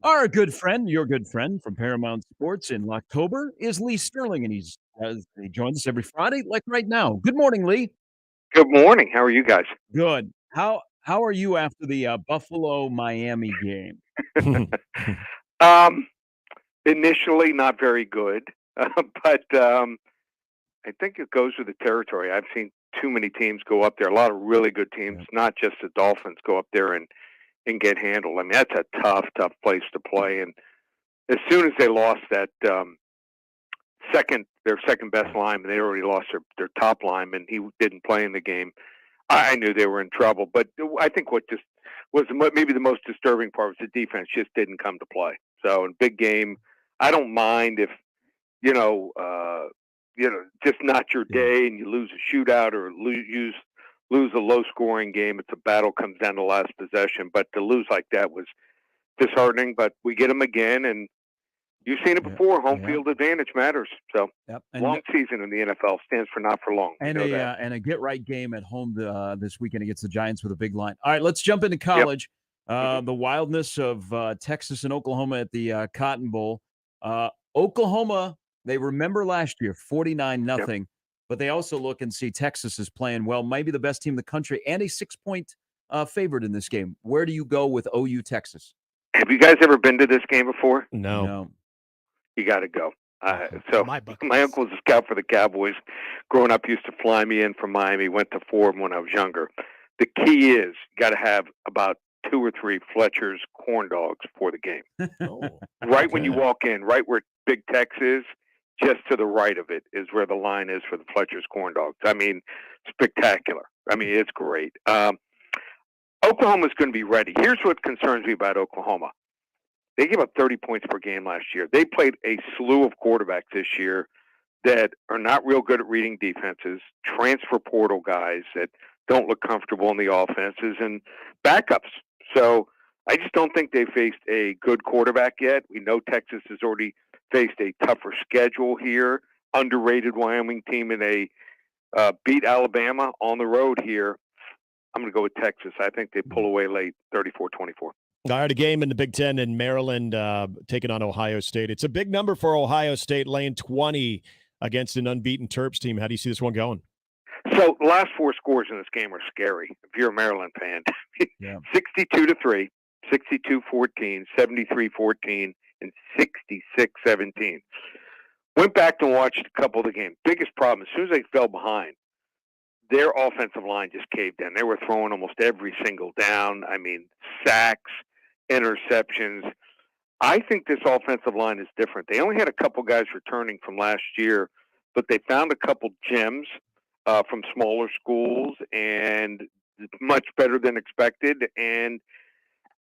Our good friend, your good friend from Paramount Sports in October is Lee Sterling, and he joins us every Friday, like right now. Good morning, Lee. Good morning. How are you guys? Good. How are you after the Buffalo-Miami game? Initially, not very good, but I think it goes with the territory. I've seen too many teams go up there, a lot of really good teams, not just the Dolphins, go up there and get handled. I mean, that's a tough place to play. And as soon as they lost that their second best lineman, they already lost their top lineman. He didn't play in the game. I knew they were in trouble. But I think what just was maybe the most disturbing part was the defense just didn't come to play. So in big game, I don't mind if just not your day and you lose a shootout or lose a low-scoring game. It's a battle, comes down to last possession. But to lose like that was disheartening. But we get them again, and you've seen it before. Home field advantage matters. So long season in the NFL stands for not for long. And a get-right game at home this weekend against the Giants with a big line. All right, let's jump into college. The wildness of Texas and Oklahoma at the Cotton Bowl. Oklahoma, they remember last year, 49-0. But they also look and see Texas is playing well, maybe the best team in the country, and a 6-point favorite in this game. Where do you go with OU Texas? Have you guys ever been to this game before? No. You got to go. So my uncle was a scout for the Cowboys. Growing up, used to fly me in from Miami. Went to 4 when I was younger. The key is you got to have about 2 or 3 Fletcher's corn dogs for the game. Right when you walk in, right where Big Tex is. Just to the right of it is where the line is for the Fletcher's corn dogs. I mean, spectacular. I mean, it's great. Oklahoma's going to be ready. Here's what concerns me about Oklahoma. They gave up 30 points per game last year. They played a slew of quarterbacks this year that are not real good at reading defenses, transfer portal guys that don't look comfortable in the offenses, and backups. So I just don't think they faced a good quarterback yet. We know Texas has already faced a tougher schedule here, underrated Wyoming team in a beat Alabama on the road here. I'm going to go with Texas. I think they pull away late, 34-24. All right, a game in the Big Ten in Maryland taking on Ohio State. It's a big number for Ohio State, laying 20 against an unbeaten Terps team. How do you see this one going? So the last 4 scores in this game are scary if you're a Maryland fan. 62-3, 62-14, 73-14, and 66-17. Went back and watched a couple of the games. Biggest problem, as soon as they fell behind, their offensive line just caved in. They were throwing almost every single down. I mean, sacks, interceptions. I think this offensive line is different. They only had a couple guys returning from last year, but they found a couple gems from smaller schools, and much better than expected. And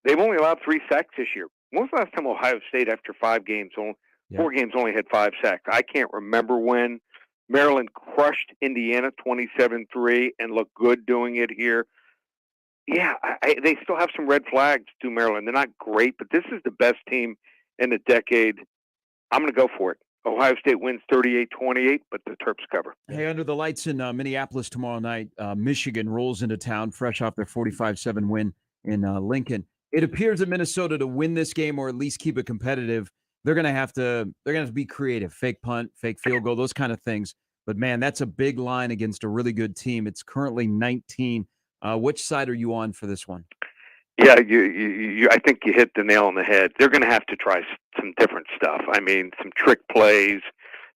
they've only allowed 3 sacks this year. When was the last time Ohio State, after 4 games, only had 5 sacks? I can't remember when. Maryland crushed Indiana 27-3 and looked good doing it here. Yeah, they still have some red flags to Maryland. They're not great, but this is the best team in the decade. I'm going to go for it. Ohio State wins 38-28, but the Terps cover. Hey, under the lights in Minneapolis tomorrow night, Michigan rolls into town fresh off their 45-7 win in Lincoln. It appears that Minnesota, to win this game or at least keep it competitive, they're going to have to be creative. Fake punt, fake field goal, those kind of things. But, man, that's a big line against a really good team. It's currently 19. Which side are you on for this one? Yeah, I think you hit the nail on the head. They're going to have to try some different stuff. I mean, some trick plays,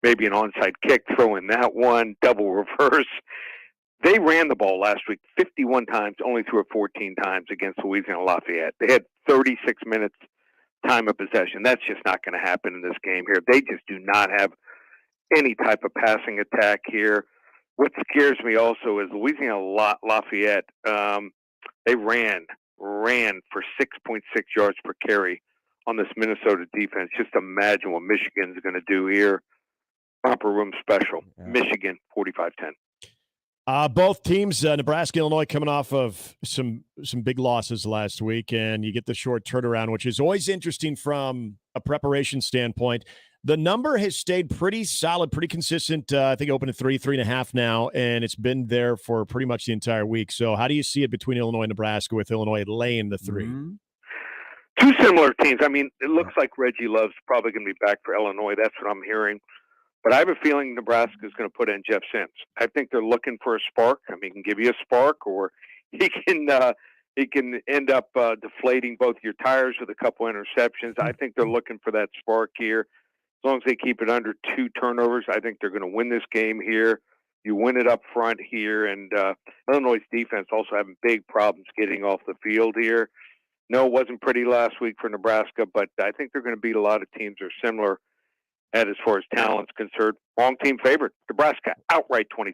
maybe an onside kick, throw in that one, double reverse. They ran the ball last week 51 times, only threw it 14 times against Louisiana Lafayette. They had 36 minutes time of possession. That's just not going to happen in this game here. They just do not have any type of passing attack here. What scares me also is Louisiana Lafayette. They ran for 6.6 yards per carry on this Minnesota defense. Just imagine what Michigan's going to do here. Romper room special. Yeah. Michigan 45-10. Both teams, Nebraska, Illinois, coming off of some big losses last week, and you get the short turnaround, which is always interesting from a preparation standpoint. The number has stayed pretty solid, pretty consistent. I think open at 3.5 now, and it's been there for pretty much the entire week. So how do you see it between Illinois and Nebraska, with Illinois laying the 3? Mm-hmm. Two similar teams. I mean, it looks like Reggie Love's probably going to be back for Illinois. That's what I'm hearing. But I have a feeling Nebraska is going to put in Jeff Sims. I think they're looking for a spark. I mean, he can give you a spark, or he can end up deflating both your tires with a couple interceptions. I think they're looking for that spark here. As long as they keep it under 2 turnovers, I think they're going to win this game here. You win it up front here, and Illinois' defense also having big problems getting off the field here. No, it wasn't pretty last week for Nebraska, but I think they're going to beat a lot of teams that are similar as far as talent's concerned. Wrong team favorite. Nebraska outright 23-20.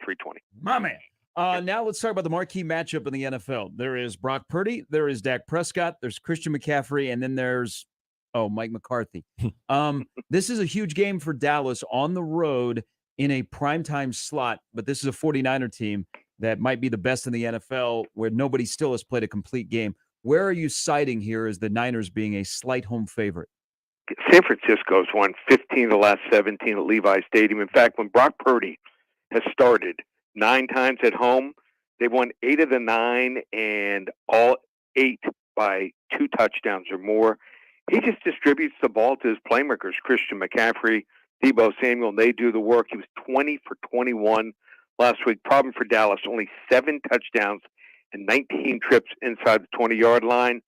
My man. Now let's talk about the marquee matchup in the NFL. There is Brock Purdy, there is Dak Prescott, there's Christian McCaffrey, and then there's Mike McCarthy. This is a huge game for Dallas on the road in a primetime slot, but this is a 49er team that might be the best in the NFL, where nobody still has played a complete game. Where are you citing here as the Niners being a slight home favorite? San Francisco's won 15 of the last 17 at Levi Stadium. In fact, when Brock Purdy has started 9 times at home, they've won 8 of the 9, and all 8 by 2 touchdowns or more. He just distributes the ball to his playmakers, Christian McCaffrey, Deebo Samuel, and they do the work. He was 20 for 21 last week. Problem for Dallas, only 7 touchdowns and 19 trips inside the 20-yard line.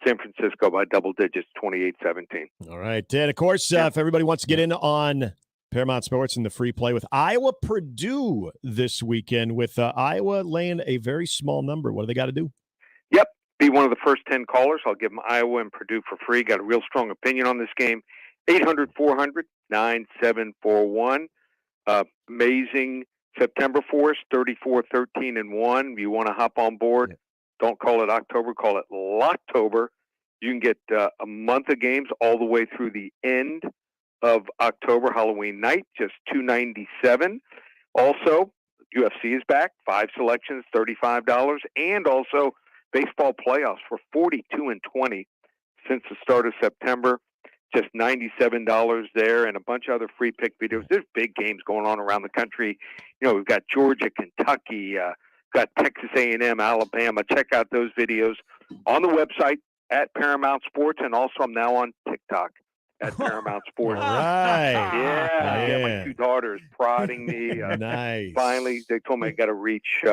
San Francisco by double digits, 28-17. All right. And, of course, if everybody wants to get in on Paramount Sports and the free play with Iowa-Purdue this weekend, with Iowa laying a very small number, what do they got to do? Yep. Be one of the first 10 callers. I'll give them Iowa and Purdue for free. Got a real strong opinion on this game. 800-400-9741. Amazing September for us, 34-13-1. You want to hop on board? Don't call it October, call it Locktober. You can get a month of games all the way through the end of October, Halloween night, just $297. Also, UFC is back, 5 selections, $35, and also baseball playoffs for $42-20 since the start of September. Just $97 there, and a bunch of other free pick videos. There's big games going on around the country. You know, we've got Georgia, Kentucky, got Texas A&M, Alabama. Check out those videos on the website at Paramount Sports, and also I'm now on TikTok at Paramount Sports. All right. Yeah, my 2 daughters prodding me. Nice. Finally, they told me I got to reach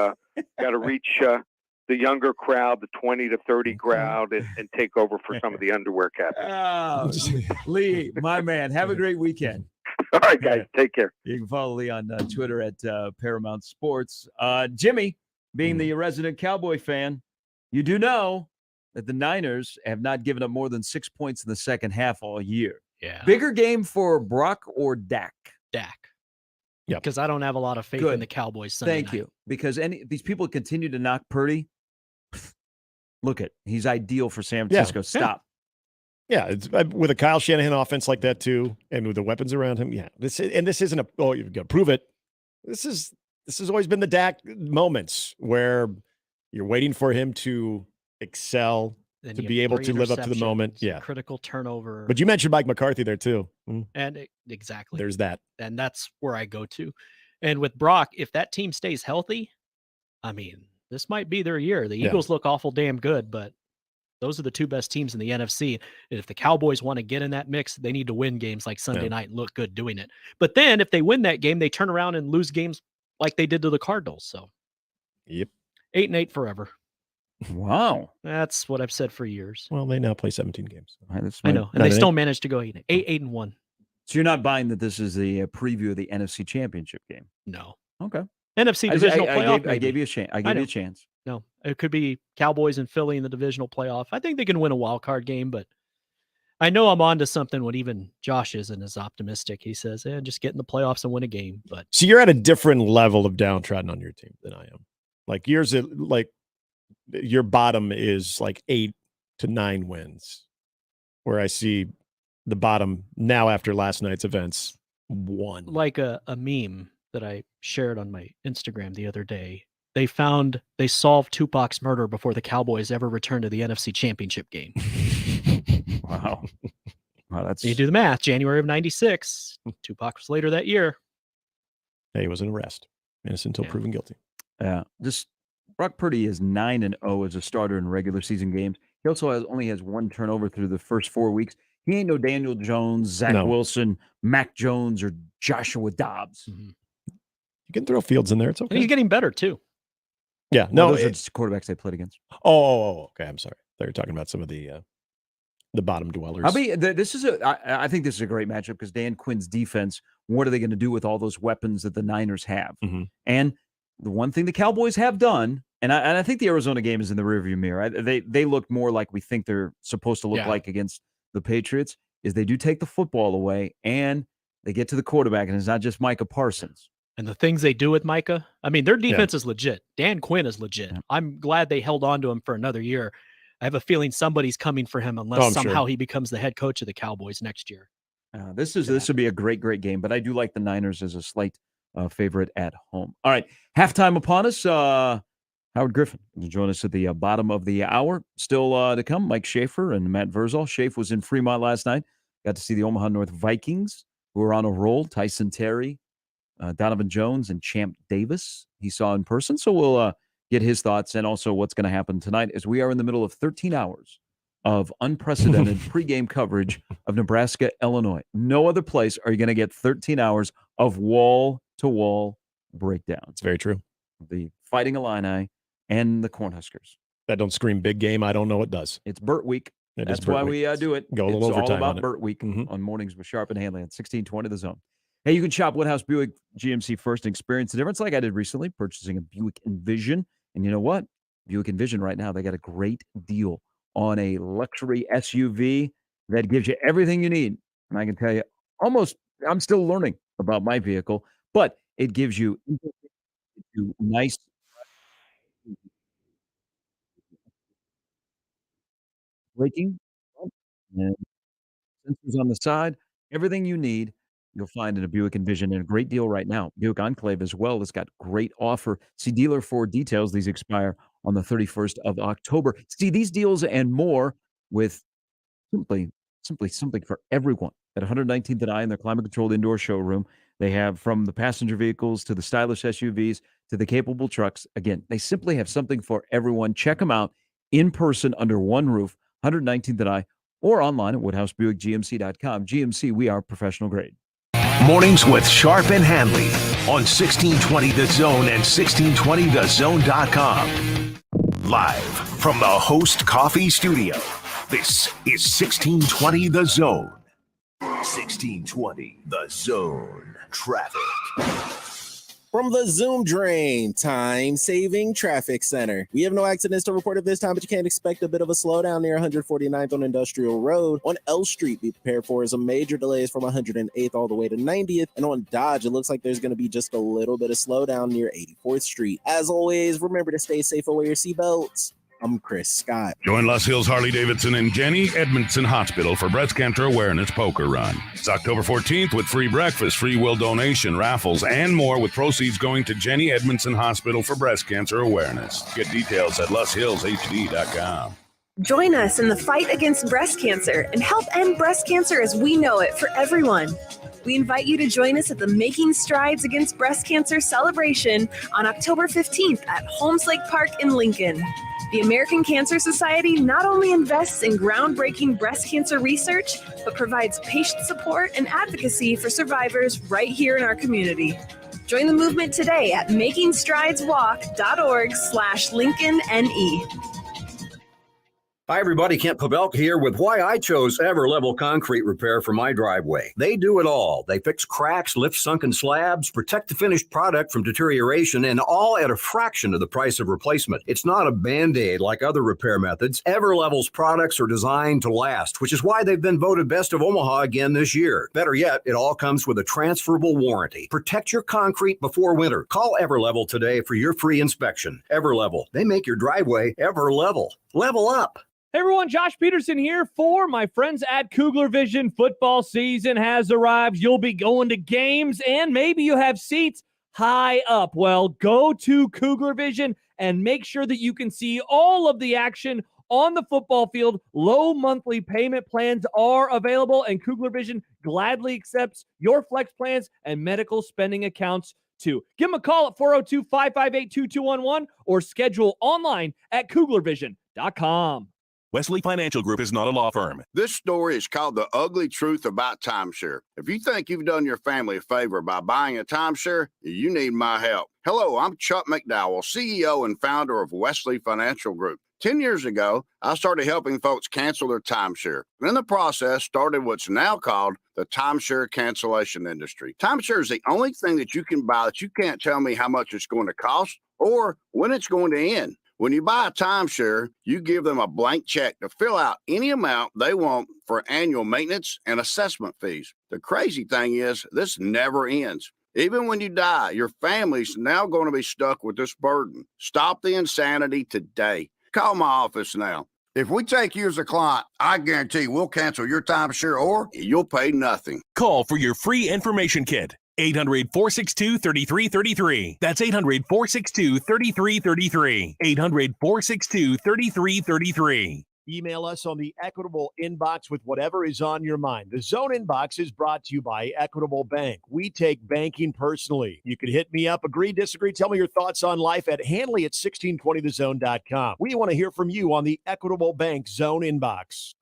the younger crowd, the 20 to 30 crowd, and take over for some of the underwear captains. Lee, my man, have a great weekend. All right, guys. Take care. You can follow Lee on Twitter at Paramount Sports. Jimmy, being the resident Cowboy fan, you do know that the Niners have not given up more than 6 points in the second half all year. Yeah. Bigger game for Brock or Dak? Dak. Yep. Because I don't have a lot of faith in the Cowboys Sunday Thank night. you. Because these people continue to knock Purdy. Look he's ideal for San Francisco. Stop. Yeah, it's, with a Kyle Shanahan offense like that too, and with the weapons around him. Yeah, this isn't you've got to prove it. This has always been the Dak moments where you're waiting for him to excel, Then to you be have able 3 to live up to the moment. interceptions, Yeah, critical turnover. but you mentioned Mike McCarthy there too. And exactly. There's that. And that's where I go to. And with Brock, if that team stays healthy, I mean, this might be their year. The Eagles look awful damn good, but those are the 2 best teams in the NFC. And if the Cowboys want to get in that mix, they need to win games like Sunday night and look good doing it. But then if they win that game, they turn around and lose games like they did to the Cardinals. So, 8-8 forever. Wow. That's what I've said for years. Well, they now play 17 games. I know. And they still managed to go 8-1. So you're not buying that this is the preview of the NFC Championship game? No. Okay. NFC divisional playoff. I gave you a chance. I gave you a chance. No, it could be Cowboys and Philly in the divisional playoff. I think they can win a wild card game, but I know I'm on to something when even Josh isn't as optimistic. He says, just get in the playoffs and win a game. But So you're at a different level of downtrodden on your team than I am. Like yours, like your bottom is like 8 to 9 wins, where I see the bottom now after last night's events 1. Like a meme that I shared on my Instagram the other day. They solved Tupac's murder before the Cowboys ever returned to the NFC Championship game. Wow. That's you do the math. January of '96. Tupac was later that year. Hey, he was an arrest. Innocent until proven guilty. Yeah. Brock Purdy is 9-0 as a starter in regular season games. He also only has 1 turnover through the first 4 weeks. He ain't no Daniel Jones, Zach Wilson, Mac Jones, or Joshua Dobbs. Mm-hmm. You can throw Fields in there. It's okay. And he's getting better too. Yeah, those are just quarterbacks they played against. Okay. I'm sorry. They were talking about some of the bottom dwellers. I think this is a great matchup because Dan Quinn's defense. What are they going to do with all those weapons that the Niners have? Mm-hmm. And the one thing the Cowboys have done, and I think the Arizona game is in the rearview mirror. They look more like we think they're supposed to look like against the Patriots. Is they do take the football away and they get to the quarterback, and it's not just Micah Parsons. And the things they do with Micah, I mean, their defense is legit. Dan Quinn is legit. Yeah. I'm glad they held on to him for another year. I have a feeling somebody's coming for him unless somehow he becomes the head coach of the Cowboys next year. This would be a great game, but I do like the Niners as a slight favorite at home. All right, halftime upon us. Howard Griffin will join us at the bottom of the hour. Still to come, Mike Schaefer and Matt Verzal. Schaefer was in Fremont last night. Got to see the Omaha North Vikings, who are on a roll. Tyson Terry, Donovan Jones, and Champ Davis he saw in person. So we'll get his thoughts and also what's going to happen tonight as we are in the middle of 13 hours of unprecedented pregame coverage of Nebraska, Illinois. No other place are you going to get 13 hours of wall-to-wall breakdown. It's very true. The Fighting Illini and the Cornhuskers. That don't scream big game. I don't know what does. It's Burt Week. That's why we do it. Go a little overtime. It's all about Burt Week on Mornings with Sharp and Handley on 1620 The Zone. Hey, you can shop Woodhouse Buick GMC first and experience the difference like I did recently, purchasing a Buick Envision. And you know what? Buick Envision right now, they got a great deal on a luxury SUV that gives you everything you need. And I can tell you, I'm still learning about my vehicle, but it gives you nice braking and sensors on the side, everything you need. You'll find in a Buick Envision, and a great deal right now. Buick Enclave as well has got great offer. See dealer for details. These expire on the 31st of October. See these deals and more with simply something for everyone at 119th and I in their climate-controlled indoor showroom. They have from the passenger vehicles to the stylish SUVs to the capable trucks. Again, they simply have something for everyone. Check them out in person under one roof, 119th and I, or online at WoodhouseBuickGMC.com. GMC, we are professional grade. Mornings with Sharp and Handley on 1620 The Zone and 1620thezone.com. Live from the Host Coffee Studio, this is 1620 The Zone. 1620, The Zone. Traffic. From the Zoom Drain Time-Saving Traffic Center. We have no accidents to report at this time, but you can't expect a bit of a slowdown near 149th on Industrial Road. On L Street, be prepared for some major delays from 108th all the way to 90th. And on Dodge, it looks like there's going to be just a little bit of slowdown near 84th Street. As always, remember to stay safe and wear your seatbelts. I'm Chris Scott. Join Los Hills Harley-Davidson and Jenny Edmondson Hospital for Breast Cancer Awareness Poker Run. It's October 14th with free breakfast, free will donation, raffles, and more, with proceeds going to Jenny Edmondson Hospital for Breast Cancer Awareness. Get details at loshillshd.com. Join us in the fight against breast cancer and help end breast cancer as we know it for everyone. We invite you to join us at the Making Strides Against Breast Cancer celebration on October 15th at Holmes Lake Park in Lincoln. The American Cancer Society not only invests in groundbreaking breast cancer research, but provides patient support and advocacy for survivors right here in our community. Join the movement today at makingstrideswalk.org/LincolnNE. Hi, everybody. Kent Pavelka here with why I chose Everlevel Concrete Repair for my driveway. They do it all. They fix cracks, lift sunken slabs, protect the finished product from deterioration, and all at a fraction of the price of replacement. It's not a Band-Aid like other repair methods. Everlevel's products are designed to last, which is why they've been voted Best of Omaha again this year. Better yet, it all comes with a transferable warranty. Protect your concrete before winter. Call Everlevel today for your free inspection. Everlevel. They make your driveway Everlevel. Level up. Hey everyone, Josh Peterson here for my friends at Kugler Vision. Football season has arrived. You'll be going to games and maybe you have seats high up. Well, go to Kugler Vision and make sure that you can see all of the action on the football field. Low monthly payment plans are available, and Kugler Vision gladly accepts your flex plans and medical spending accounts too. Give them a call at 402-558-2211 or schedule online at kuglervision.com. Wesley Financial Group is not a law firm. This story is called The Ugly Truth About Timeshare. If you think you've done your family a favor by buying a timeshare, you need my help. Hello, I'm Chuck McDowell, CEO and founder of Wesley Financial Group. 10 years ago, I started helping folks cancel their timeshare. And in the process, started what's now called the timeshare cancellation industry. Timeshare is the only thing that you can buy that you can't tell me how much it's going to cost or when it's going to end. When you buy a timeshare, you give them a blank check to fill out any amount they want for annual maintenance and assessment fees. The crazy thing is, this never ends. Even when you die, your family's now going to be stuck with this burden. Stop the insanity today. Call my office now. If we take you as a client, I guarantee we'll cancel your timeshare or you'll pay nothing. Call for your free information kit. 800-462-3333. That's 800-462-3333. 800-462-3333. Email us on the Equitable inbox with whatever is on your mind. The Zone inbox is brought to you by Equitable Bank. We take banking personally. You can hit me up, agree, disagree, tell me your thoughts on life at Handley at 1620thezone.com. We want to hear from you on the Equitable Bank Zone inbox.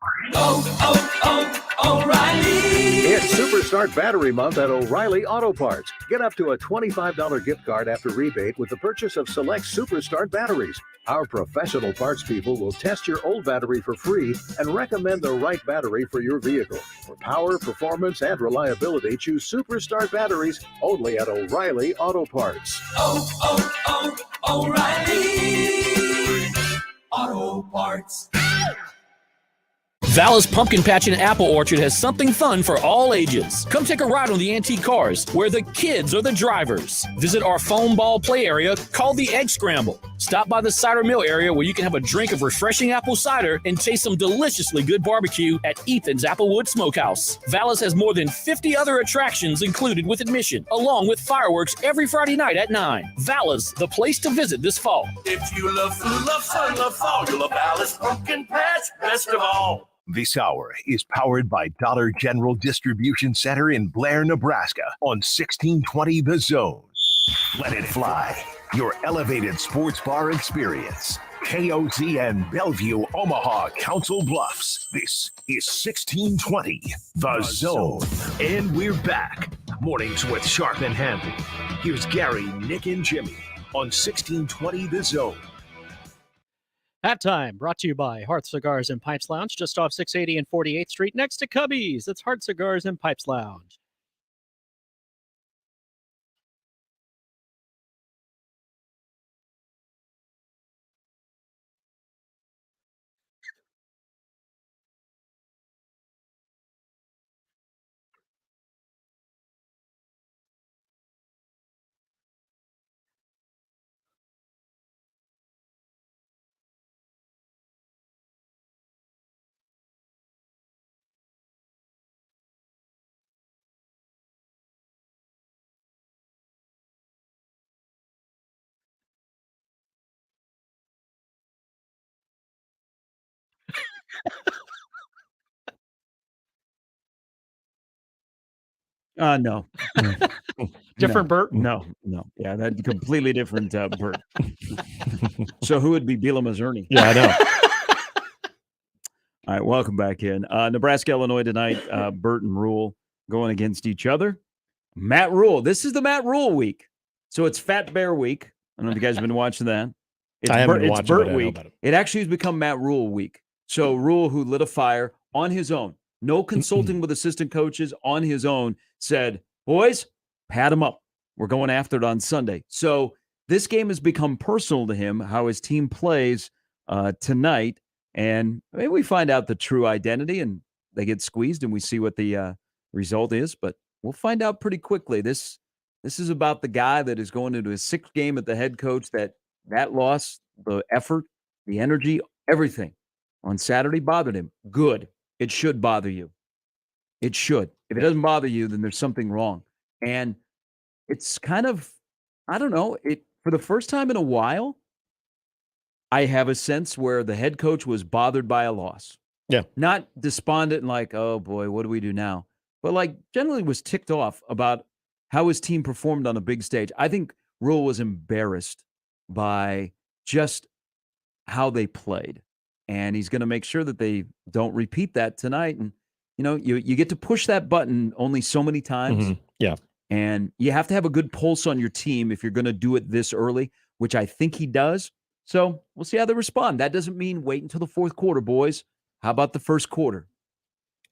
O'Reilly! It's Superstart Battery Month at O'Reilly Auto Parts. Get up to a $25 gift card after rebate with the purchase of select Superstart batteries. Our professional parts people will test your old battery for free and recommend the right battery for your vehicle. For power, performance, and reliability, choose Superstart batteries only at O'Reilly Auto Parts. O'Reilly Auto Parts. Vallis Pumpkin Patch and Apple Orchard has something fun for all ages. Come take a ride on the antique cars, where the kids are the drivers. Visit our foam ball play area called the Egg Scramble. Stop by the cider mill area where you can have a drink of refreshing apple cider and taste some deliciously good barbecue at Ethan's Applewood Smokehouse. Vallis has more than 50 other attractions included with admission, along with fireworks every Friday night at 9. Vallis, the place to visit this fall. If you love food, love fun, love fall, you'll love Vallis Pumpkin Patch best of all. This hour is powered by Dollar General Distribution Center in Blair, Nebraska on 1620 The Zone. Let it fly. Your elevated sports bar experience. KOZN Bellevue, Omaha, Council Bluffs. This is 1620 The Zone. And we're back. Mornings with Sharp and Handley. Here's Gary, Nick, and Jimmy on 1620 The Zone. Hat Time, brought to you by Hearth Cigars and Pipes Lounge, just off 680 and 48th Street, next to Cubby's. It's Hearth Cigars and Pipes Lounge. No. Different Bert? No. Yeah, that's completely different Bert. So who would be Bielema's Ernie? Yeah, I know. All right, welcome back in. Nebraska, Illinois tonight. Bert and Rule going against each other. Matt Rule. This is the Matt Rule week. So it's Fat Bear week. I don't know if you guys have been watching that. I haven't been It's watching Bert it. week. It actually has become Matt Rule week. So Rule, who lit a fire on his own, no consulting with assistant coaches, on his own, said, boys, pat him up. We're going after it on Sunday. So this game has become personal to him, how his team plays tonight. And maybe we find out the true identity and they get squeezed and we see what the result is. But we'll find out pretty quickly. This is about the guy that is going into his sixth game at the head coach, that loss, the effort, the energy, everything on Saturday bothered him. Good. It should bother you. It should. If it doesn't bother you, then there's something wrong. And it's kind of, I don't know, for the first time in a while, I have a sense where the head coach was bothered by a loss. Yeah. Not despondent and like, oh boy, what do we do now? But like generally was ticked off about how his team performed on a big stage. I think Rule was embarrassed by just how they played. And he's going to make sure that they don't repeat that tonight. And, you get to push that button only so many times. Mm-hmm. Yeah. And you have to have a good pulse on your team if you're going to do it this early, which I think he does. So we'll see how they respond. That doesn't mean wait until the fourth quarter, boys. How about the first quarter?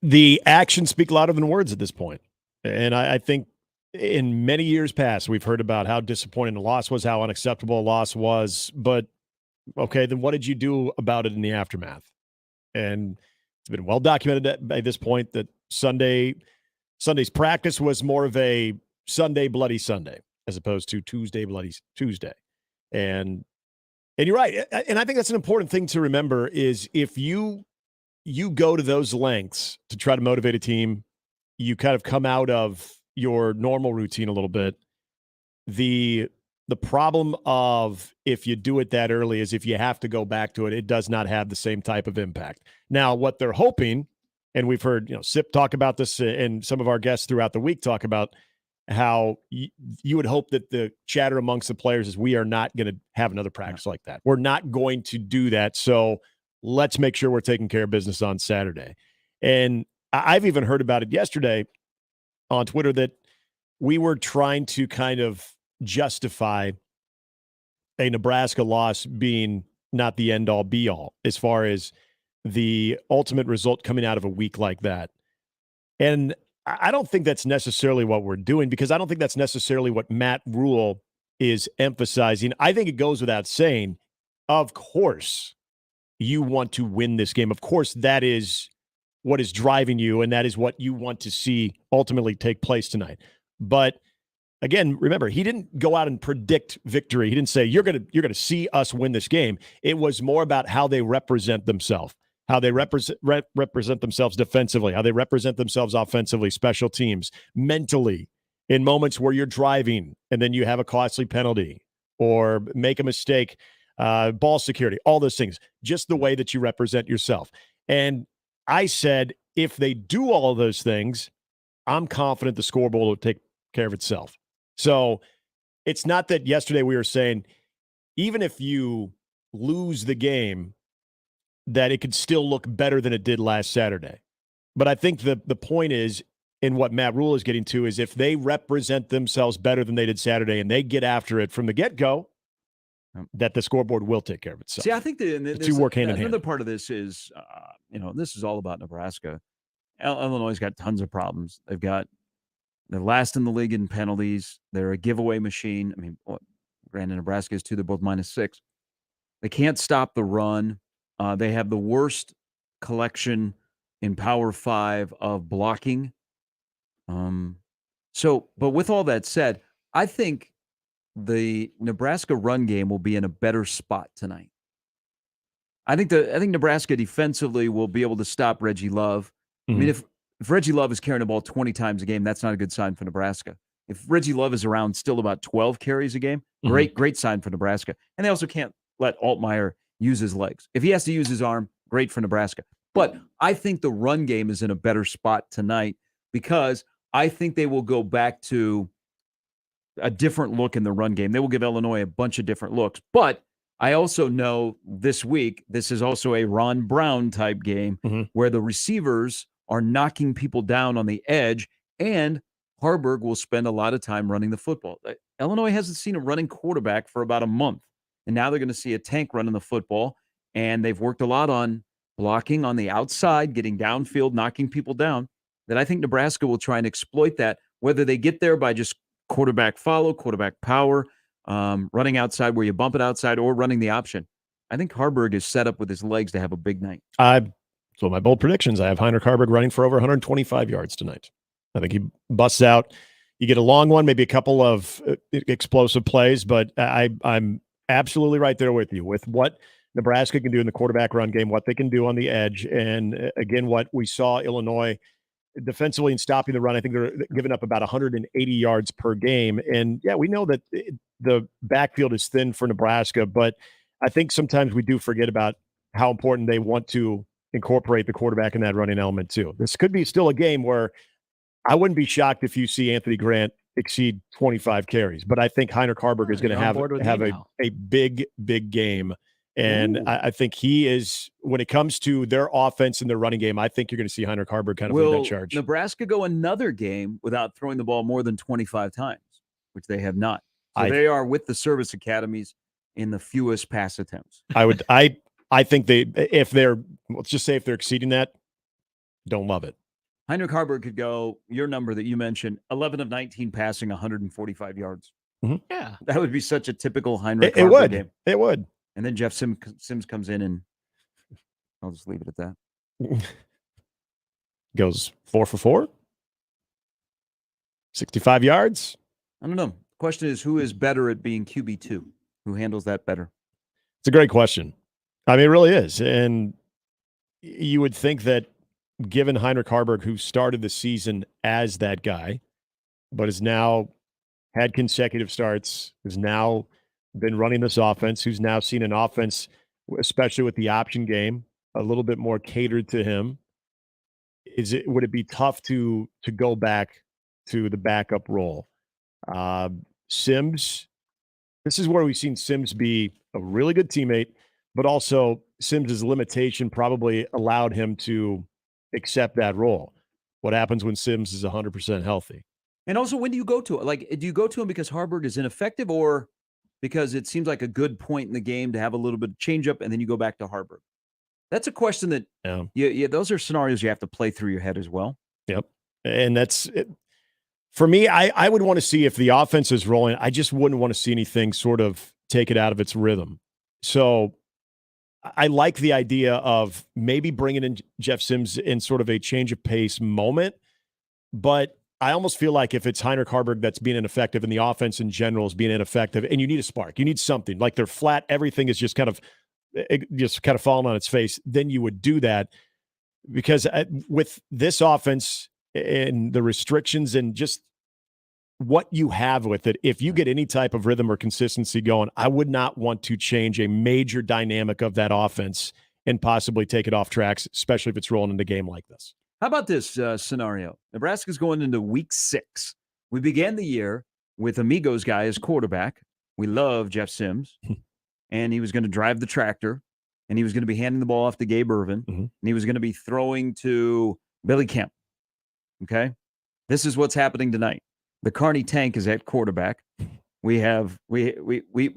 The actions speak louder than words at this point. And I think in many years past, we've heard about how disappointing the loss was, how unacceptable a loss was. But, okay, then what did you do about it in the aftermath? And it's been well documented by this point that Sunday's practice was more of a Sunday Bloody Sunday as opposed to Tuesday Bloody Tuesday. And you're right. And I think that's an important thing to remember is if you go to those lengths to try to motivate a team, you kind of come out of your normal routine a little bit. The problem of if you do it that early is if you have to go back to it, it does not have the same type of impact. Now, what they're hoping, and we've heard Sip talk about this and some of our guests throughout the week talk about how you would hope that the chatter amongst the players is we are not going to have another practice like that. We're not going to do that. So let's make sure we're taking care of business on Saturday. And I've even heard about it yesterday on Twitter that we were trying to kind of justify a Nebraska loss being not the end all be all as far as the ultimate result coming out of a week like that. And I don't think that's necessarily what we're doing because I don't think that's necessarily what Matt Rule is emphasizing. I think it goes without saying, of course, you want to win this game. Of course, that is what is driving you, and that is what you want to see ultimately take place tonight. But again, remember, he didn't go out and predict victory. He didn't say, you're gonna see us win this game. It was more about how they represent themselves. How they represent themselves defensively, how they represent themselves offensively, special teams, mentally, in moments where you're driving and then you have a costly penalty or make a mistake, ball security, all those things, just the way that you represent yourself. And I said, if they do all of those things, I'm confident the scoreboard will take care of itself. So it's not that yesterday we were saying, even if you lose the game, that it could still look better than it did last Saturday. But I think the point is, and what Matt Rule is getting to, is if they represent themselves better than they did Saturday and they get after it from the get-go, that the scoreboard will take care of itself. See, I think the two work hand in hand. Another part of this is, this is all about Nebraska. Illinois' got tons of problems. They're last in the league in penalties. They're a giveaway machine. I mean, granted, Nebraska is too. They're both -6. They can't stop the run. They have the worst collection in Power 5 of blocking. But with all that said, I think the Nebraska run game will be in a better spot tonight. I think Nebraska defensively will be able to stop Reggie Love. I mean, if Reggie Love is carrying the ball 20 times a game, that's not a good sign for Nebraska. If Reggie Love is around still about 12 carries a game, great sign for Nebraska. And they also can't let Altmaier use his legs. If he has to use his arm, great for Nebraska. But I think the run game is in a better spot tonight because I think they will go back to a different look in the run game. They will give Illinois a bunch of different looks. But I also know this week, this is also a Ron Brown type game where the receivers are knocking people down on the edge, and Harburg will spend a lot of time running the football. Illinois hasn't seen a running quarterback for about a month, and now they're going to see a tank running the football, and they've worked a lot on blocking on the outside, getting downfield, knocking people down, that I think Nebraska will try and exploit that, whether they get there by just quarterback follow, quarterback power, running outside where you bump it outside, or running the option. I think Harburg is set up with his legs to have a big night. So my bold predictions, I have Heinrich Harburg running for over 125 yards tonight. I think he busts out. You get a long one, maybe a couple of explosive plays, but I'm absolutely right there with you with what Nebraska can do in the quarterback run game, what they can do on the edge, and again, what we saw Illinois defensively in stopping the run. I think they're giving up about 180 yards per game. And yeah, we know that the backfield is thin for Nebraska, but I think sometimes we do forget about how important they want to incorporate the quarterback in that running element too. This could be still a game where I wouldn't be shocked if you see Anthony Grant exceed 25 carries, but I think Heinrich Harburg is going to have a big game. And I think he is, when it comes to their offense and their running game, I think you're going to see Heinrich Harburg kind of lead that charge. Nebraska go another game without throwing the ball more than 25 times, which they have not. So they are with the service academies in the fewest pass attempts. I think let's just say if they're exceeding that, don't love it. Heinrich Harburg could go, your number that you mentioned, 11 of 19 passing, 145 yards. Yeah. That would be such a typical Heinrich Harburg game. It would. And then Jeff Sims comes in, and I'll just leave it at that. Goes 4 for 4, 65 yards. I don't know. The question is, who is better at being QB2? Who handles that better? It's a great question. I mean, it really is. And you would think that given Heinrich Harburg, who started the season as that guy, but has now had consecutive starts, has now been running this offense, who's now seen an offense, especially with the option game, a little bit more catered to him. Would it be tough to go back to the backup role? Sims, this is where we've seen Sims be a really good teammate, but also Sims's limitation probably allowed him to accept that role. What happens when Sims is 100% healthy? And also, when do you go to it? Like, do you go to him because Harburg is ineffective, or because it seems like a good point in the game to have a little bit of change up, and then you go back to Harburg? That's a question that those are scenarios you have to play through your head as well. Yep. And that's it. For me, I would want to see if the offense is rolling. I just wouldn't want to see anything sort of take it out of its rhythm. So I like the idea of maybe bringing in Jeff Sims in sort of a change of pace moment, but I almost feel like if it's Heinrich Harburg that's being ineffective and the offense in general is being ineffective, and you need a spark, you need something, like they're flat, everything is just kind of falling on its face, then you would do that. Because with this offense and the restrictions and just what you have with it, if you get any type of rhythm or consistency going, I would not want to change a major dynamic of that offense and possibly take it off tracks, especially if it's rolling into a game like this. How about this scenario? Nebraska's going into week 6. We began the year with Amigos guy as quarterback. We love Jeff Sims, and he was going to drive the tractor, and he was going to be handing the ball off to Gabe Ervin, and he was going to be throwing to Billy Kemp. Okay? This is what's happening tonight. The Carney Tank is at quarterback. We have we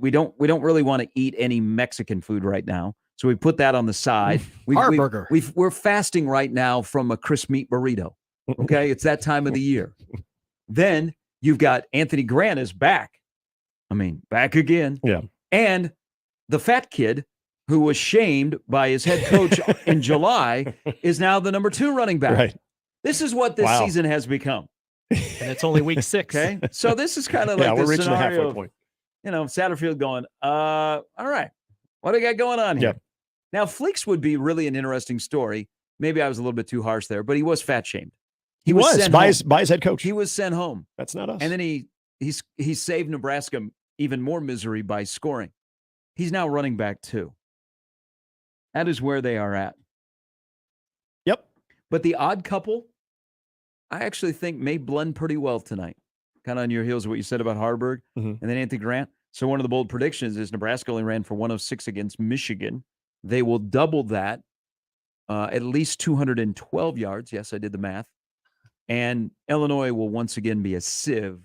don't really want to eat any Mexican food right now, so we put that on the side. We're fasting right now from a crisp meat burrito. Okay, it's that time of the year. Then you've got Anthony Grant is back. I mean, back again. Yeah, and the fat kid who was shamed by his head coach in July is now the number 2 running back. Right. This is what this season has become. And it's only week 6. Okay. So this is kind of like we're the reaching the scenario halfway of, point. Satterfield going, all right, what do we got going on here? Yep. Now, Fleeks would be really an interesting story. Maybe I was a little bit too harsh there, but he was fat shamed. He was sent by home. his head coach. He was sent home. That's not us. And then he saved Nebraska even more misery by scoring. He's now running back 2. That is where they are at. Yep. But the odd couple, I actually think may blend pretty well tonight. Kind of on your heels of what you said about Harburg and then Anthony Grant. So one of the bold predictions is Nebraska only ran for 106 against Michigan. They will double that, at least 212 yards. Yes, I did the math. And Illinois will once again be a sieve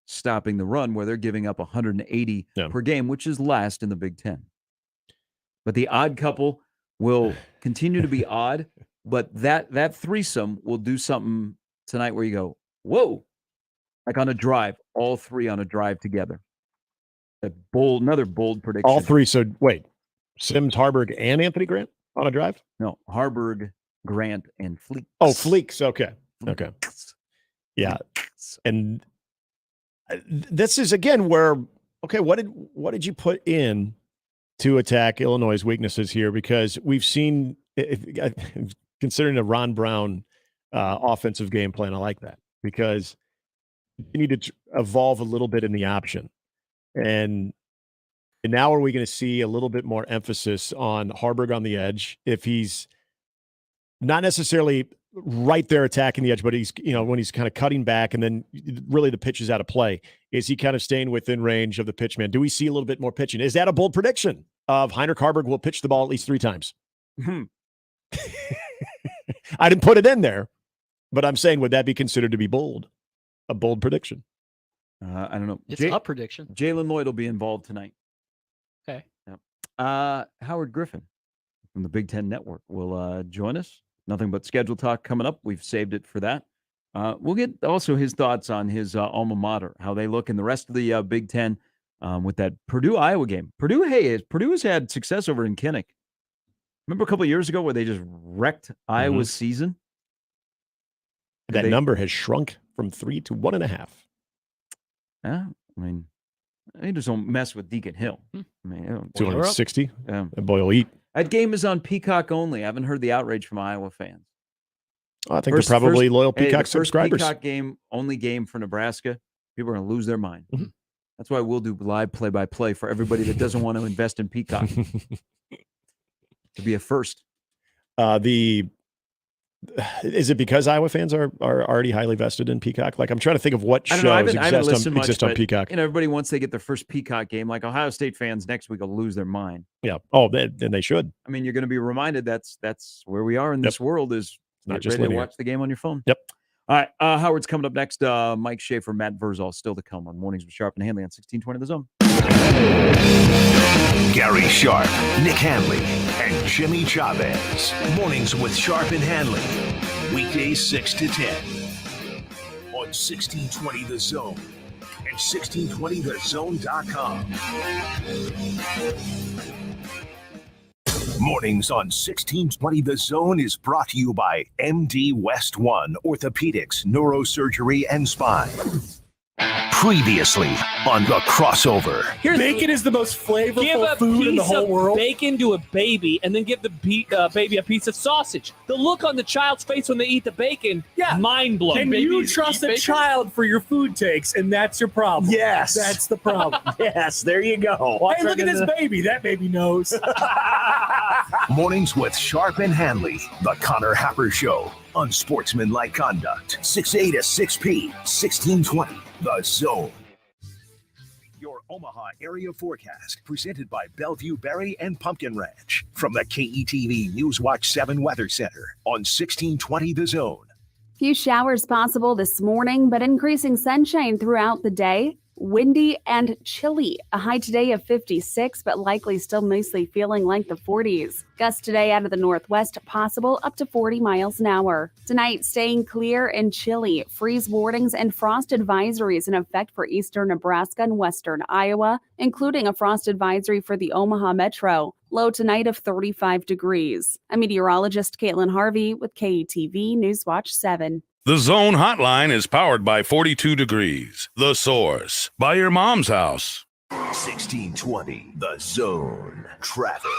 stopping the run, where they're giving up 180 per game, which is last in the Big Ten. But the odd couple will continue to be odd, but that threesome will do something tonight where you go, whoa, like on a drive, all 3 on a drive together. Another bold prediction. All 3. So wait, Sims, Harburg, and Anthony Grant on a drive? No, Harburg, Grant, and Fleeks. Oh, Fleeks. Okay. Yeah. And this is again where, okay, what did you put in to attack Illinois' weaknesses here? Because we've seen, considering a Ron Brown offensive game plan, I like that, because you need to evolve a little bit in the option. And now are we going to see a little bit more emphasis on Harburg on the edge? If he's not necessarily right there attacking the edge, but he's, when he's kind of cutting back and then really the pitch is out of play, is he kind of staying within range of the pitch man? Do we see a little bit more pitching? Is that a bold prediction of Heinrich Harburg will pitch the ball at least 3 times? I didn't put it in there, but I'm saying, would that be considered to be bold? A bold prediction? I don't know. It's a prediction. Jalen Lloyd will be involved tonight. Okay. Yep. Howard Griffin from the Big Ten Network will join us. Nothing but schedule talk coming up. We've saved it for that. We'll get also his thoughts on his alma mater, how they look in the rest of the Big Ten with that Purdue-Iowa game. Purdue has had success over in Kinnick. Remember a couple of years ago where they just wrecked Iowa's season? That number has shrunk from 3 to 1.5. Yeah, I mean, they just don't mess with Deacon Hill. I mean, 260. That boy will eat. That game is on Peacock only. I haven't heard the outrage from Iowa fans. I think they're probably loyal Peacock subscribers. Peacock game, only game for Nebraska. People are going to lose their mind. That's why we'll do live play-by-play for everybody that doesn't want to invest in Peacock. To be a first. Is it because Iowa fans are already highly vested in Peacock? Like, I'm trying to think of what shows exist on Peacock. Everybody, once they get their first Peacock game, like Ohio State fans next week will lose their mind. Yeah. Oh, then they should. I mean, you're going to be reminded that's where we are in this world, is not just ready to watch the game on your phone. Yep. All right. Howard's coming up next. Mike Schaefer, Matt Verzal still to come on Mornings with Sharp and Handley on 1620 The Zone. Gary Sharp, Nick Handley, and Jimmy Chavez. Mornings with Sharp and Handley. Weekdays 6 to 10. On 1620 The Zone and 1620thezone.com. Mornings on 1620 The Zone is brought to you by MD West One Orthopedics, Neurosurgery, and Spine. Previously on The Crossover. Bacon is the most flavorful food in the whole world. Bacon to a baby, and then give the baby a piece of sausage. The look on the child's face when they eat the bacon, mind blowing. Can you trust a child for your food takes, and that's your problem? Yes. That's the problem. Yes, there you go. Hey, look at this baby. That baby knows. Mornings with Sharp and Handley. The Connor Happer Show. Unsportsmanlike conduct. 6A to 6P. 1620. The Zone. Your Omaha area forecast presented by Bellevue Berry and Pumpkin Ranch from the KETV Newswatch 7 Weather Center on 1620 The Zone. Few showers possible this morning, but increasing sunshine throughout the day. windy and chilly. A high today of 56, but likely still mostly feeling like the 40s. Gusts today out of the northwest possible up to 40 miles an hour. Tonight, staying clear and chilly. Freeze warnings and frost advisories in effect for eastern Nebraska and western Iowa, including a frost advisory for the Omaha Metro. Low tonight of 35 degrees. I'm meteorologist Caitlin Harvey with KETV Newswatch 7. The Zone Hotline is powered by 42 Degrees. The Source. By your mom's house. 1620, The Zone. Traffic.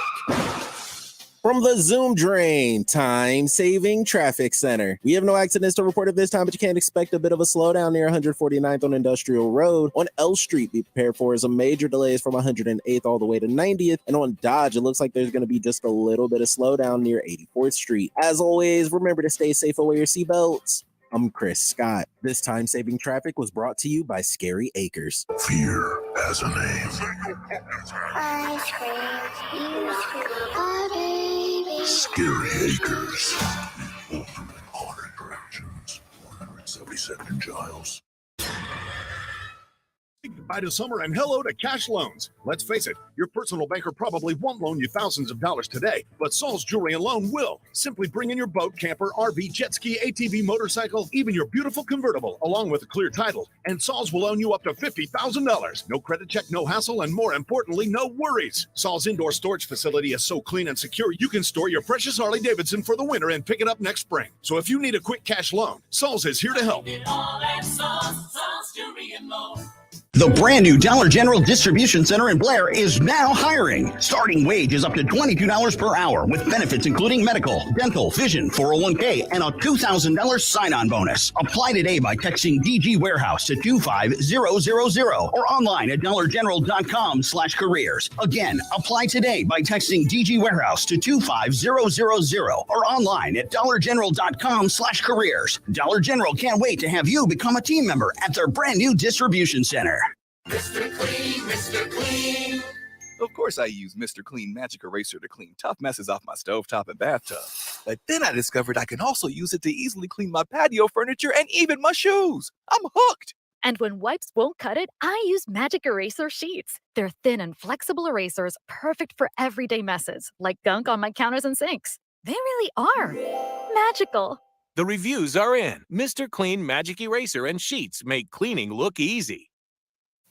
From the Zoom Drain Time-Saving Traffic Center. We have no accidents to report at this time, but you can expect a bit of a slowdown near 149th on Industrial Road. On L Street, be prepared for some major delays from 108th all the way to 90th. And on Dodge, it looks like there's going to be just a little bit of slowdown near 84th Street. As always, remember to stay safe and wear your seatbelts. I'm Chris Scott. This time-saving traffic was brought to you by Scary Acres. Fear has a name. Scary Acres. The ultimate haunted attractions. 172nd and Giles. Goodbye to summer and hello to cash loans. Let's face it, your personal banker probably won't loan you thousands of dollars today, but Saul's Jewelry and Loan will. Simply bring in your boat, camper, RV, jet ski, ATV, motorcycle, even your beautiful convertible, along with a clear title, and Saul's will loan you up to $50,000. No credit check, no hassle, and more importantly, no worries. Saul's indoor storage facility is so clean and secure, you can store your precious Harley-Davidson for the winter and pick it up next spring. So if you need a quick cash loan, Saul's is here to help. The brand new Dollar General Distribution Center in Blair is now hiring. Starting wage is up to $22 per hour with benefits including medical, dental, vision, 401k, and a $2,000 sign-on bonus. Apply today by texting DG Warehouse to 25000 or online at dollargeneral.com/careers. Again, apply today by texting DG Warehouse to 25000 or online at dollargeneral.com/careers. Dollar General can't wait to have you become a team member at their brand new distribution center. Mr. Clean, Mr. Clean. Of course I use Mr. Clean Magic Eraser to clean tough messes off my stovetop and bathtub. But then I discovered I can also use it to easily clean my patio furniture and even my shoes. I'm hooked. And when wipes won't cut it, I use Magic Eraser Sheets. They're thin and flexible erasers, perfect for everyday messes, like gunk on my counters and sinks. They really are magical. The reviews are in. Mr. Clean Magic Eraser and Sheets make cleaning look easy.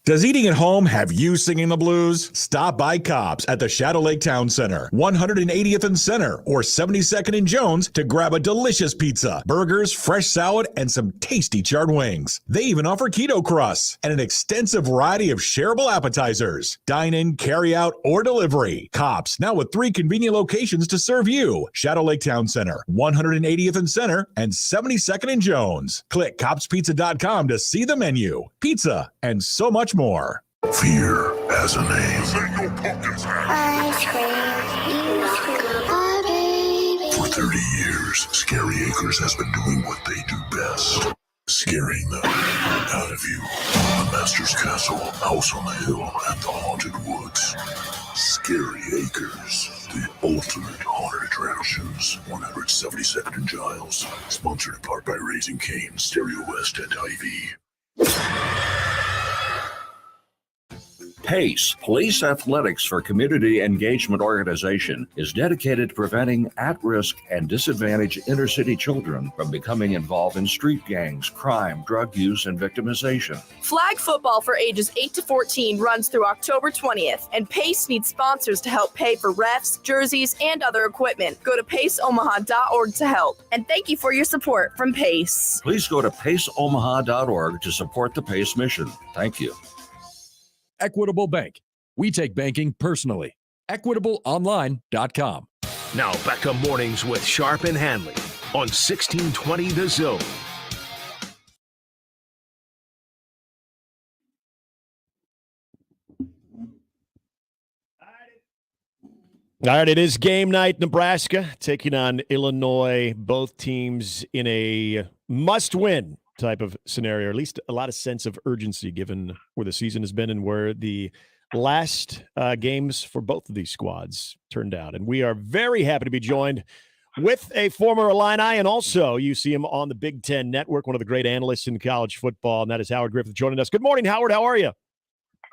Does eating at home have you singing the blues? Stop by Cobb's at the Shadow Lake Town Center, 180th and Center, or 72nd and Jones to grab a delicious pizza, burgers, fresh salad, and some tasty charred wings. They even offer keto crusts and an extensive variety of shareable appetizers. Dine in, carry out, or delivery. Cobb's, now with 3 convenient locations to serve you. Shadow Lake Town Center, 180th and Center, and 72nd and Jones. Click cobbspizza.com to see the menu, pizza, and so much more. Fear has a name. For 30 years, Scary Acres has been doing what they do best. Scaring the out of you. The Master's Castle, House on the Hill, and the Haunted Woods. Scary Acres, the ultimate haunted attractions. 172nd and Giles. Sponsored in part by Raising Cane, Stereo West, and Ivy. PACE, Police Athletics for Community Engagement Organization, is dedicated to preventing at-risk and disadvantaged inner-city children from becoming involved in street gangs, crime, drug use, and victimization. Flag football for ages 8 to 14 runs through October 20th, and PACE needs sponsors to help pay for refs, jerseys, and other equipment. Go to paceomaha.org to help. And thank you for your support from PACE. Please go to paceomaha.org to support the PACE mission. Thank you. Equitable Bank. We take banking personally. EquitableOnline.com. Now back to mornings with Sharp and Handley on 1620 The Zone. All right, it is game night. Nebraska taking on Illinois. Both teams in a must-win type of scenario, or at least a lot of sense of urgency given where the season has been and where the last games for both of these squads turned out. And we are very happy to be joined with a former Illini, and also you see him on the Big Ten Network, one of the great analysts in college football, and that is Howard Griffith joining us. Good morning, Howard. How are you?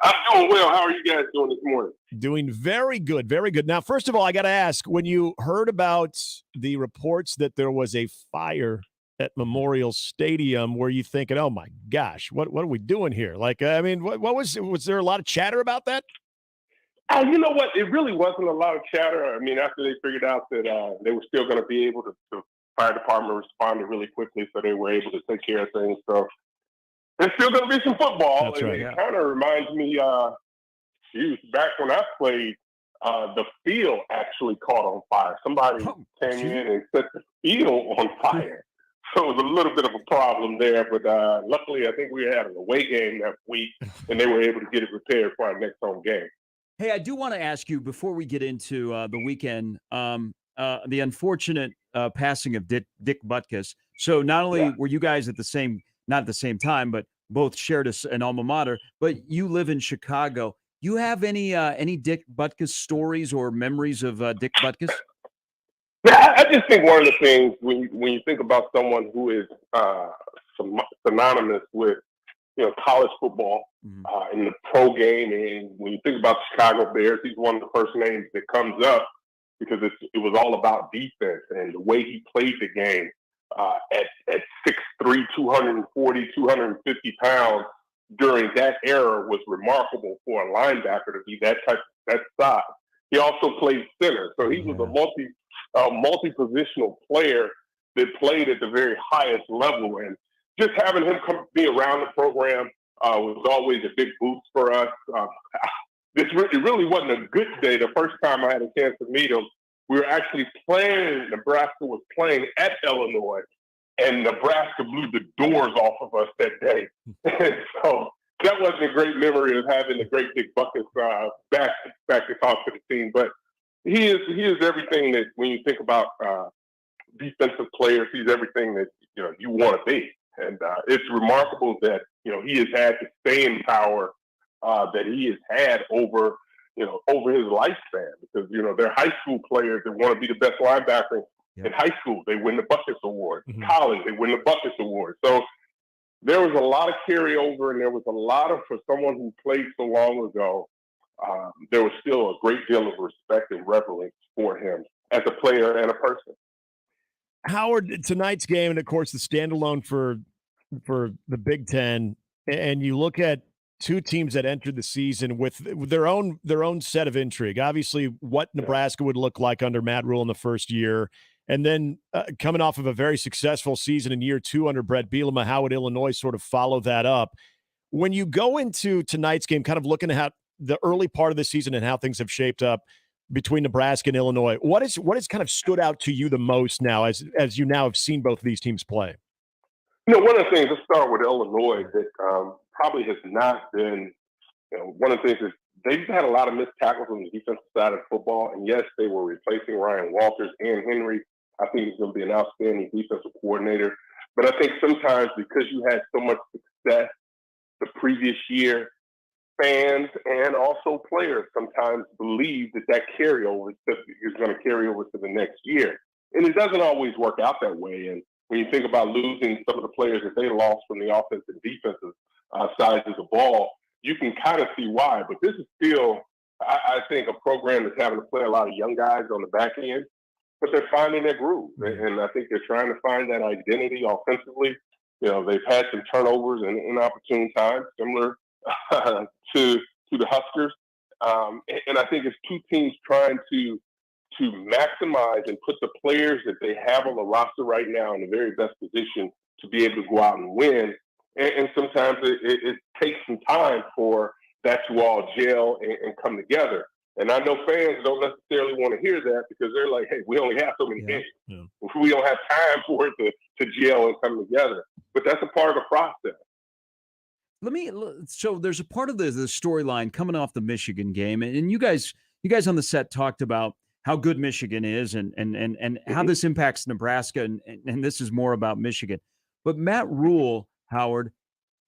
I'm doing well. How are you guys doing this morning? Doing very good, very good. Now, first of all, I got to ask, when you heard about the reports that there was a fire at Memorial Stadium, were you thinking, oh my gosh, what are we doing here? Like, I mean, what was there a lot of chatter about that? You know what? It really wasn't a lot of chatter. I mean, after they figured out that they were still going to be able to, the fire department responded really quickly, so they were able to take care of things. So there's still going to be some football. That's right, It kind of reminds me, back when I played, the field actually caught on fire. Somebody came in and set the field on fire. So it was a little bit of a problem there. But luckily, I think we had an away game that week, and they were able to get it repaired for our next home game. Hey, I do want to ask you before we get into the weekend, the unfortunate passing of Dick Butkus. So not only were you guys not at the same time, but both shared an alma mater, but you live in Chicago. You have any Dick Butkus stories or memories of Dick Butkus? Yeah, I just think one of the things when you think about someone who is synonymous with college football in the pro game, and when you think about the Chicago Bears, he's one of the first names that comes up because it was all about defense and the way he played the game at 6'3", 240, 250 pounds during that era was remarkable for a linebacker to be that size. He also played center, so he was a multi-positional player that played at the very highest level, and just having him be around the program was always a big boost for us. It really wasn't a good day. The first time I had a chance to meet him, we were actually playing, Nebraska was playing at Illinois, and Nebraska blew the doors off of us that day. And so that wasn't a great memory of having the great Dick Butkus back to talk to the team. But he is everything that, when you think about defensive players, he's everything that you want to be. And it's remarkable that he has had the staying power that he has had over his lifespan, because they're high school players that want to be the best linebacker in high school. They win the Butkus Award. Mm-hmm. College, they win the Butkus Award. So there was a lot of carryover, and there was a lot of, for someone who played so long ago, there was still a great deal of respect and reverence for him as a player and a person. Howard, tonight's game, and of course the standalone for the Big Ten, and you look at two teams that entered the season with their own set of intrigue. Obviously, what Nebraska would look like under Matt Rule in the first year, and then coming off of a very successful season in year two under Brett Bielema, how would Illinois sort of follow that up? When you go into tonight's game, kind of looking at the early part of the season and how things have shaped up between Nebraska and Illinois, what has kind of stood out to you the most now as you now have seen both of these teams play? One of the things, let's start with Illinois, that probably has not been, one of the things is they've had a lot of missed tackles on the defensive side of football. And yes, they were replacing Ryan Walters and Henry. I think he's going to be an outstanding defensive coordinator. But I think sometimes because you had so much success the previous year, fans and also players sometimes believe that carryover is going to carry over to the next year. And it doesn't always work out that way. And when you think about losing some of the players that they lost from the offensive and defensive sides of the ball, you can kind of see why. But this is still, I think, a program that's having to play a lot of young guys on the back end, but they're finding their groove. And I think they're trying to find that identity offensively. They've had some turnovers in inopportune times, similar to the Huskers. And I think it's two teams trying to maximize and put the players that they have on the roster right now in the very best position to be able to go out and win. And sometimes it takes some time for that to all gel and come together. And I know fans don't necessarily want to hear that because they're like, hey, we only have so many games. Yeah. We don't have time for it to gel and come together. But that's a part of the process. So there's a part of the storyline coming off the Michigan game, and you guys on the set talked about how good Michigan is and how this impacts Nebraska, and this is more about Michigan. But Matt Rule, Howard,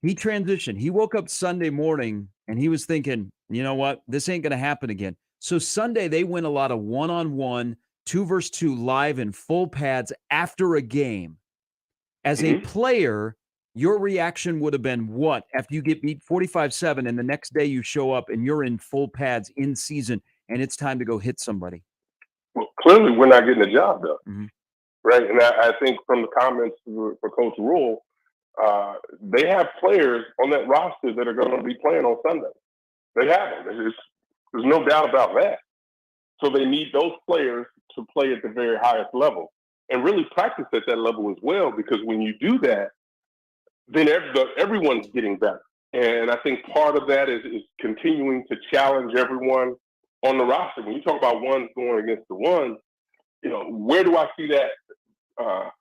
he transitioned. He woke up Sunday morning and he was thinking, you know what, this ain't going to happen again. So Sunday they win a lot of one-on-one 2-versus-2 live in full pads after a game, as a player, your reaction would have been what after you get beat 45-7 and the next day you show up and you're in full pads in season and it's time to go hit somebody? Well, clearly we're not getting the job done, right? And I think from the comments for Coach Rule, they have players on that roster that are going to be playing on Sunday. They have them. There's no doubt about that. So they need those players to play at the very highest level and really practice at that level as well, because when you do that, then everyone's getting better. And I think part of that is continuing to challenge everyone on the roster. When you talk about ones going against the ones, where do I see that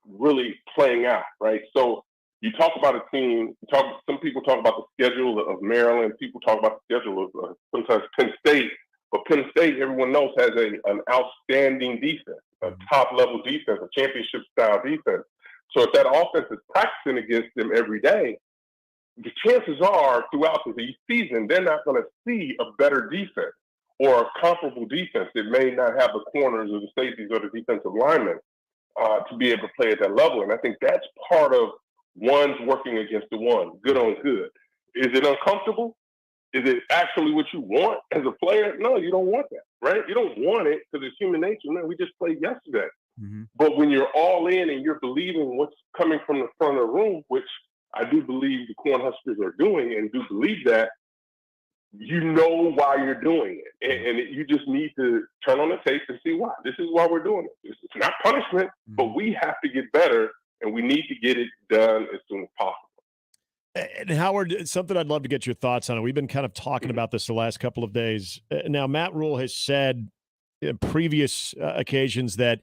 really playing out, right? So you talk about a team, some people talk about the schedule of Maryland, people talk about the schedule of sometimes Penn State, but Penn State, everyone knows, has an outstanding defense, a top-level defense, a championship-style defense. So if that offense is practicing against them every day, the chances are throughout the season, they're not going to see a better defense or a comparable defense. It may not have the corners or the safeties or the defensive linemen to be able to play at that level. And I think that's part of ones working against the one, good on good. Is it uncomfortable? Is it actually what you want as a player? No, you don't want that, right? You don't want it because it's human nature. Man, we just played yesterday. But when you're all in and you're believing what's coming from the front of the room, which I do believe the Cornhuskers are doing and do believe that, you know why you're doing it. And you just need to turn on the tape and see why. This is why we're doing it. It's not punishment, but we have to get better, and we need to get it done as soon as possible. And Howard, something I'd love to get your thoughts on. We've been kind of talking about this the last couple of days. Now, Matt Rule has said in previous occasions that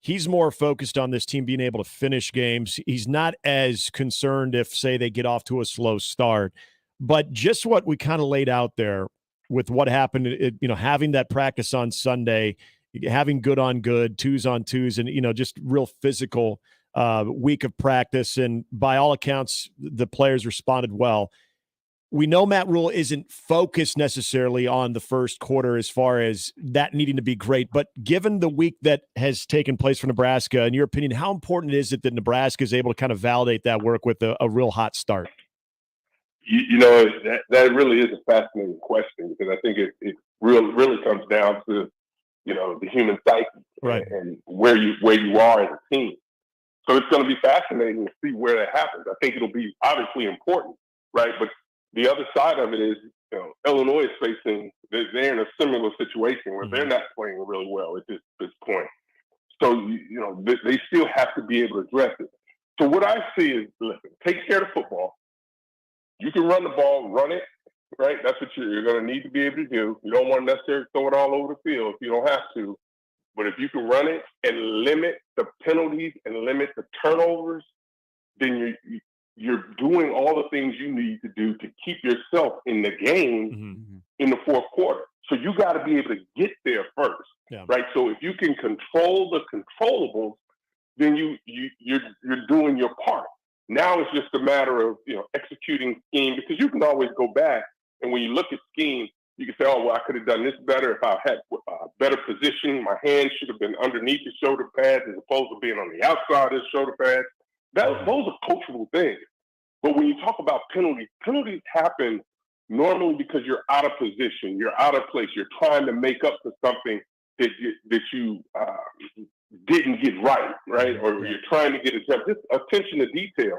he's more focused on this team being able to finish games. He's not as concerned if, say, they get off to a slow start. But just what we kind of laid out there with what happened, having that practice on Sunday, having good on good, 2s on 2s, and, just real physical week of practice. And by all accounts, the players responded well. We know Matt Rule isn't focused necessarily on the first quarter as far as that needing to be great, but given the week that has taken place for Nebraska, in your opinion, how important is it that Nebraska is able to kind of validate that work with a real hot start? That really is a fascinating question, because I think it really comes down to, the human psyche, right, and where you are as a team. So it's going to be fascinating to see where that happens. I think it'll be obviously important, right? But the other side of it is, Illinois is they're in a similar situation where they're not playing really well at this point. So, they still have to be able to address it. So what I see is, listen, take care of the football. You can run the ball, run it, right? That's what you're going to need to be able to do. You don't want to necessarily throw it all over the field if you don't have to. But if you can run it and limit the penalties and limit the turnovers, then you're doing all the things you need to do to keep yourself in the game in the fourth quarter. So you got to be able to get there first, right? So if you can control the controllables, then you're doing your part. Now it's just a matter of executing scheme, because you can always go back, and when you look at scheme, you can say, oh, well, I could have done this better if I had better position. My hands should have been underneath the shoulder pads as opposed to being on the outside of the shoulder pads. Those are coachable things. But when you talk about penalties happen normally because you're out of position, you're out of place, you're trying to make up for something that you didn't get right? Or you're trying to get attention to detail.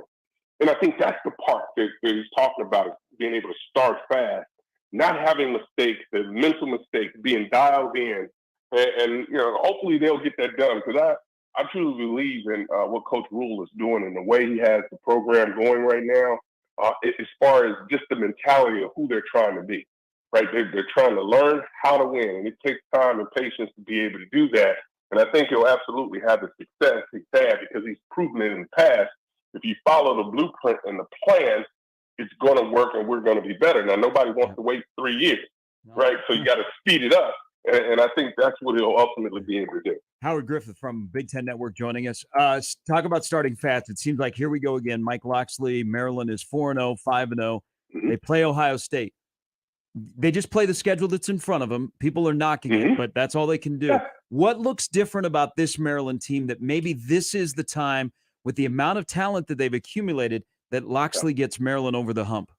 And I think that's the part that he's talking about, is being able to start fast, not having mistakes, the mental mistakes, being dialed in. And hopefully they'll get that done, because I truly believe in what Coach Rule is doing and the way he has the program going right now, as far as just the mentality of who they're trying to be, right? They're trying to learn how to win, and it takes time and patience to be able to do that. And I think he'll absolutely have the success he's had, because he's proven it in the past. If you follow the blueprint and the plan, it's going to work and we're going to be better. Now, nobody wants to wait 3 years, right? So you got to speed it up. And I think that's what he'll ultimately be able to do. Howard Griffith from Big Ten Network joining us. Talk about starting fast. It seems like here we go again. Mike Loxley, Maryland is 4-0, 5-0. They play Ohio State. they just play the schedule that's in front of them. People are knocking it, but that's all they can do. Yeah. What looks different about this Maryland team that maybe this is the time with the amount of talent that they've accumulated that Loxley gets Maryland over the hump?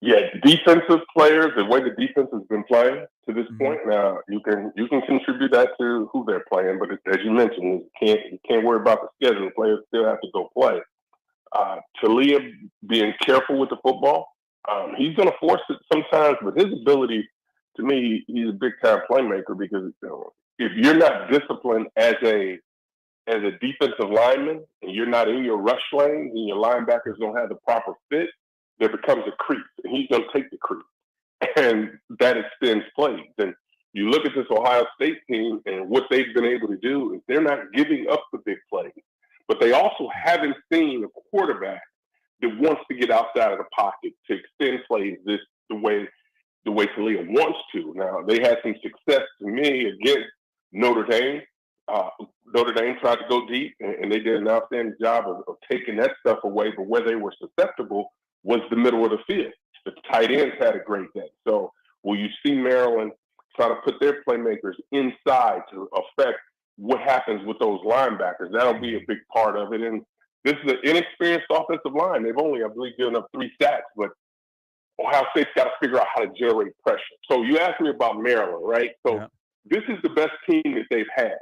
Yeah, defensive players, the way the defense has been playing to this point. Now you can contribute that to who they're playing, but as you mentioned, you can't worry about the schedule. Players still have to go play. Talia being careful with the football. He's going to force it sometimes, but his ability, to me, he's a big time playmaker because if you're not disciplined as a defensive lineman and you're not in your rush lanes and your linebackers don't have the proper fit, there becomes a creep, and he's going to take the creep, and that extends plays. And you look at this Ohio State team and what they've been able to do is they're not giving up the big plays, but they also haven't seen a quarterback that wants to get outside of the pocket to extend plays the way Talia wants to. Now, they had some success to me against Notre Dame. Notre Dame tried to go deep, and they did an outstanding job of taking that stuff away, but where they were susceptible was the middle of the field. The tight ends had a great day. So will you see Maryland try to put their playmakers inside to affect what happens with those linebackers? That'll be a big part of it. And this is an inexperienced offensive line. They've only, I believe, given up 3 sacks, but Ohio State's got to figure out how to generate pressure. So you asked me about Maryland, right? So this is the best team that they've had.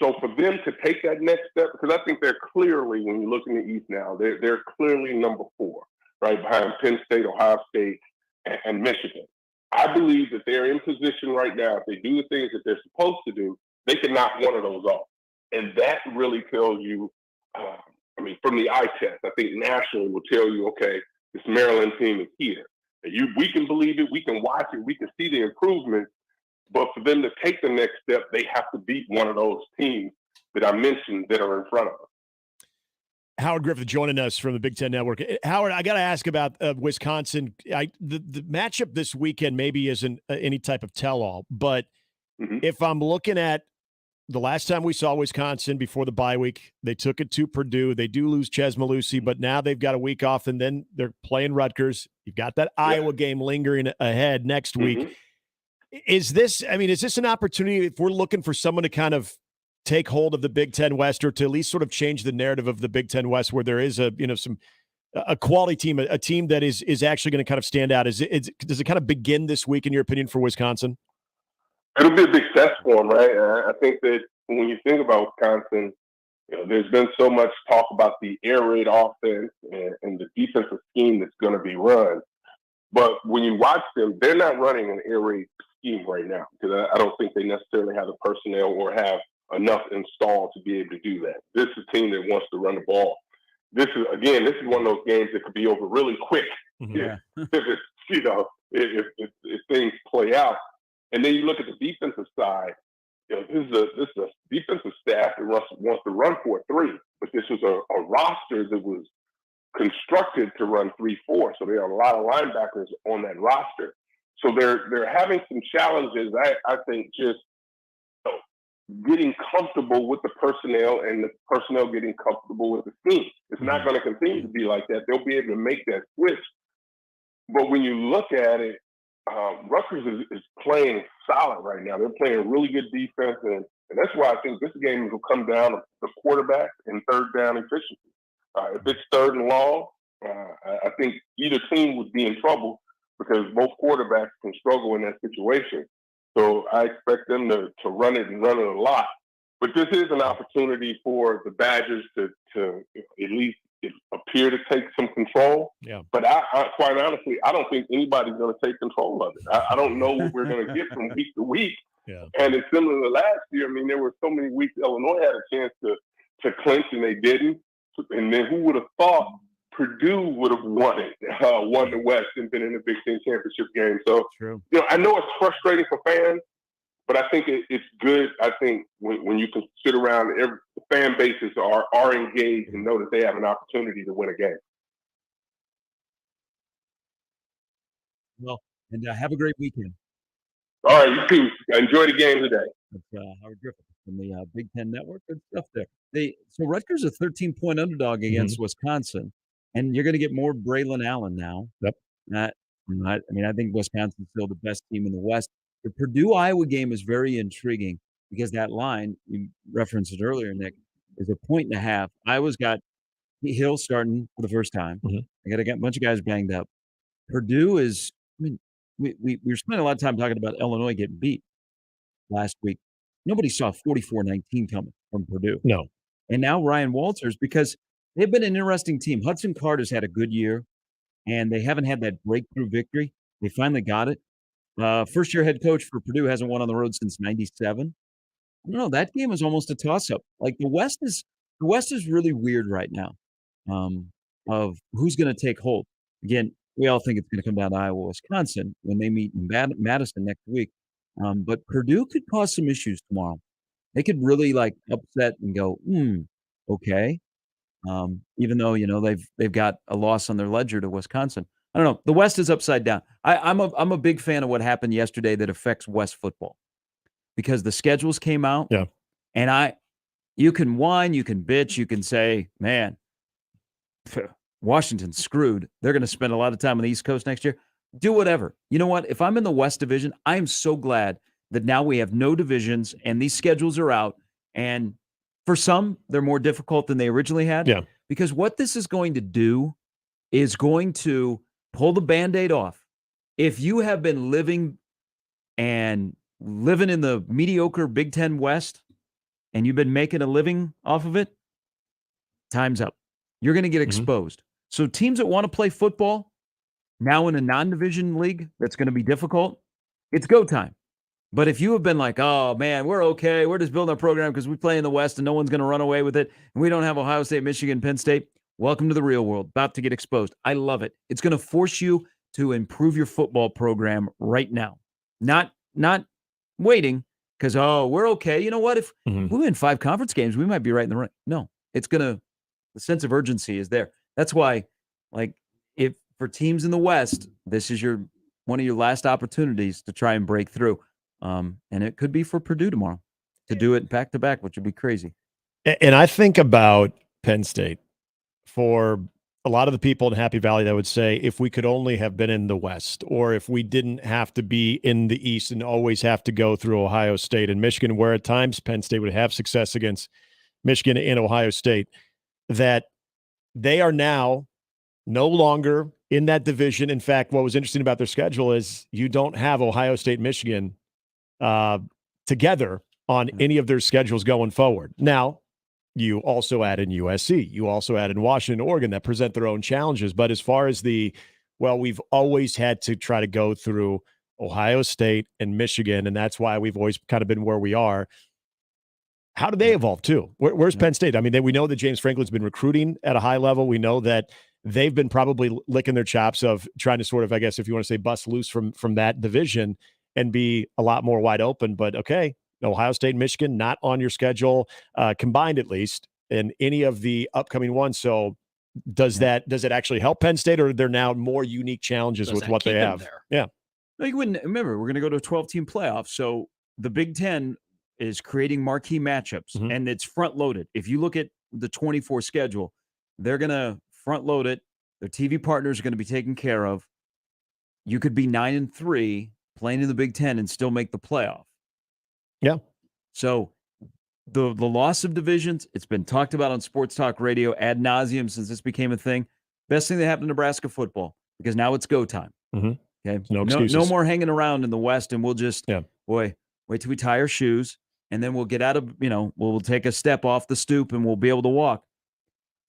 So for them to take that next step, because I think they're clearly, when you look in the East now, they're clearly number 4. Right behind Penn State, Ohio State, and Michigan. I believe that they're in position right now. If they do the things that they're supposed to do, they can knock one of those off. And that really tells you, from the eye test, I think nationally will tell you, okay, this Maryland team is here. And we can believe it, we can watch it, we can see the improvements, but for them to take the next step, they have to beat one of those teams that I mentioned that are in front of us. Howard Griffith joining us from the Big Ten Network. Howard, I got to ask about Wisconsin. The matchup this weekend maybe isn't any type of tell-all, but if I'm looking at the last time we saw Wisconsin before the bye week, they took it to Purdue. They do lose Ches Malusi, but now they've got a week off, and then they're playing Rutgers. You've got that Iowa game lingering ahead next week. Is this an opportunity if we're looking for someone to kind of take hold of the Big Ten West, or to at least sort of change the narrative of the Big Ten West, where there is a quality team, a team that is actually going to kind of stand out? Does it kind of begin this week, in your opinion, for Wisconsin? It'll be a big test for them, right? I think that when you think about Wisconsin, there's been so much talk about the air raid offense and the defensive scheme that's going to be run. But when you watch them, they're not running an air raid scheme right now, because I don't think they necessarily have the personnel or have enough installed to be able to do that. This is a team that wants to run the ball. This is one of those games that could be over really quick if things play out. And then you look at the defensive side. This is a defensive staff that wants to run 4-3, but this was a roster that was constructed to run 3-4. So there are a lot of linebackers on that roster. So they're having some challenges. I think just getting comfortable with the personnel and the personnel getting comfortable with the scheme. It's not going to continue to be like that. They'll be able to make that switch. But when you look at it, Rutgers is playing solid right now. They're playing really good defense, and that's why I think this game will come down to the quarterback and third down efficiency. If it's third and long, I think either team would be in trouble because both quarterbacks can struggle in that situation. So I expect them to run it and run it a lot. But this is an opportunity for the Badgers to at least appear to take some control. Yeah. But I quite honestly, I don't think anybody's going to take control of it. I don't know what we're going to get from week to week. Yeah. And it's similar to last year. I mean, there were so many weeks Illinois had a chance to clinch and they didn't. And then who would have thought Purdue would have won the West and been in the Big Ten championship game. So, I know it's frustrating for fans, but I think it's good. I think when you can sit around, the fan bases are engaged and know that they have an opportunity to win a game. Well, and have a great weekend. All right, you too. Enjoy the game today. That's Howard Griffith from the Big Ten Network. Good stuff there. So Rutgers a 13-point underdog against Wisconsin, and you're going to get more Braylon Allen now. Yep. I think Wisconsin's still the best team in the West. The Purdue-Iowa game is very intriguing because that line, you referenced it earlier, Nick, is 1.5. Iowa's got Hill starting for the first time. They got a bunch of guys banged up. Purdue is, we were spending a lot of time talking about Illinois getting beat last week. Nobody saw 44-19 coming from Purdue. No. And now Ryan Walters, because they've been an interesting team. Hudson Carter's had a good year, and they haven't had that breakthrough victory. They finally got it. First-year head coach for Purdue hasn't won on the road since '97. I don't know. That game is almost a toss-up. Like the West is really weird right now. Of who's going to take hold. Again, we all think it's going to come down to Iowa, Wisconsin when they meet in Madison next week. But Purdue could cause some issues tomorrow. They could really upset and go, okay. Even though they've got a loss on their ledger to Wisconsin. I don't know. The West is upside down. I'm a big fan of what happened yesterday that affects West football because the schedules came out. Yeah, and you can whine, you can bitch, you can say, man, Washington's screwed. They're going to spend a lot of time on the East Coast next year. Do whatever. You know what? If I'm in the West Division, I am so glad that now we have no divisions and these schedules are out. And for some, they're more difficult than they originally had. Yeah. Because what this is going to do is going to pull the Band-Aid off. If you have been living in the mediocre Big Ten West and you've been making a living off of it, time's up. You're going to get exposed. So teams that want to play football now in a non-division league that's going to be difficult, it's go time. But if you have been like, oh, man, we're okay. We're just building our program because we play in the West and no one's going to run away with it. And we don't have Ohio State, Michigan, Penn State. Welcome to the real world. About to get exposed. I love it. It's going to force you to improve your football program right now. Not waiting because, we're okay. You know what? If we win 5 conference games, we might be right in the running. No, the sense of urgency is there. That's why, if for teams in the West, this is one of your last opportunities to try and break through. And it could be for Purdue tomorrow to do it back to back, which would be crazy. And I think about Penn State. For a lot of the people in Happy Valley that would say, if we could only have been in the West, or if we didn't have to be in the East and always have to go through Ohio State and Michigan, where at times Penn State would have success against Michigan and Ohio State, that they are now no longer in that division. In fact, what was interesting about their schedule is you don't have Ohio State, Michigan together on any of their schedules going forward. Now, you also add in USC. You also add in Washington, Oregon that present their own challenges. But as far as we've always had to try to go through Ohio State and Michigan, and that's why we've always kind of been where we are. How do they evolve too? Where's Penn State? I mean, we know that James Franklin's been recruiting at a high level. We know that they've been probably licking their chops of trying to sort of, I guess, if you want to say, bust loose from that division and be a lot more wide open. But okay, Ohio State and Michigan not on your schedule, combined at least, in any of the upcoming ones. So does it actually help Penn State, or are there now more unique challenges with what they have? Yeah. No, you wouldn't. Remember, we're going to go to a 12-team playoff. So the Big Ten is creating marquee matchups, and it's front-loaded. If you look at the 24 schedule, they're going to front-load it. Their TV partners are going to be taken care of. You could be 9-3 playing in the Big Ten and still make the playoff. Yeah. So the loss of divisions, it's been talked about on Sports Talk Radio ad nauseum since this became a thing. Best thing that happened to Nebraska football, because now it's go time. Okay. No excuses. No more hanging around in the West, and we'll just, wait till we tie our shoes, and then we'll get out of, we'll take a step off the stoop and we'll be able to walk.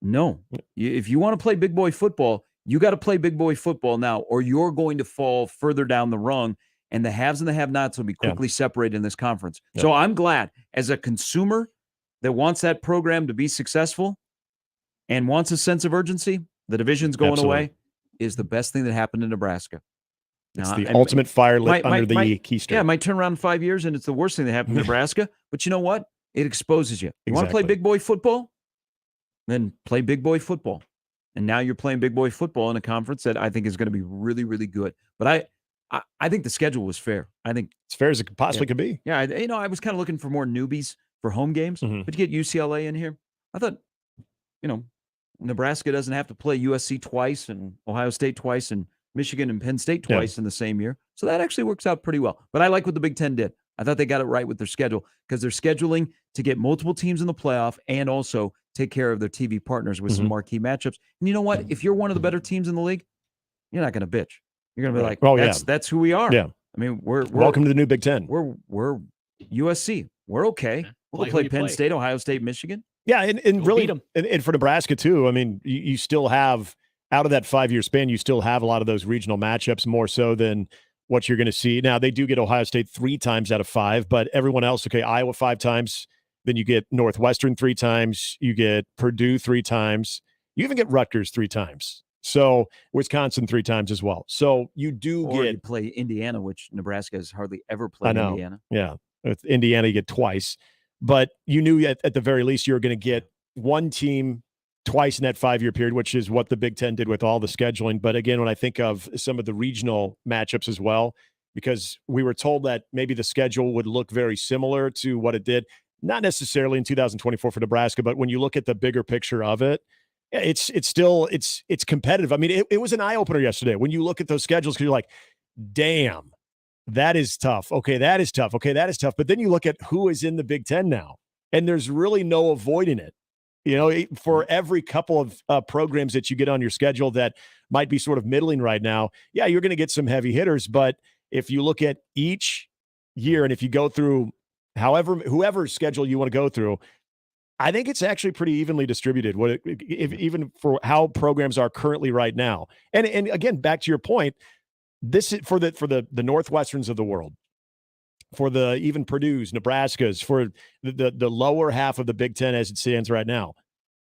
No. If you want to play big boy football, you got to play big boy football now, or you're going to fall further down the rung, and the haves and the have-nots will be quickly separated in this conference. So I'm glad, as a consumer that wants that program to be successful and wants a sense of urgency, the division's going away is the best thing that happened in Nebraska. It's the ultimate fire lit under the keister. Yeah, it might turn around in 5 years, and it's the worst thing that happened in Nebraska. But you know what? It exposes you. You want to play big boy football? Then play big boy football. And now you're playing big boy football in a conference that I think is going to be really, really good. But I think the schedule was fair. I think as fair as it possibly could be. Yeah, I was kind of looking for more newbies for home games, but you get UCLA in here. I thought, Nebraska doesn't have to play USC twice and Ohio State twice and Michigan and Penn State twice in the same year. So that actually works out pretty well. But I like what the Big Ten did. I thought they got it right with their schedule because they're scheduling to get multiple teams in the playoff and also take care of their TV partners with some marquee matchups. And you know what? If you're one of the better teams in the league, you're not going to bitch. You're going to be like, that's who we are. Yeah. I mean, we're welcome to the new Big Ten. We're USC. We're okay. We'll play Penn State, Ohio State, Michigan. Yeah, and really, and for Nebraska too. I mean, you still have, out of that 5-year span, you still have a lot of those regional matchups more so than what you're going to see. Now, they do get Ohio State 3 times out of 5, but everyone else, okay, Iowa 5 times, then you get Northwestern 3 times, you get Purdue 3 times, you even get Rutgers 3 times. So Wisconsin 3 times as well. So you you play Indiana, which Nebraska has hardly ever played Indiana. Yeah, with Indiana, you get twice. But you knew at the very least you were going to get one team twice in that 5-year period, which is what the Big Ten did with all the scheduling. But again, when I think of some of the regional matchups as well, because we were told that maybe the schedule would look very similar to what it did, not necessarily in 2024 for Nebraska, but when you look at the bigger picture of it, it's still competitive. I mean, it was an eye opener yesterday when you look at those schedules because you're like, damn, that is tough. Okay, that is tough. Okay, that is tough. But then you look at who is in the Big Ten now, and there's really no avoiding it. You know, for every couple of programs that you get on your schedule that might be sort of middling right now, yeah, you're going to get some heavy hitters. But if you look at each year and if you go through whoever schedule you want to go through, I think it's actually pretty evenly distributed. Even for how programs are currently right now. And again, back to your point, this is for the Northwesterns of the world, for the even Purdue's, Nebraska's, for the lower half of the Big Ten as it stands right now.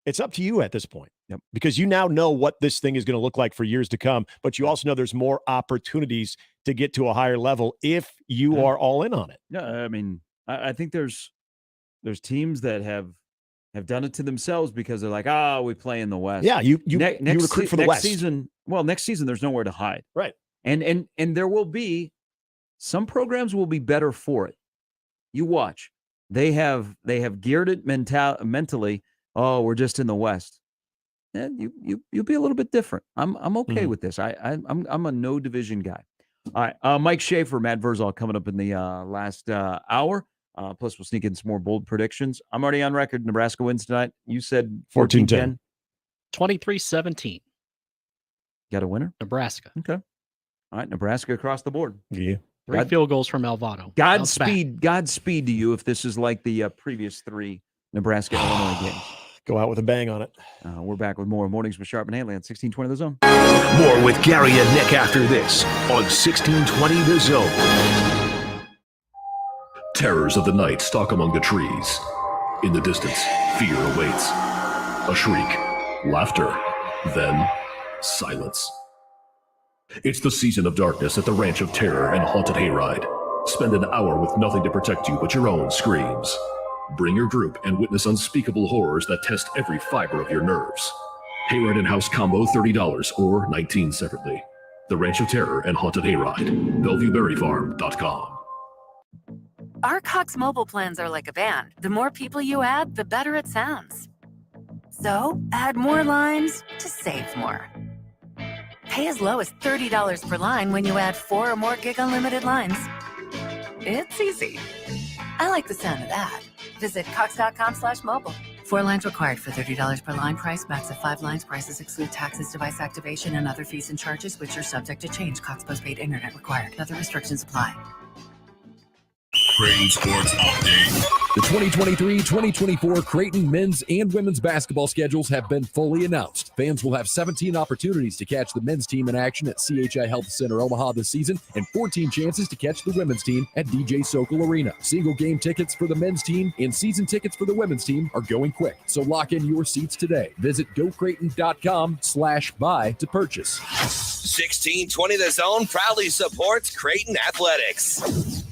It's up to you at this point, because you now know what this thing is going to look like for years to come, but you also know there's more opportunities to get to a higher level if you are all in on it. Yeah, I mean, I think there's teams that have done it to themselves because they're like, we play in the West. Yeah, you recruit for the West. Next season, there's nowhere to hide. Right. And there will be some programs will be better for it. You watch. They have geared it mentally. Oh, we're just in the West. And you'll be a little bit different. I'm okay with this. I'm a no division guy. All right. Mike Schaefer, Matt Verzal coming up in the last hour. Plus we'll sneak in some more bold predictions. I'm already on record. Nebraska wins tonight. You said 14-10. 23-17. Got a winner? Nebraska. Okay. All right, Nebraska across the board. Yeah. 3 field goals from Alvaro. Godspeed to you if this is like the previous 3 Nebraska-Illinois games. Go out with a bang on it. We're back with more Mornings with Sharp and Handley on 1620 The Zone. More with Gary and Nick after this on 1620 The Zone. Terrors of the night stalk among the trees. In the distance, fear awaits. A shriek, laughter, then silence. It's the season of darkness at the Ranch of Terror and Haunted Hayride. Spend an hour with nothing to protect you but your own screams. Bring your group and witness unspeakable horrors that test every fiber of your nerves. Hayride and House combo $30 or $19 separately. The Ranch of Terror and Haunted Hayride. BellevueBerryFarm.com. Our Cox mobile plans are like a band. The more people you add, the better it sounds. So add more lines to save more. Pay as low as $30 per line when you add 4 or more gig unlimited lines. It's easy. I like the sound of that. Visit cox.com/mobile. 4 lines required for $30 per line. Price max of 5 lines. Prices exclude taxes, device activation, and other fees and charges, which are subject to change. Cox postpaid internet required. Other restrictions apply. Creighton Sports Update. The 2023-2024 Creighton men's and women's basketball schedules have been fully announced. Fans will have 17 opportunities to catch the men's team in action at CHI Health Center Omaha this season and 14 chances to catch the women's team at DJ Sokol Arena. Single game tickets for the men's team and season tickets for the women's team are going quick, so lock in your seats today. Visit gocreighton.com/buy to purchase. 1620 The Zone proudly supports Creighton Athletics.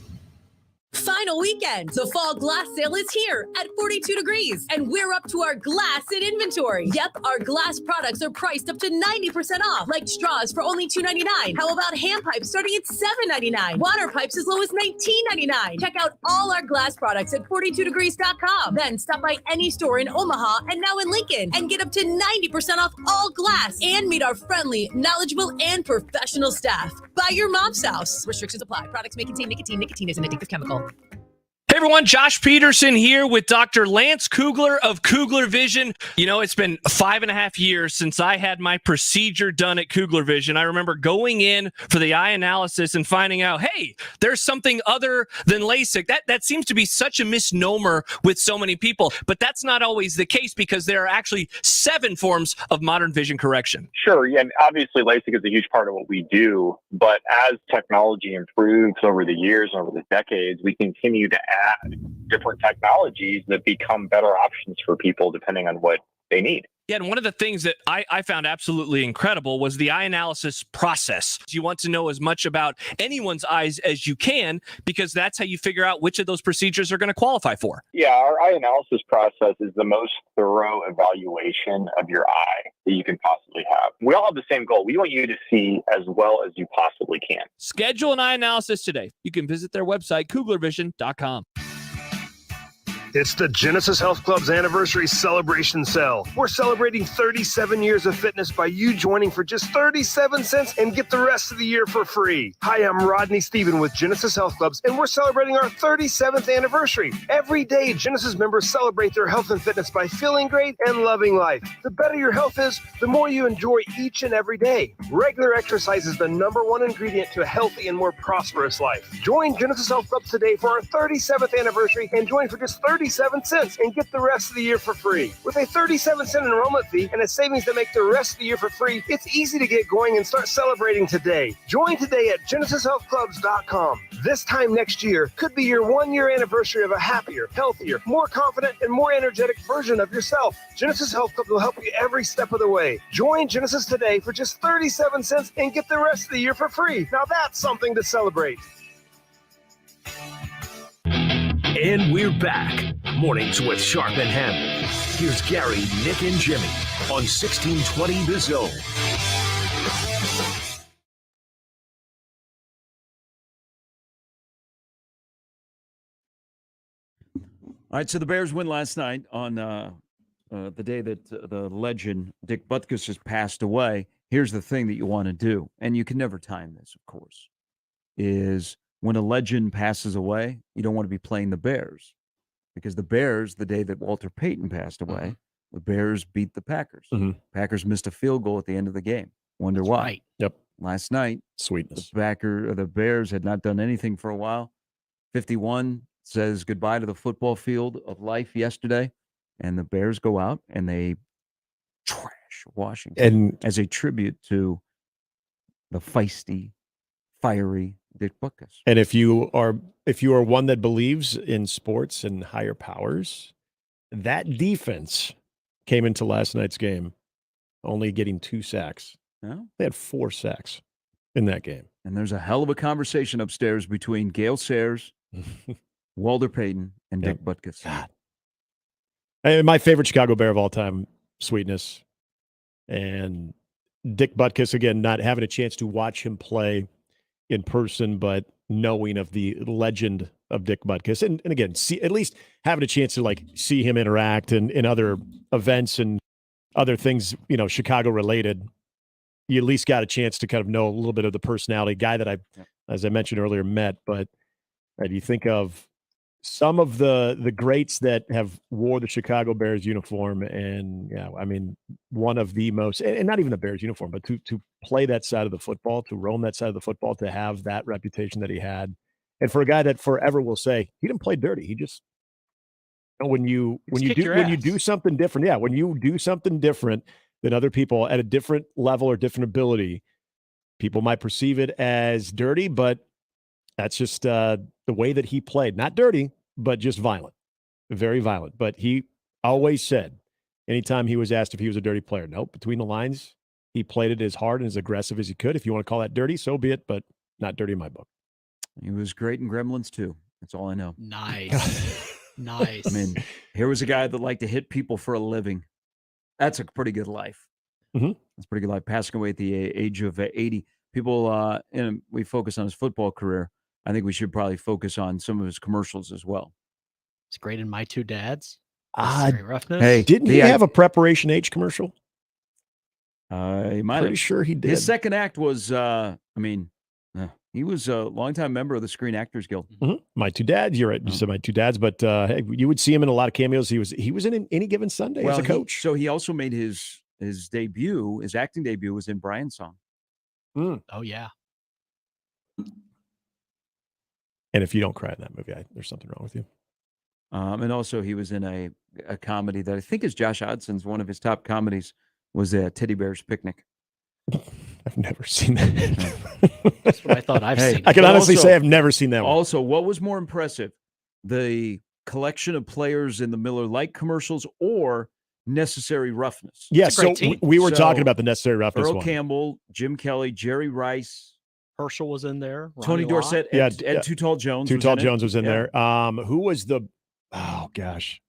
Final weekend. The fall glass sale is here at 42 degrees, and we're up to our glass in inventory. Yep, our glass products are priced up to 90% off, like straws for only $2.99. How about hand pipes starting at $7.99? Water pipes as low as $19.99. Check out all our glass products at 42degrees.com. Then stop by any store in Omaha and now in Lincoln and get up to 90% off all glass and meet our friendly, knowledgeable, and professional staff. By your mom's house. Restrictions apply. Products may contain nicotine. Nicotine is an addictive chemical. Hey everyone, Josh Peterson here with Dr. Lance Kugler of Kugler Vision. You know, it's been 5.5 years since I had my procedure done at Kugler Vision. I remember going in for the eye analysis and finding out, hey, there's something other than LASIK. That seems to be such a misnomer with so many people, but that's not always the case because there are actually 7 forms of modern vision correction. Sure, yeah, and obviously LASIK is a huge part of what we do, but as technology improves over the years, over the decades, we continue to add different technologies that become better options for people depending on what they need. Yeah, and one of the things that I found absolutely incredible was the eye analysis process. You want to know as much about anyone's eyes as you can because that's how you figure out which of those procedures are going to qualify for. Yeah, our eye analysis process is the most thorough evaluation of your eye that you can possibly have. We all have the same goal. We want you to see as well as you possibly can. Schedule an eye analysis today. You can visit their website, kuglervision.com. It's the Genesis Health Club's anniversary celebration sale. We're celebrating 37 years of fitness by you joining for just 37 cents and get the rest of the year for free. Hi, I'm Rodney Stephen with Genesis Health Clubs, and we're celebrating our 37th anniversary. Every day, Genesis members celebrate their health and fitness by feeling great and loving life. The better your health is, the more you enjoy each and every day. Regular exercise is the #1 ingredient to a healthy and more prosperous life. Join Genesis Health Clubs today for our 37th anniversary and join for just 37 cents and get the rest of the year for free. With a 37-cent enrollment fee and a savings that make the rest of the year for free, it's easy to get going and start celebrating today. Join today at GenesisHealthClubs.com. This time next year could be your 1-year anniversary of a happier, healthier, more confident, and more energetic version of yourself. Genesis Health Club will help you every step of the way. Join Genesis today for just 37 cents and get the rest of the year for free. Now that's something to celebrate. And we're back. Mornings with Sharp and Handley. Here's Gary, Nick, and Jimmy on 1620 The Zone. All right, so the Bears win last night on the day that the legend Dick Butkus has passed away. Here's the thing that you want to do, and you can never time this, of course, is when a legend passes away, you don't want to be playing the Bears because the Bears, the day that Walter Payton passed away, the Bears beat the Packers. Packers missed a field goal at the end of the game. Wonder why? Right. Yep. Last night, sweetness. The Bears had not done anything for a while. 51 says goodbye to the football field of life yesterday, and the Bears go out and they trash Washington And as a tribute to the feisty, fiery Dick Butkus. And if you are one that believes in sports and higher powers, that defense came into last night's game only getting 2 sacks. No? They had 4 sacks in that game. And there's a hell of a conversation upstairs between Gale Sayers, Walter Payton, and Dick Butkus. God. And my favorite Chicago Bear of all time, sweetness. And Dick Butkus, again, not having a chance to watch him play in person, but knowing of the legend of Dick Butkus. And again, at least having a chance to see him interact and in other events and other things, Chicago related. You at least got a chance to kind of know a little bit of the personality guy that as I mentioned earlier, met. But you think of some of the greats that have wore the Chicago Bears uniform, and one of the most, and not even the Bears uniform, but to play that side of the football, to roam that side of the football, to have that reputation that he had, and for a guy that forever will say he didn't play dirty, he just when you do something different, when you do something different than other people at a different level or different ability, people might perceive it as dirty, but that's just the way that he played. Not dirty, but just violent. Very violent. But he always said, anytime he was asked if he was a dirty player, nope, between the lines, he played it as hard and as aggressive as he could. If you want to call that dirty, so be it, but not dirty in my book. He was great in Gremlins, too. That's all I know. Nice. Nice. I mean, here was a guy that liked to hit people for a living. That's a pretty good life. Mm-hmm. That's a pretty good life. Passing away at the age of 80. People, and we focus on his football career. I think we should probably focus on some of his commercials as well. It's great in My Two Dads. Roughness. Hey, didn't he have a Preparation H commercial? He might Pretty have. sure he did. His second act was, he was a longtime member of the Screen Actors Guild. Mm-hmm. My Two Dads. You're right. You said My Two Dads, but hey, you would see him in a lot of cameos. He was in Any Given Sunday as a coach. So he also made his debut. His acting debut was in Brian's Song. Oh yeah. And if you don't cry in that movie, there's something wrong with you. And also he was in a comedy that I think is Josh Hodson's. One of his top comedies was Teddy Bear's Picnic. I've never seen that. That's what I thought I've seen. I can honestly say I've never seen that one. Also, what was more impressive, the collection of players in the Miller Lite commercials or Necessary Roughness? Yeah, so we were talking about the Necessary Roughness Earl one. Campbell, Jim Kelly, Jerry Rice. Herschel was in there. Tony Ronnie Dorsett, Lott. Ed Too Tall Jones. Too was Tall in it. Jones was in Yeah. there. Who was the? Oh gosh,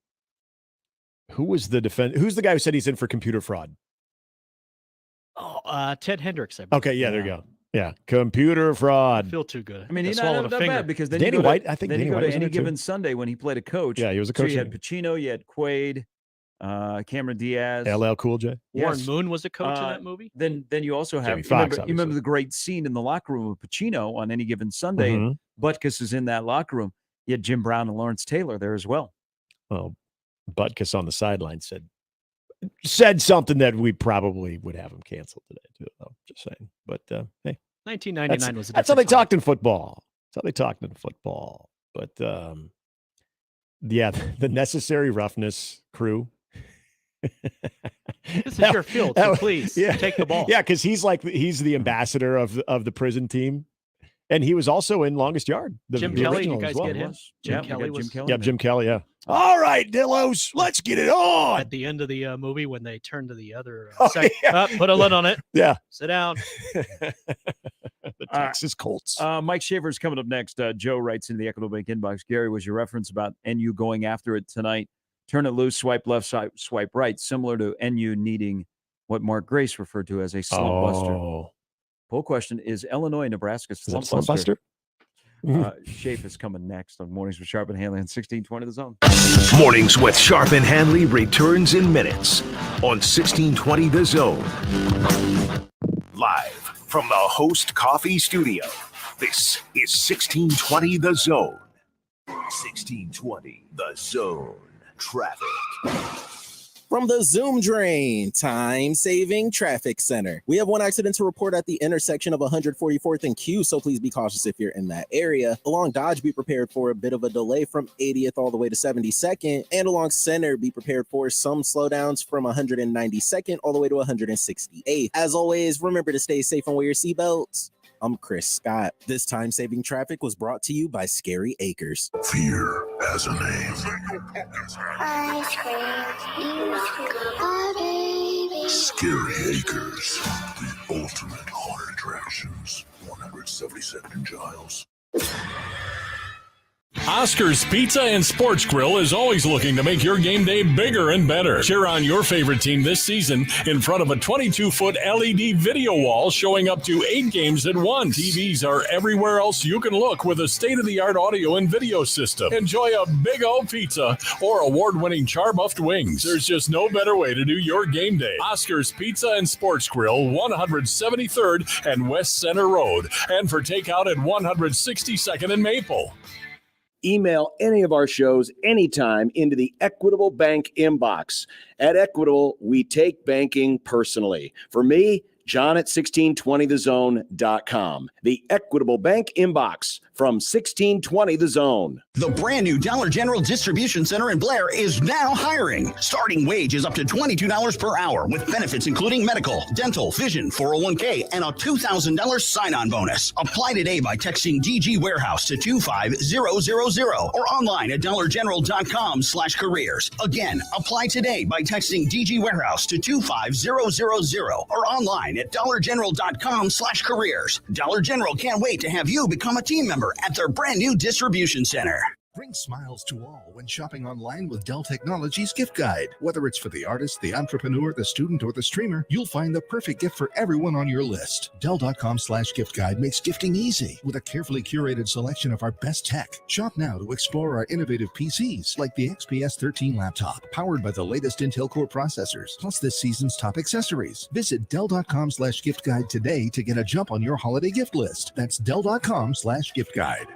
who was the defense? Who's the guy who said he's in for computer fraud? Oh, Ted Hendricks. I believe. Okay, yeah, there you go. Yeah, computer fraud. I feel too good. I mean, he's swallowed not a that finger. bad because then Danny you go White, to, I think then Danny you go White to was in Any it, too. Given Sunday when he played a coach. Yeah, he was a So coach you in had Pacino, you had Quaid, Cameron Diaz, LL Cool J. Warren Yes. Moon was a coach in that movie. Then you also have Jamie Foxx, you remember the great scene in the locker room of Pacino on Any Given Sunday. Mhm. And Butkus is in that locker room. You had Jim Brown and Lawrence Taylor there as well. Well, Butkus on the sideline said something that we probably would have him canceled today too. Though, just saying. But hey, 1999 was a that's how they different time. talked in football. That's how they talked in football. But yeah, the Necessary Roughness crew. This is your field, so please take the ball. Yeah, because he's the ambassador of the prison team, and he was also in Longest Yard. Jim the Kelly, original you as guys well. get him? Yeah, Jim Kelly was Yeah, Jim Kelly. Yeah. All right, Dillos, let's get it on. at the end of the movie when they turn to the other Oh, side. yeah. Put a lid on it. Yeah. Sit down. The Texas Colts. Mike Shaver's coming up next. Joe writes in the Equitable Bank inbox. Gary, was your reference about NU going after it tonight? Turn it loose, swipe left, swipe right, similar to NU needing what Mark Grace referred to as a slump buster. Poll question, is Illinois, Nebraska slump buster? Shafe is coming next on Mornings with Sharp and Handley on 1620 The Zone. Mornings with Sharp and Handley returns in minutes on 1620 The Zone. Live from the Host Coffee Studio, this is 1620 The Zone. 1620 The Zone. Traffic. From the Zoom Drain Time-Saving Traffic Center. We have one accident to report at the intersection of 144th and Q, so please be cautious if you're in that area. Along Dodge, be prepared for a bit of a delay from 80th all the way to 72nd. And along Center, be prepared for some slowdowns from 192nd all the way to 168th. As always, remember to stay safe and wear your seatbelts. I'm Chris Scott. This time-saving traffic was brought to you by Scary Acres. Fear has a name. Scary Acres, the ultimate haunted attractions. 172nd and Giles. Oscar's Pizza and Sports Grill is always looking to make your game day bigger and better. Cheer on your favorite team this season in front of a 22-foot LED video wall showing up to 8 games at once. TVs are everywhere else you can look with a state-of-the-art audio and video system. Enjoy a big old pizza or award-winning char-buffed wings. There's just no better way to do your game day. Oscar's Pizza and Sports Grill, 173rd and West Center Road. And for takeout at 162nd and Maple. Email any of our shows anytime into the Equitable Bank inbox. At Equitable, we take banking personally. For me, John at 1620thezone.com. The Equitable Bank inbox from 1620 The Zone. The brand new Dollar General Distribution Center in Blair is now hiring. Starting wage is up to $22 per hour with benefits including medical, dental, vision, 401k, and a $2,000 sign-on bonus. Apply today by texting DG Warehouse to 25000 or online at dollargeneral.com/careers. Again, apply today by texting DG Warehouse to 25000 or online at dollargeneral.com/careers. Dollar General can't wait to have you become a team member. September at their brand new distribution center. Bring smiles to all when shopping online with Dell Technologies Gift Guide. Whether it's for the artist, the entrepreneur, the student, or the streamer, you'll find the perfect gift for everyone on your list. Dell.com/gift guide makes gifting easy with a carefully curated selection of our best tech. Shop now to explore our innovative PCs like the XPS 13 laptop, powered by the latest Intel Core processors, plus this season's top accessories. Visit Dell.com/gift guide today to get a jump on your holiday gift list. That's Dell.com/gift guide.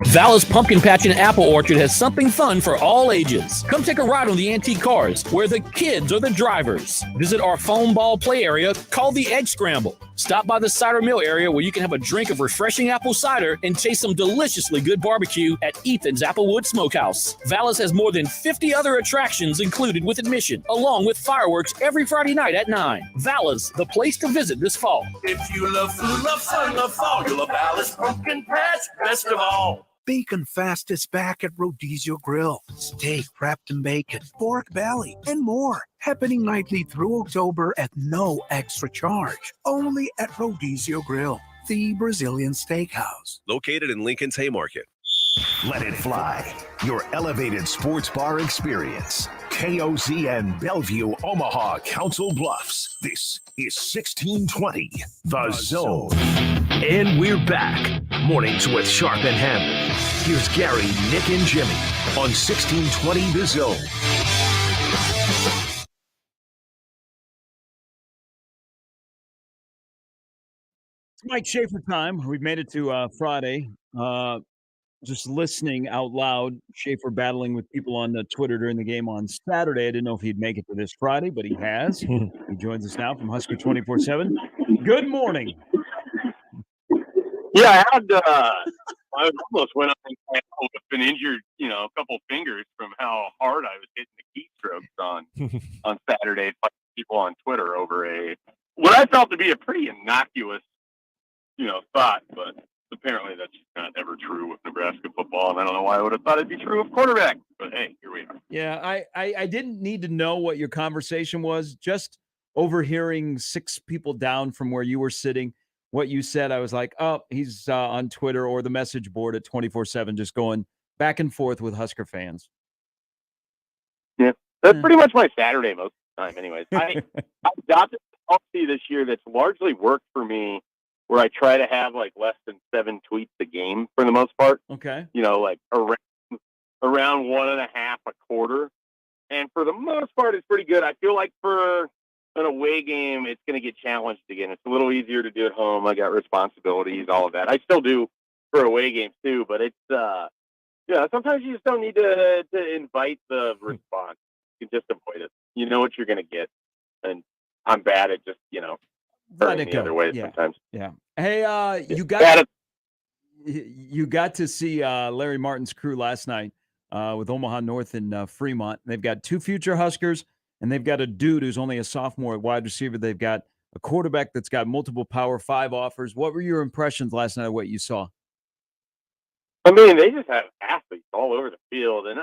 Vallis Pumpkin Patch and Apple Orchard has something fun for all ages. Come take a ride on the antique cars, where the kids are the drivers. Visit our foam ball play area called the Egg Scramble. Stop by the cider mill area where you can have a drink of refreshing apple cider and taste some deliciously good barbecue at Ethan's Applewood Smokehouse. Vallis has more than 50 other attractions included with admission, along with fireworks every Friday night at 9. Vallis, the place to visit this fall. If you love food, love fun, love fall, you'll love Vallis Pumpkin Patch best of all. Bacon Fest is back at Rodizio Grill. Steak wrapped in bacon, pork belly, and more. Happening nightly through October at no extra charge. Only at Rodizio Grill, the Brazilian steakhouse. Located in Lincoln's Haymarket. Let it fly. Your elevated sports bar experience. KOZN Bellevue, Omaha, Council Bluffs. This is 1620, The Zone. And we're back. Mornings with Sharp and Handley. Here's Gary, Nick, and Jimmy on 1620, The Zone. It's Mike Schaefer time. We've made it to Friday. Just listening out loud, Schaefer battling with people on Twitter during the game on Saturday. I didn't know if he'd make it to this Friday, but he has. He joins us now from Husker 24/7. Good morning. Yeah, I almost went up and been injured, a couple fingers from how hard I was hitting the keystrokes on Saturday. People on Twitter over what I felt to be a pretty innocuous, thought, but apparently that's not ever true with Nebraska football, and I don't know why I would have thought it'd be true of quarterback. But hey, here we are. Yeah, I didn't need to know what your conversation was. Just overhearing 6 people down from where you were sitting, what you said, I was like, oh, he's on Twitter or the message board at 24/7, just going back and forth with Husker fans. Yeah, that's pretty much my Saturday most of the time. Anyways, I adopted a policy this year that's largely worked for me, where I try to have like less than 7 tweets a game for the most part. Okay. Like around 1.5 a quarter. And for the most part, it's pretty good. I feel like for an away game, it's going to get challenged again. It's a little easier to do at home. I got responsibilities, all of that. I still do for away games too, but it's, sometimes you just don't need to invite the response. You can just avoid it. You know what you're going to get. And I'm bad at just, turning the other way sometimes. Yeah. Hey, you got to see Larry Martin's crew last night with Omaha North and Fremont. They've got 2 future Huskers, and they've got a dude who's only a sophomore at wide receiver. They've got a quarterback that's got multiple Power 5 offers. What were your impressions last night of what you saw? I mean, they just have athletes all over the field, and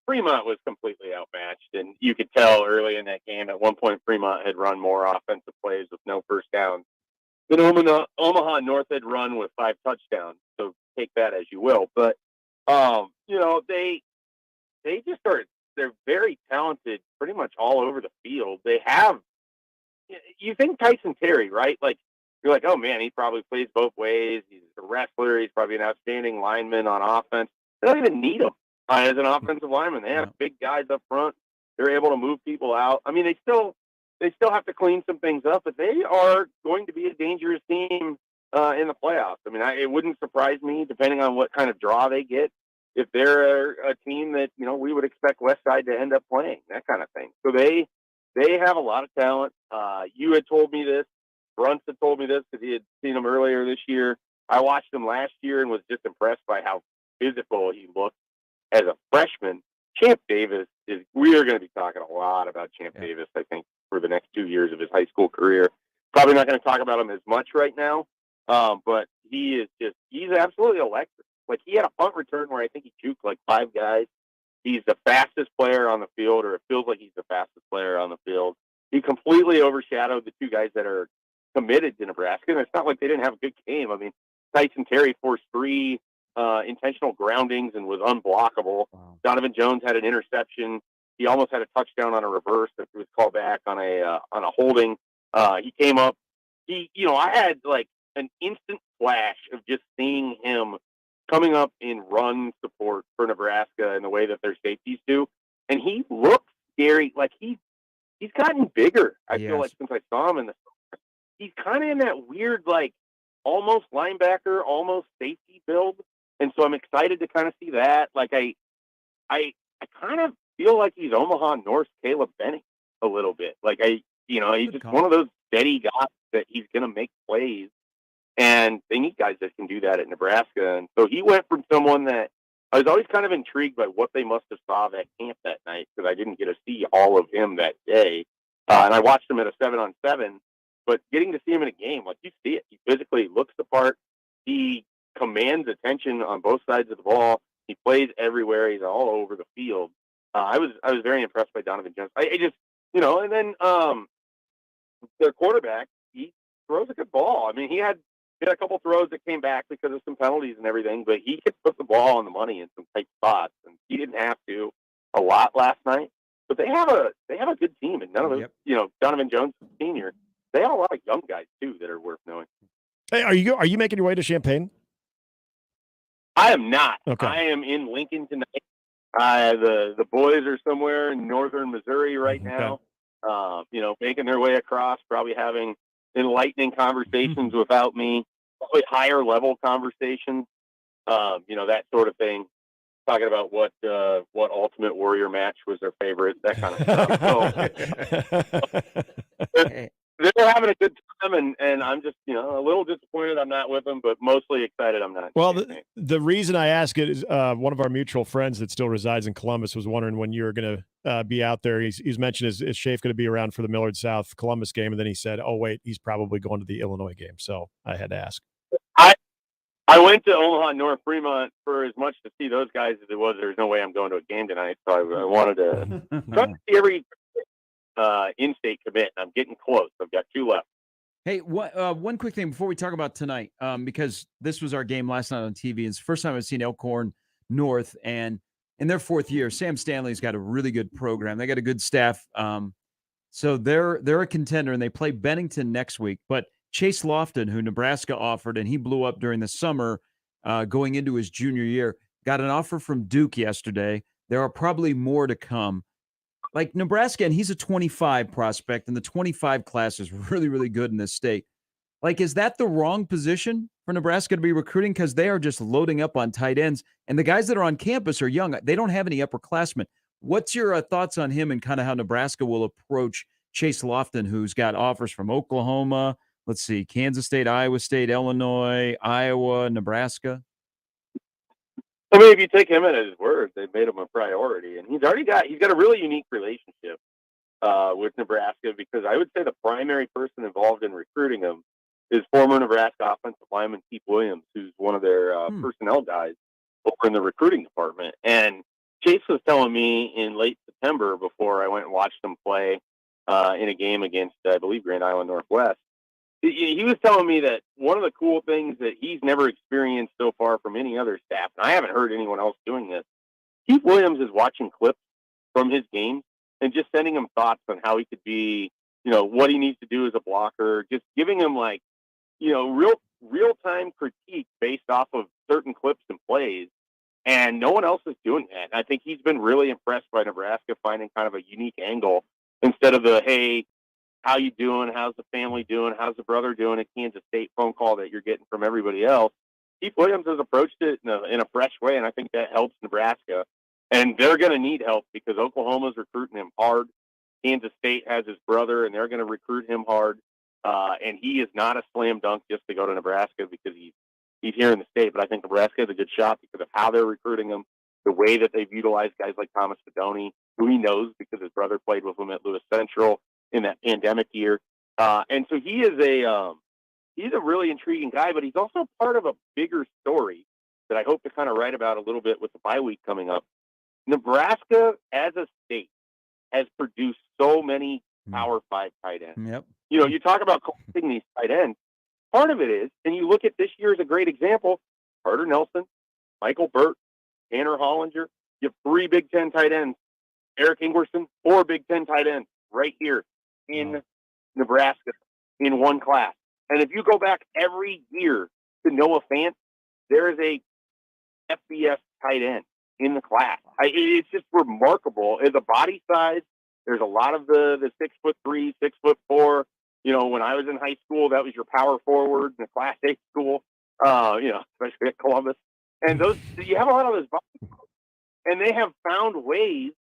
Fremont was completely outmatched, and you could tell early in that game. At one point, Fremont had run more offensive plays with no first downs than Omaha North had run with 5 touchdowns. So take that as you will, but they just are. They're very talented, pretty much all over the field. They have. You think Tyson Terry, right? You're like, oh man, he probably plays both ways. He's a wrestler. He's probably an outstanding lineman on offense. They don't even need him as an offensive lineman. They have big guys up front. They're able to move people out. I mean, they still have to clean some things up, but they are going to be a dangerous team in the playoffs. I mean, it wouldn't surprise me, depending on what kind of draw they get, if they're a team that we would expect Westside to end up playing, that kind of thing. So they have a lot of talent. You had told me this. Bruns had told me this because he had seen him earlier this year. I watched him last year and was just impressed by how physical he looked as a freshman. Champ Davis we are going to be talking a lot about Champ Davis, I think, for the next 2 years of his high school career. Probably not going to talk about him as much right now, but he's absolutely electric. He had a punt return where I think he juked 5 guys. He's the fastest player on the field, or it feels like he's the fastest player on the field. He completely overshadowed the 2 guys that are committed to Nebraska, and it's not like they didn't have a good game. I mean, Tyson Terry forced 3 intentional groundings and was unblockable. Wow. Donovan Jones had an interception. He almost had a touchdown on a reverse that was called back on a holding. He came up. I had like an instant flash of just seeing him coming up in run support for Nebraska in the way that their safeties do, and he looks scary. Like he's gotten bigger. I feel like since I saw him he's kind of in that weird like almost linebacker, almost safety build, and so I'm excited to kind of see that. Like I kind of feel like he's Omaha North Caleb Benning a little bit. Like he's just one of those steady guys that he's going to make plays, and they need guys that can do that at Nebraska. And so he went from someone that I was always kind of intrigued by what they must have saw at camp that night, because I didn't get to see all of him that day, and I watched him at a 7-on-7. But getting to see him in a game, like you see it, he physically looks the part. He commands attention on both sides of the ball. He plays everywhere. He's all over the field. I was very impressed by Donovan Jones. I just, and then their quarterback, he throws a good ball. I mean, he had a couple throws that came back because of some penalties and everything, but he could put the ball on the money in some tight spots, and he didn't have to a lot last night. But they have a good team, and none of them, Donovan Jones Sr., they have a lot of young guys too that are worth knowing. Hey, are you making your way to Champaign? I am not. Okay. I am in Lincoln tonight. The boys are somewhere in northern Missouri right now. Making their way across, probably having enlightening conversations without me, probably higher level conversations. That sort of thing. Talking about what Ultimate Warrior match was their favorite, that kind of stuff. So, they're having a good time, and I'm just, a little disappointed I'm not with them, but mostly excited I'm not. Well, the reason I ask it is one of our mutual friends that still resides in Columbus was wondering when you were going to be out there. He's mentioned, is Shafe going to be around for the Millard South Columbus game? And then he said, oh, wait, he's probably going to the Illinois game. So I had to ask. I went to Omaha North Fremont for as much to see those guys as it was. There's no way I'm going to a game tonight, so I wanted to try to see every in-state commit. I'm getting close. I've got 2 left. Hey, one quick thing before we talk about tonight, because this was our game last night on TV. It's the first time I've seen Elkhorn North, and in their 4th year, Sam Stanley's got a really good program. They got a good staff, so they're a contender, and they play Bennington next week. But Chase Lofton, who Nebraska offered, and he blew up during the summer, going into his junior year, got an offer from Duke yesterday. There are probably more to come. Like Nebraska, and he's a 25 prospect, and the 25 class is really, really good in this state. Like, is that the wrong position for Nebraska to be recruiting? Because they are just loading up on tight ends, and the guys that are on campus are young. They don't have any upperclassmen. What's your thoughts on him and kind of how Nebraska will approach Chase Lofton, who's got offers from Oklahoma, let's see, Kansas State, Iowa State, Illinois, Iowa, Nebraska? I mean, if you take him at his word, they've made him a priority, and he's got a really unique relationship with Nebraska, because I would say the primary person involved in recruiting him is former Nebraska offensive lineman Keith Williams, who's one of their personnel guys over in the recruiting department. And Chase was telling me in late September, before I went and watched him play in a game against, I believe, Grand Island Northwest, he was telling me that one of the cool things that he's never experienced so far from any other staff, and I haven't heard anyone else doing this, Keith Williams is watching clips from his game and just sending him thoughts on how he could be, what he needs to do as a blocker, just giving him real-time critique based off of certain clips and plays. And no one else is doing that. And I think he's been really impressed by Nebraska finding kind of a unique angle instead of the, hey, how you doing? How's the family doing? How's the brother doing at Kansas State phone call that you're getting from everybody else. Keith Williams has approached it in a fresh way, and I think that helps Nebraska. And they're going to need help because Oklahoma's recruiting him hard. Kansas State has his brother, and they're going to recruit him hard. And he is not a slam dunk just to go to Nebraska because he's here in the state. But I think Nebraska has a good shot because of how they're recruiting him, the way that they've utilized guys like Thomas Fedoni, who he knows because his brother played with him at Lewis Central in that pandemic year. And so he's a really intriguing guy, but he's also part of a bigger story that I hope to kind of write about a little bit with the bye week coming up. Nebraska as a state has produced so many Power 5 tight ends. Yep. You talk about collecting these tight ends. part of it is, and you look at this year as a great example, Carter Nelson, Michael Burt, Tanner Hollinger, you have 3 Big Ten tight ends. Eric Ingwerson, 4 Big Ten tight ends right here in Nebraska in one class. And if you go back every year to Noah Fant, there is a FBS tight end in the class. It's just remarkable. The body size, there's a lot of the 6'3", 6'4". When I was in high school, that was your power forward in the Class A school, especially at Columbus. And you have a lot of those bodies. And they have found ways,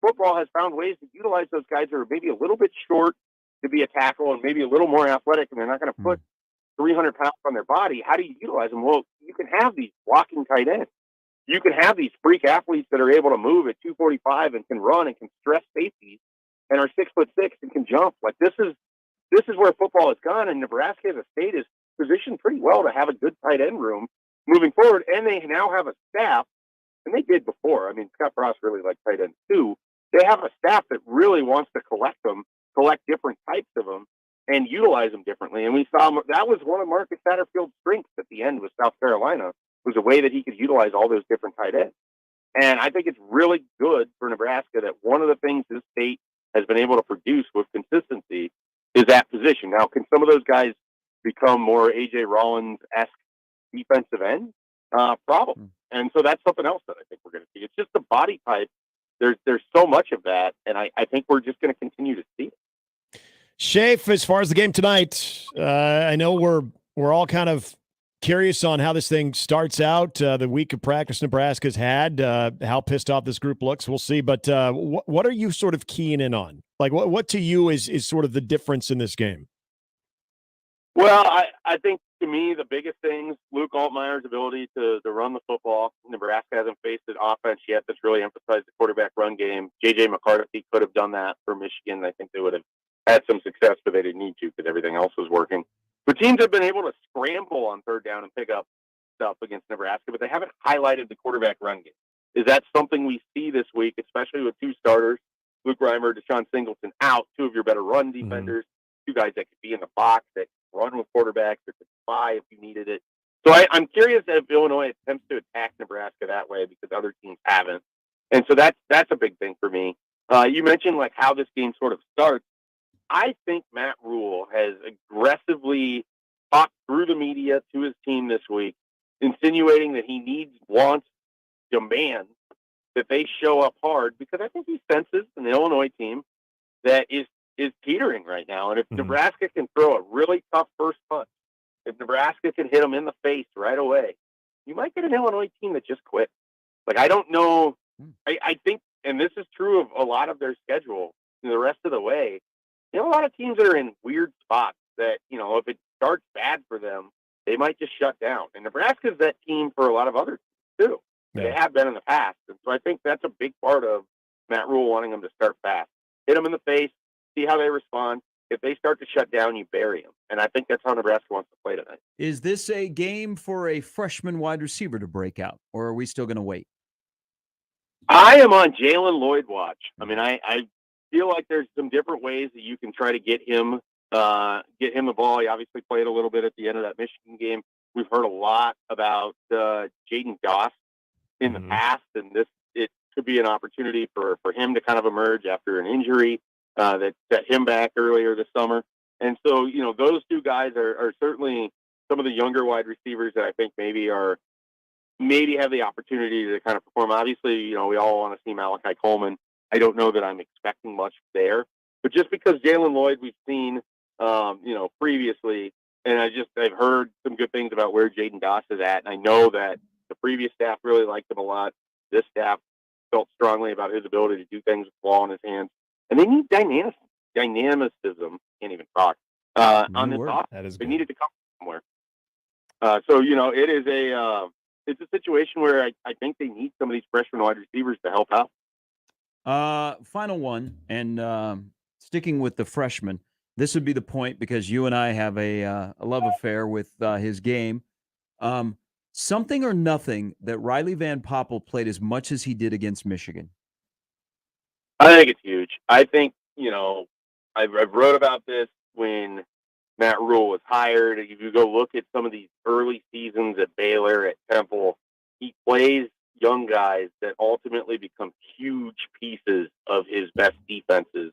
football has found ways to utilize those guys that are maybe a little bit short to be a tackle and maybe a little more athletic, and they're not going to put 300 pounds on their body. How do you utilize them? Well, you can have these blocking tight ends. You can have these freak athletes that are able to move at 245 and can run and can stress safeties and are 6'6" and can jump. Like this is where football has gone, and Nebraska as a state is positioned pretty well to have a good tight end room moving forward. And they now have a staff, and they did before. I mean, Scott Frost really liked tight ends too. They have a staff that really wants to collect different types of them, and utilize them differently. And we saw that was one of Marcus Satterfield's strengths at the end with South Carolina, was a way that he could utilize all those different tight ends. And I think it's really good for Nebraska that one of the things this state has been able to produce with consistency is that position. Now, can some of those guys become more A.J. Rollins-esque defensive ends? Probably. And so that's something else that I think we're going to see. It's just the body type. There's so much of that, and I think we're just going to continue to see it. Shafe, as far as the game tonight, I know we're all kind of curious on how this thing starts out. The week of practice Nebraska's had, how pissed off this group looks, we'll see. But what are you sort of keying in on? Like, what to you is sort of the difference in this game? Well, I think to me the biggest things, Luke Altmaier's ability to run the football. Nebraska hasn't faced an offense yet that's really emphasized the quarterback run game. J.J. McCarthy could have done that for Michigan. I think they would have had some success, but they didn't need to because everything else was working. The teams have been able to scramble on third down and pick up stuff against Nebraska, but they haven't highlighted the quarterback run game. Is that something we see this week, especially with 2 starters, Luke Reimer, Deshaun Singleton out, 2 of your better run defenders, 2 guys that could be in the box, that run with quarterbacks, that could spy if you needed it. So I'm curious if Illinois attempts to attack Nebraska that way because other teams haven't. And so that's a big thing for me. You mentioned like how this game sort of starts. I think Matt Rule has aggressively talked through the media to his team this week, insinuating that he demands that they show up hard, because I think he senses an Illinois team that is teetering right now. And if Nebraska can throw a really tough first punch, if Nebraska can hit them in the face right away, you might get an Illinois team that just quit. Like, I don't know. I think, and this is true of a lot of their schedule the rest of the way, a lot of teams that are in weird spots that, if it starts bad for them, they might just shut down. And Nebraska's that team for a lot of other teams too. Yeah. They have been in the past. And so I think that's a big part of Matt Rule wanting them to start fast. Hit them in the face, see how they respond. If they start to shut down, you bury them. And I think that's how Nebraska wants to play tonight. Is this a game for a freshman wide receiver to break out, or are we still going to wait? I am on Jalen Lloyd watch. I mean, I feel like there's some different ways that you can try to get him the ball. He obviously played a little bit at the end of that Michigan game. We've heard a lot about Jaden Goss in the past, and it could be an opportunity for him to kind of emerge after an injury that set him back earlier this summer. And so, those 2 guys are certainly some of the younger wide receivers that I think maybe have the opportunity to kind of perform. Obviously, we all want to see Malachi Coleman. I don't know that I'm expecting much there, but just because Jalen Lloyd we've seen, previously, and I've heard some good things about where Jaden Goss is at, and I know that the previous staff really liked him a lot. This staff felt strongly about his ability to do things with the ball in his hands, and they need dynamicism. Can't even talk on this offense. They need it to come somewhere. So it is it's a situation where I think they need some of these freshman wide receivers to help out. Final one, and sticking with the freshman, this would be the point because you and I have a love affair with his game. Something or nothing that Riley Van Poppel played as much as he did against Michigan. I think it's huge. I think, I've wrote about this when Matt Rule was hired. If you go look at some of these early seasons at Baylor, at Temple, he plays young guys that ultimately become huge pieces of his best defenses.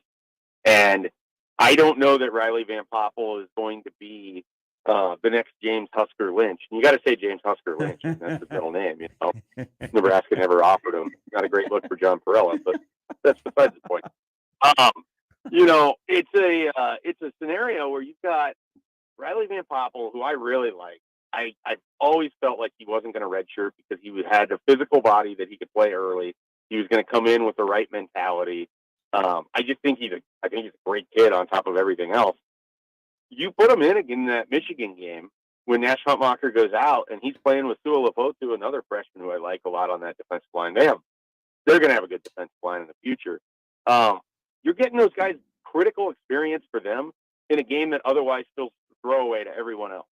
And I don't know that Riley Van Poppel is going to be the next James Husker Lynch. And you got to say James Husker Lynch. That's his middle name. Nebraska never offered him. Not a great look for John Perella, but that's besides the point. It's a scenario where you've got Riley Van Poppel, who I really like. I always felt like he wasn't going to redshirt because he had a physical body that he could play early. He was going to come in with the right mentality. I think he's a great kid on top of everything else. You put him in that Michigan game when Nash Huntmacher goes out and he's playing with Sua Lefotu, another freshman who I like a lot on that defensive line. They're going to have a good defensive line in the future. You're getting those guys critical experience for them in a game that otherwise feels throwaway to everyone else.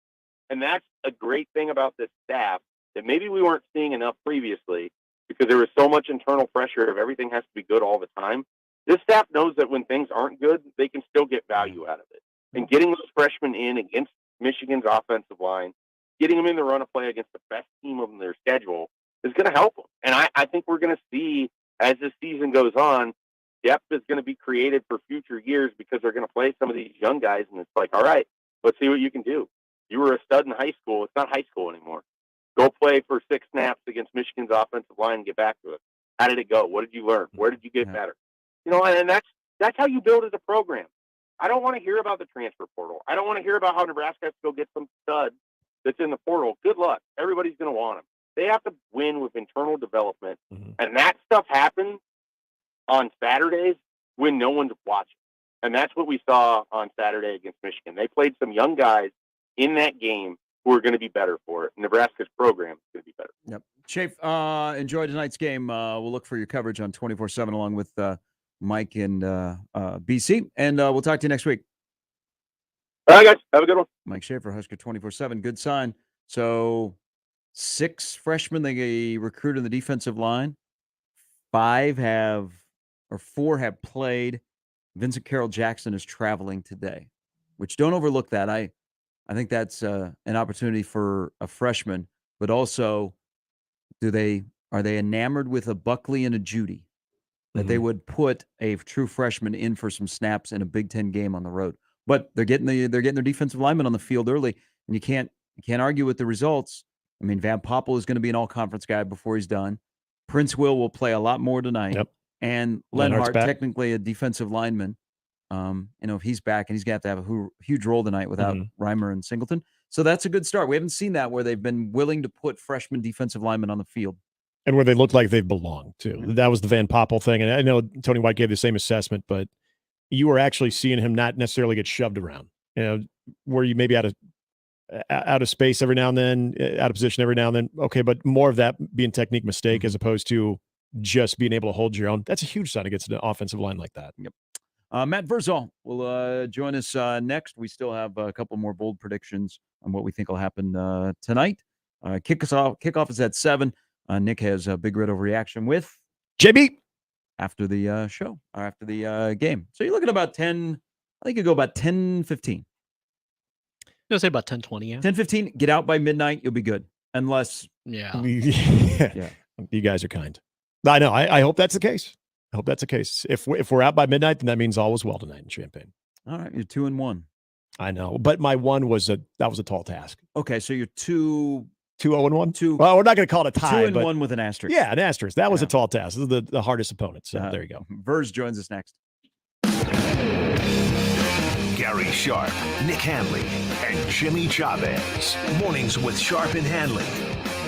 And that's a great thing about this staff that maybe we weren't seeing enough previously because there was so much internal pressure of everything has to be good all the time. This staff knows that when things aren't good, they can still get value out of it. And getting those freshmen in against Michigan's offensive line, getting them in the run of play against the best team on their schedule is going to help them. And I think we're going to see, as this season goes on, depth is going to be created for future years because they're going to play some of these young guys. And it's like, all right, let's see what you can do. You were a stud in high school. It's not high school anymore. Go play for 6 snaps against Michigan's offensive line and get back to it. How did it go? What did you learn? Where did you get better? And that's how you build as a program. I don't want to hear about the transfer portal. I don't want to hear about how Nebraska has to go get some stud that's in the portal. Good luck. Everybody's going to want them. They have to win with internal development. And that stuff happens on Saturdays when no one's watching. And that's what we saw on Saturday against Michigan. They played some young guys in that game who are going to be better for it. Nebraska's program is going to be better. Yep. Chafe, enjoy tonight's game. We'll look for your coverage on 24/7 along with Mike and BC. And we'll talk to you next week. All right, guys. Have a good one. Mike Schaefer, Husker 24/7. Good sign. So 6 freshmen they recruited in the defensive line. 4 have played. Vincent Carroll Jackson is traveling today, which don't overlook that. I think that's an opportunity for a freshman, but also are they enamored with a Buckley and a Judy that they would put a true freshman in for some snaps in a Big Ten game on the road? But they're getting their defensive linemen on the field early, and you can't argue with the results. I mean, Van Poppel is going to be an all-conference guy before he's done. Prince will play a lot more tonight. Yep. And Lenhart, technically a defensive lineman. If he's back, and he's going to have a huge role tonight without Reimer and Singleton. So that's a good start. We haven't seen that where they've been willing to put freshman defensive linemen on the field. And where they look like they've belonged, too. That was the Van Poppel thing. And I know Tony White gave the same assessment, but you were actually seeing him not necessarily get shoved around. Where you maybe out of space every now and then, out of position every now and then. Okay, but more of that being technique mistake as opposed to just being able to hold your own. That's a huge sign against an offensive line like that. Yep. Matt Verzal will join us next. We still have a couple more bold predictions on what we think will happen tonight. Kickoff is at 7. Nick has a Big Red Overreaction with JB after the show or after the game. So you're looking at about 10. I think you go about 10:15. I'll say about 10:20. Yeah. 10:15. Get out by midnight. You'll be good. Unless, yeah. You guys are kind. I know. I hope that's the case. I hope that's the case. If we're out by midnight, then that means all was well tonight in Champaign. All right, you're 2-1. I know, but my one was a tall task. Okay, so you're 2-0-1. Well, we're not going to call it a tie. 2-1 with an asterisk. Yeah, an asterisk. That was a tall task. This is the hardest opponent. So there you go. Verz joins us next. Gary Sharp, Nick Handley, and Jimmy Chavez. Mornings with Sharp and Handley.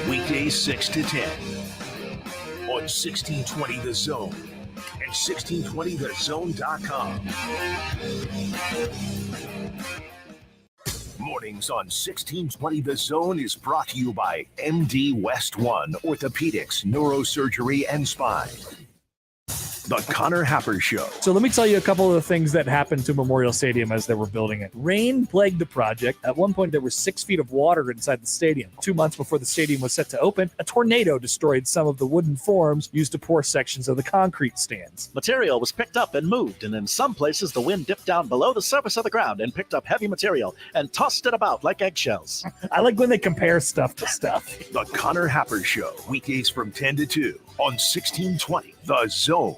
Weekdays 6 to 10 on 1620 The Zone and 1620thezone.com. Mornings on 1620 The Zone is brought to you by MD West One Orthopedics, Neurosurgery, and Spine. The Connor Happer Show. So let me tell you a couple of the things that happened to Memorial Stadium as they were building it. Rain plagued the project. At one point, there were 6 feet of water inside the stadium. 2 months before the stadium was set to open, a tornado destroyed some of the wooden forms used to pour sections of the concrete stands. Material was picked up and moved, and in some places the wind dipped down below the surface of the ground and picked up heavy material and tossed it about like eggshells. I like when they compare stuff to stuff. The Connor Happer Show, weekdays from 10 to 2 on 1620 The Zone.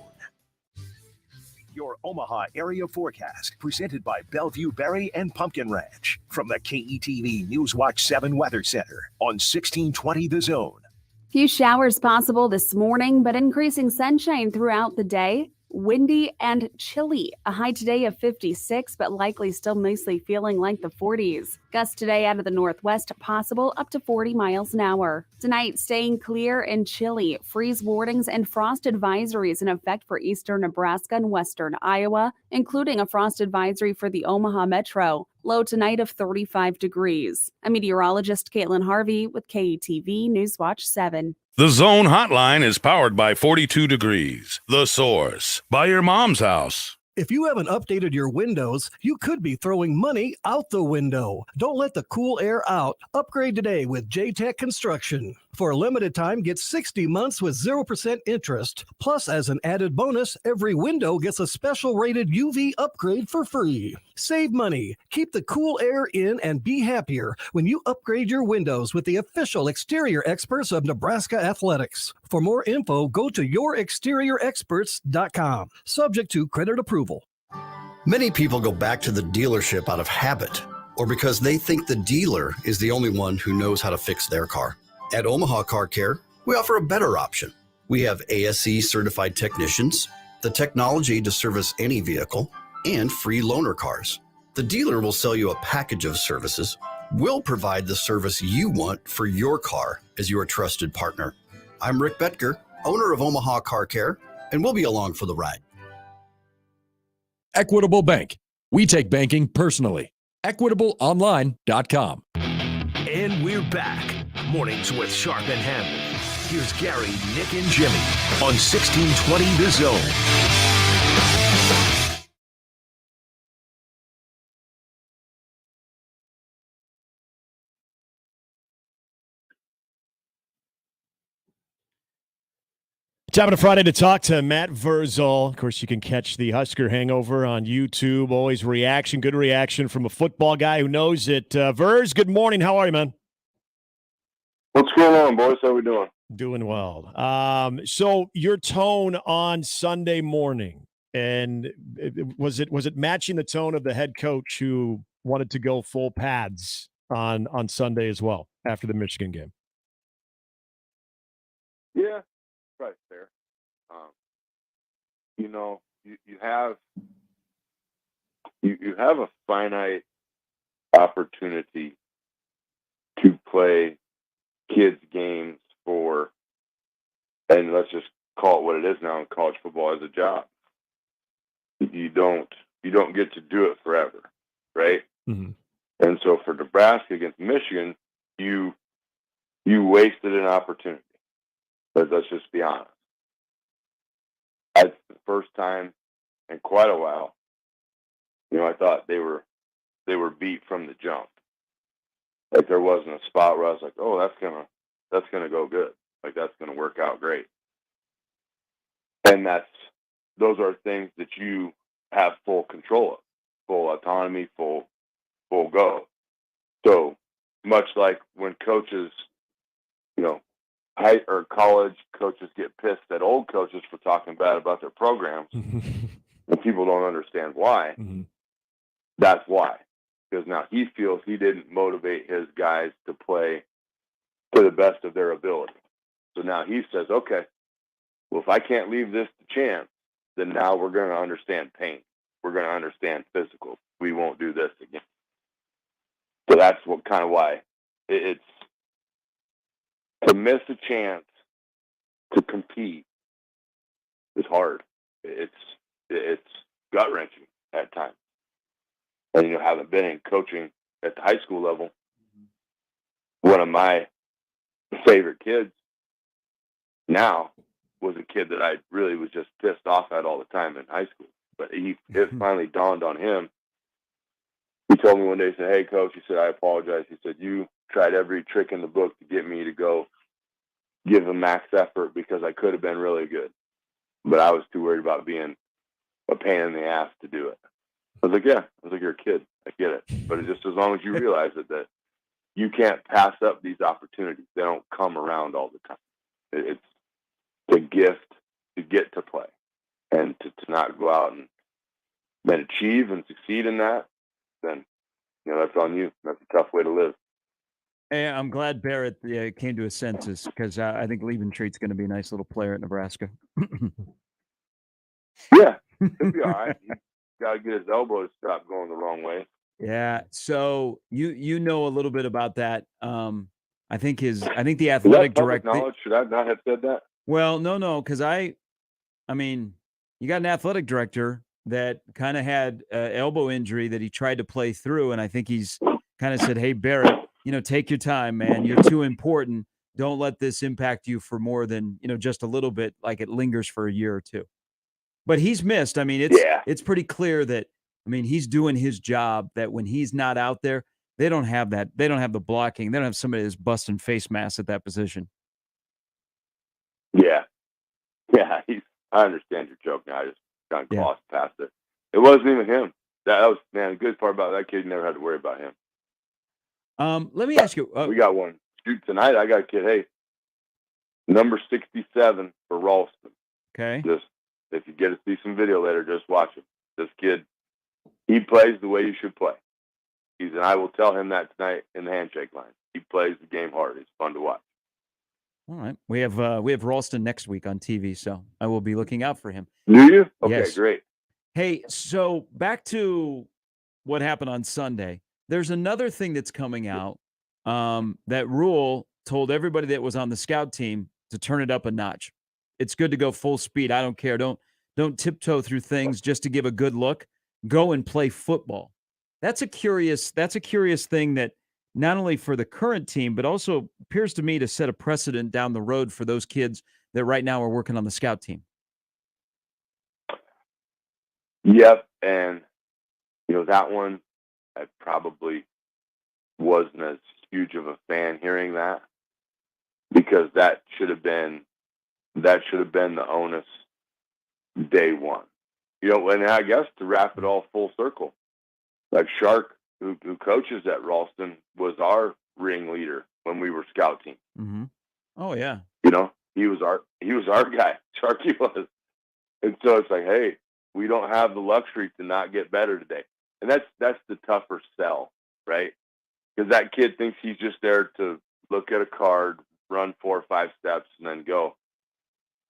Your Omaha area forecast, presented by Bellevue Berry and Pumpkin Ranch, from the KETV Newswatch 7 Weather Center on 1620 The Zone. Few showers possible this morning, but increasing sunshine throughout the day. Windy and chilly. A high today of 56, but likely still mostly feeling like the 40s. Gusts today out of the northwest possible up to 40 miles an hour. Tonight, staying clear and chilly. Freeze warnings and frost advisories in effect for eastern Nebraska and western Iowa, including a frost advisory for the Omaha Metro. Low tonight of 35 degrees. I'm meteorologist Caitlin Harvey with KETV Newswatch 7. The Zone Hotline is powered by 42 Degrees, The Source, by your mom's house. If you haven't updated your windows, you could be throwing money out the window. Don't let the cool air out. Upgrade today with J-Tech Construction. For a limited time, get 60 months with 0% interest. Plus, as an added bonus, every window gets a special rated UV upgrade for free. Save money, keep the cool air in, and be happier when you upgrade your windows with the official exterior experts of Nebraska Athletics. For more info, go to yourexteriorexperts.com. Subject to credit approval. Many people go back to the dealership out of habit or because they think the dealer is the only one who knows how to fix their car. At Omaha Car Care, we offer a better option. We have ASE certified technicians, the technology to service any vehicle, and free loaner cars. The dealer will sell you a package of services. We'll provide the service you want for your car as your trusted partner. I'm Rick Betker, owner of Omaha Car Care, and we'll be along for the ride. Equitable Bank. We take banking personally. EquitableOnline.com. And we're back. Mornings with Sharp and Handley. Here's Gary, Nick, and Jimmy on 1620 The Zone. Time on a Friday to talk to Matt Vrzal. Of course, you can catch the Husker Hangover on YouTube. Always good reaction from a football guy who knows it. Verz, good morning. How are you, man? What's going on, boys? How we doing? Doing well. So your tone on Sunday morning, and was it matching the tone of the head coach who wanted to go full pads on Sunday as well after the Michigan game? Yeah, right there. You have a finite opportunity to play kids games for, and let's just call it what it is now in college football, as a job. You don't get to do it forever, right? Mm-hmm. And so for Nebraska against Michigan, you wasted an opportunity. But let's just be honest. That's the first time in quite a while, I thought they were beat from the jump. Like there wasn't a spot where I was like, oh, that's gonna go good. Like that's gonna work out great. And those are things that you have full control of, full autonomy, full go. So much like when coaches, high or college coaches get pissed at old coaches for talking bad about their programs, and people don't understand why. Mm-hmm. That's why. Because now he feels he didn't motivate his guys to play to the best of their ability. So now he says, okay, well, if I can't leave this to chance, then now we're going to understand pain. We're going to understand physical. We won't do this again. So that's why it's to miss a chance to compete is hard. It's gut-wrenching at times. And, having been in coaching at the high school level, one of my favorite kids now was a kid that I really was just pissed off at all the time in high school. But it finally dawned on him. He told me one day, he said, "Hey, Coach," he said, "I apologize." He said, "You tried every trick in the book to get me to go give a max effort because I could have been really good. But I was too worried about being a pain in the ass to do it." I was like, "Yeah." I was like, "You're a kid. I get it. But it's just as long as you realize it, that you can't pass up these opportunities. They don't come around all the time. It's a gift to get to play and to not go out and then achieve and succeed in that, then, that's on you. That's a tough way to live." Hey, I'm glad Barrett came to his senses because I think Liebentreat's going to be a nice little player at Nebraska. Yeah, he'll be all right. He's got to get his elbow to stop going the wrong way. Yeah. So you know a little bit about that. I think the Is that athletic public director. knowledge? Should I not have said that? Well, no, because I mean, you got an athletic director that kind of had an elbow injury that he tried to play through, and I think he's kind of said, "Hey, Barrett, take your time, man. You're too important. Don't let this impact you for more than just a little bit, like it lingers for a year or two." But he's missed. I mean, it's pretty clear that he's doing his job. That when he's not out there, they don't have that. They don't have the blocking. They don't have somebody that's busting face masks at that position. Yeah. I understand your joke now. I just kind of glossed past it. It wasn't even him. That was, man, the good part about that kid, you never had to worry about him. Let me ask you. We got one. Shoot, tonight I got a kid. Hey, number 67 for Ralston. Okay. Just, if you get to see some video later, just watch him. This kid, he plays the way you should play. And I will tell him that tonight in the handshake line. He plays the game hard. It's fun to watch. All right. We have Ralston next week on TV, so I will be looking out for him. Do you? Okay, yes. Great. Hey, so back to what happened on Sunday. There's another thing that's coming out that Rule told everybody that was on the scout team to turn it up a notch. It's good to go full speed. I don't care. Don't tiptoe through things just to give a good look. Go and play football. That's a curious thing that not only for the current team, but also appears to me to set a precedent down the road for those kids that right now are working on the scout team. Yep. And, that one, I probably wasn't as huge of a fan hearing that, because that should have been the onus day one. And I guess to wrap it all full circle, like Shark, who coaches at Ralston, was our ringleader when we were scout team. Mm-hmm. Oh yeah. He was our guy. Sharky was. And so it's like, hey, we don't have the luxury to not get better today. And that's the tougher sell, right? Because that kid thinks he's just there to look at a card, run 4 or 5 steps, and then go.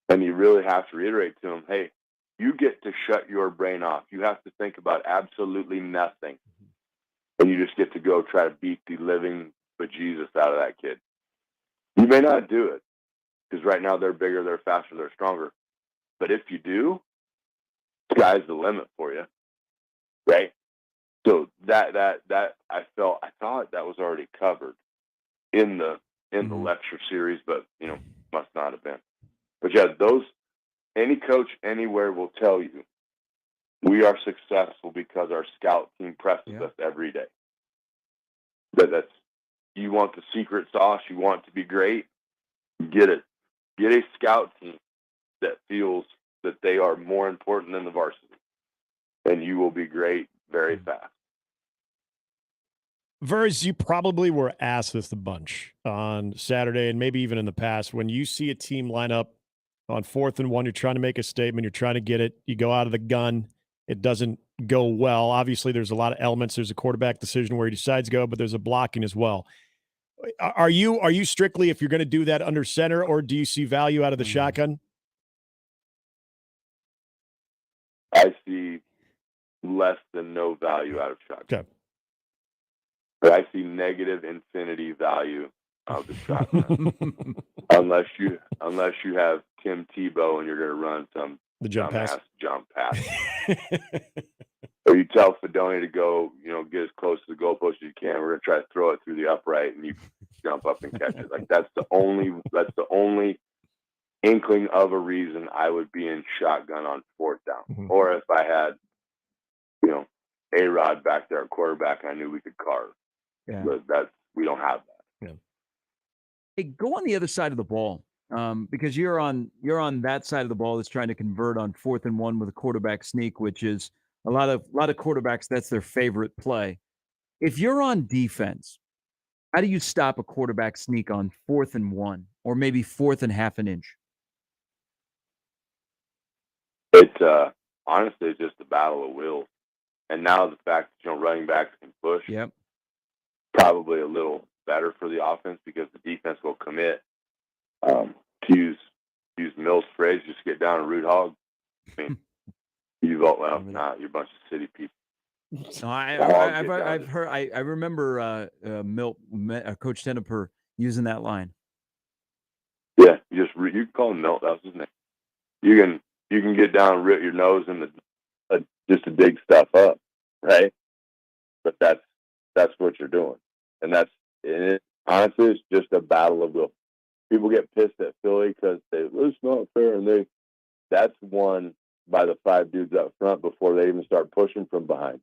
And you really have to reiterate to him, hey, you get to shut your brain off. You have to think about absolutely nothing. And you just get to go try to beat the living bejesus out of that kid. You may not do it, because right now they're bigger, they're faster, they're stronger. But if you do, sky's the limit for you, right? So that I thought that was already covered in the lecture series, but must not have been. But yeah, any coach anywhere will tell you we are successful because our scout team presses us every day. That's, you want the secret sauce, you want to be great, get it. Get a scout team that feels that they are more important than the varsity, and you will be great very fast. Vers, you probably were asked this a bunch on Saturday and maybe even in the past. When you see a team line up on 4th and 1, you're trying to make a statement, you're trying to get it, you go out of the gun, it doesn't go well. Obviously, there's a lot of elements. There's a quarterback decision where he decides to go, but there's a blocking as well. Are you strictly, if you're going to do that, under center, or do you see value out of the shotgun? I see less than no value out of shotgun. Okay. But I see negative infinity value out of the shotgun. unless you have Tim Tebow and you're going to run some jump pass. Or you tell Fedoni to go, get as close to the goalpost as you can. We're going to try to throw it through the upright, and you jump up and catch it. Like that's the only inkling of a reason I would be in shotgun on 4th down. Or if I had, A-Rod back there at quarterback, I knew we could carve. Yeah. But we don't have that. Yeah. Hey, go on the other side of the ball, because you're on that side of the ball that's trying to convert on 4th and 1 with a quarterback sneak, which is a lot of quarterbacks, that's their favorite play. If you're on defense, how do you stop a quarterback sneak on 4th and 1 or maybe 4th and half an inch? It's honestly just a battle of wills. And now the fact that running backs can push, probably a little better for the offense because the defense will commit. To use Mill's phrase, just get down and root hog. I mean, you're a bunch of city people. No, I've heard. I remember Coach Tenneper using that line. Yeah, you can call him Milt. That was his name. You can get down and rip your nose in just to dig stuff up, right? But that's what you're doing, and honestly, it's just a battle of will. People get pissed at Philly because it's not fair, and that's won by the 5 dudes up front before they even start pushing from behind.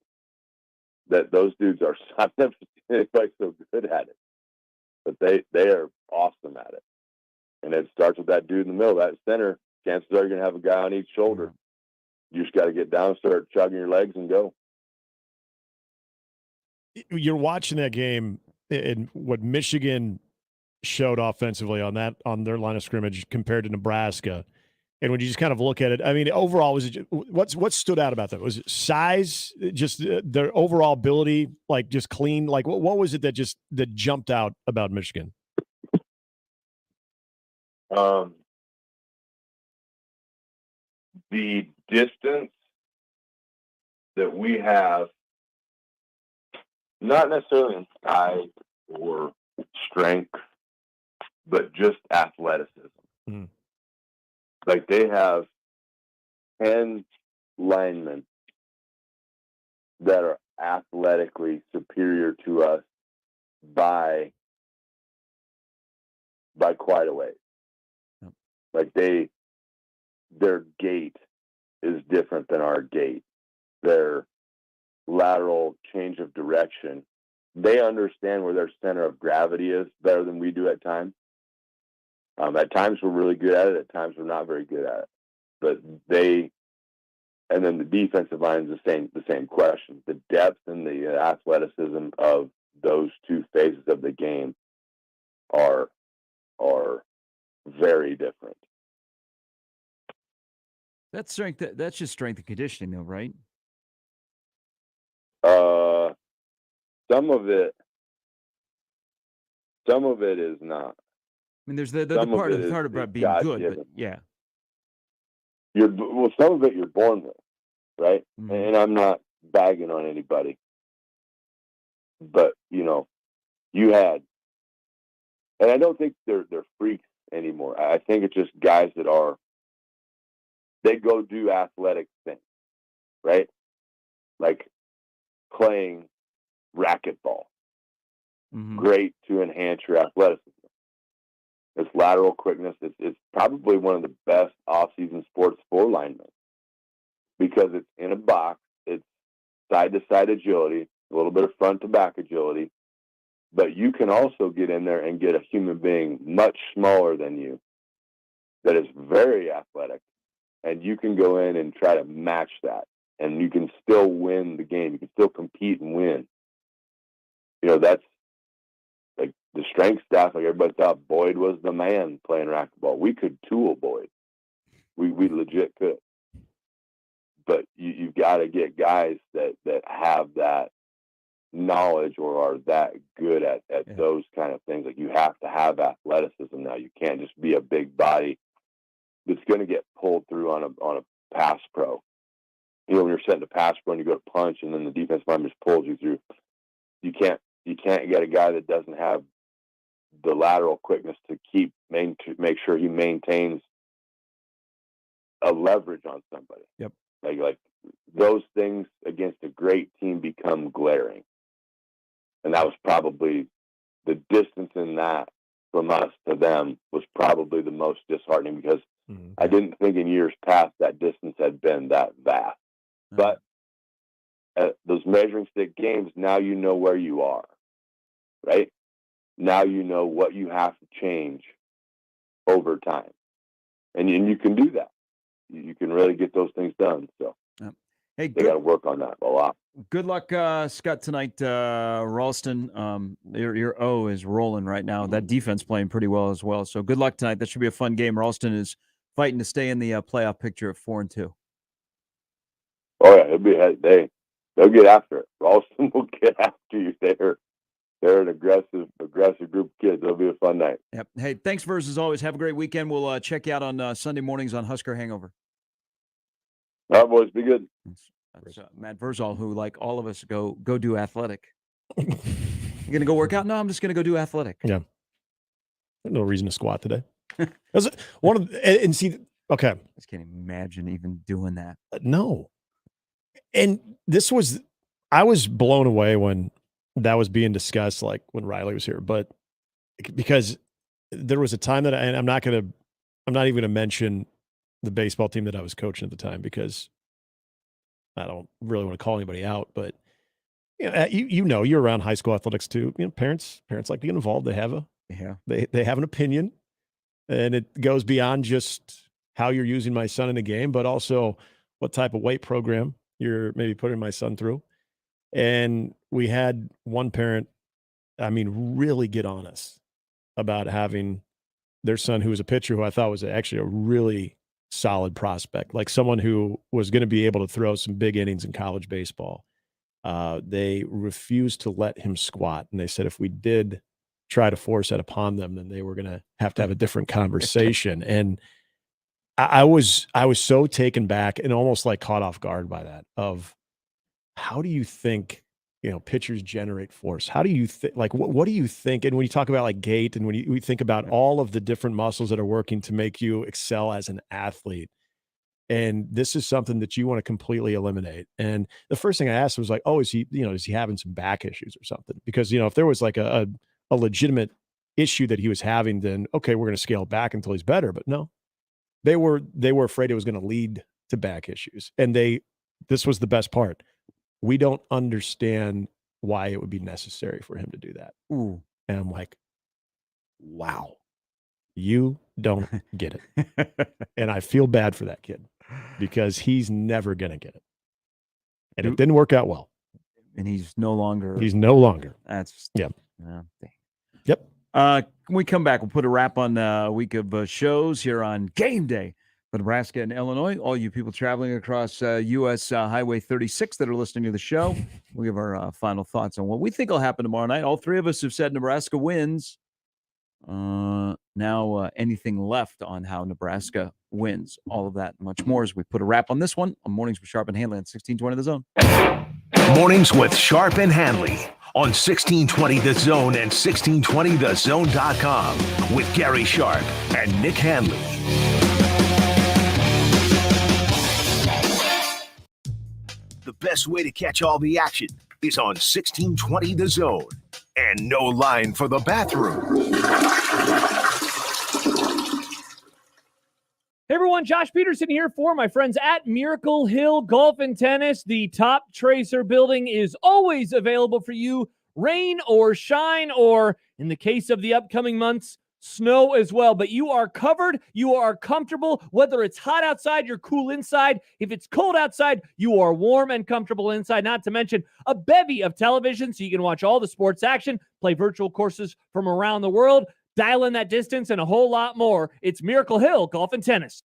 That those dudes are, I've never seen anybody so good at it, but they are awesome at it. And it starts with that dude in the middle, that center. Chances are you're going to have a guy on each shoulder. You just got to get down, start chugging your legs, and go. You're watching that game, and what Michigan showed offensively on their line of scrimmage compared to Nebraska. And when you just kind of look at it, I mean, overall, what stood out about that? Was it size, just their overall ability, like just clean? Like what was it that jumped out about Michigan? The distance that we have, not necessarily in size or strength, but just athleticism. Mm-hmm. Like they have 10 linemen that are athletically superior to us by quite a ways. Yep. Like their gait is different than our gait. Their lateral change of direction. They understand where their center of gravity is better than we do at times. At times we're really good at it. At times we're not very good at it. But and then the defensive line is the same question. The depth and the athleticism of those two phases of the game are very different. That's strength. That's just strength and conditioning, though, right? Some of it is not. I mean, there's the part about being good, but yeah. Some of it you're born with, right? Mm-hmm. And I'm not bagging on anybody, but you had, and I don't think they're freaks anymore. I think it's just guys that they go do athletic things, right? Like playing racquetball. Mm-hmm. Great to enhance your athleticism. It's lateral quickness. It's probably one of the best off-season sports for linemen because it's in a box. It's side-to-side agility, a little bit of front-to-back agility, but you can also get in there and get a human being much smaller than you that is very athletic, and you can go in and try to match that, and you can still win the game. You can still compete and win. That's like the strength staff. Like everybody thought Boyd was the man playing racquetball. We could tool Boyd. We legit could. But you've got to get guys that have that knowledge or are that good at those kind of things. Like you have to have athleticism now. You can't just be a big body that's going to get pulled through on a pass pro. When you're setting a pass pro and you go to punch and then the defense line just pulls you through, you can't get a guy that doesn't have the lateral quickness to make sure he maintains a leverage on somebody. Yep. Like those things against a great team become glaring. And that was probably the distance in that from us to them was probably the most disheartening because I didn't think in years past that distance had been that vast. But at those measuring stick games, now you know where you are, right? Now you know what you have to change over time. And you can do that. You can really get those things done. So hey, they got to work on that a lot. Good luck, Scott, tonight. Ralston, your O is rolling right now. That defense playing pretty well as well. So good luck tonight. That should be a fun game. Ralston is fighting to stay in the playoff picture at 4-2. Oh yeah, they'll get after it. Ralston will get after you. They're an aggressive group of kids. It'll be a fun night. Yep. Hey, thanks, Verz, as always. Have a great weekend. We'll check you out on Sunday mornings on Husker Hangover. All right, boys. Be good. That's Matt Verzal, who, like all of us, go do athletic. You going to go work out? No, I'm just going to go do athletic. Yeah. No reason to squat today. Was it one of and see? Okay. I just can't imagine even doing that. No. And I was blown away when that was being discussed, like when Riley was here, but because there was a time that I'm not even going to mention the baseball team that I was coaching at the time because I don't really want to call anybody out, but you're around high school athletics too. Parents like to get involved. They have they have an opinion, and it goes beyond just how you're using my son in a game, but also what type of weight program you're maybe putting my son through. And we had one parent, really get on us about having their son, who was a pitcher, who I thought was actually a really solid prospect, like someone who was going to be able to throw some big innings in college baseball. They refused to let him squat. And they said if we did try to force that upon them, then they were going to have a different conversation. And I was so taken back and almost like caught off guard by that of how do you think, pitchers generate force? How do you think, like, what do you think? And when you talk about like gait and when we think about all of the different muscles that are working to make you excel as an athlete, and this is something that you want to completely eliminate. And the first thing I asked was like, oh, is he having some back issues or something? Because, if there was like a legitimate issue that he was having, then okay, we're going to scale back until he's better. But no, they were afraid it was going to lead to back issues. And this was the best part. We don't understand why it would be necessary for him to do that. Ooh. And I'm like, wow, you don't get it. And I feel bad for that kid because he's never going to get it. And it didn't work out well. And he's no longer. That's, yeah. Yep. When we come back, we'll put a wrap on a week of shows here on Game Day for Nebraska and Illinois. All you people traveling across U.S. Highway 36 that are listening to the show, we'll give our final thoughts on what we think will happen tomorrow night. All three of us have said Nebraska wins. Now anything left on how Nebraska wins. All of that and much more as we put a wrap on this one on Mornings with Sharp and Handley on 1620 The Zone. Mornings with Sharp and Handley on 1620 The Zone and 1620thezone.com with Gary Sharp and Nick Handley. The best way to catch all the action is on 1620 The Zone. And no line for the bathroom. Hey everyone, Josh Peterson here for my friends at Miracle Hill Golf and Tennis. The Top Tracer building is always available for you, rain or shine, or in the case of the upcoming months, snow as well. But you are covered, you are comfortable, whether it's hot outside, you're cool inside. If it's cold outside, you are warm and comfortable inside, not to mention a bevy of television so you can watch all the sports action, play virtual courses from around the world, dial in that distance, and a whole lot more. It's Miracle Hill Golf and Tennis.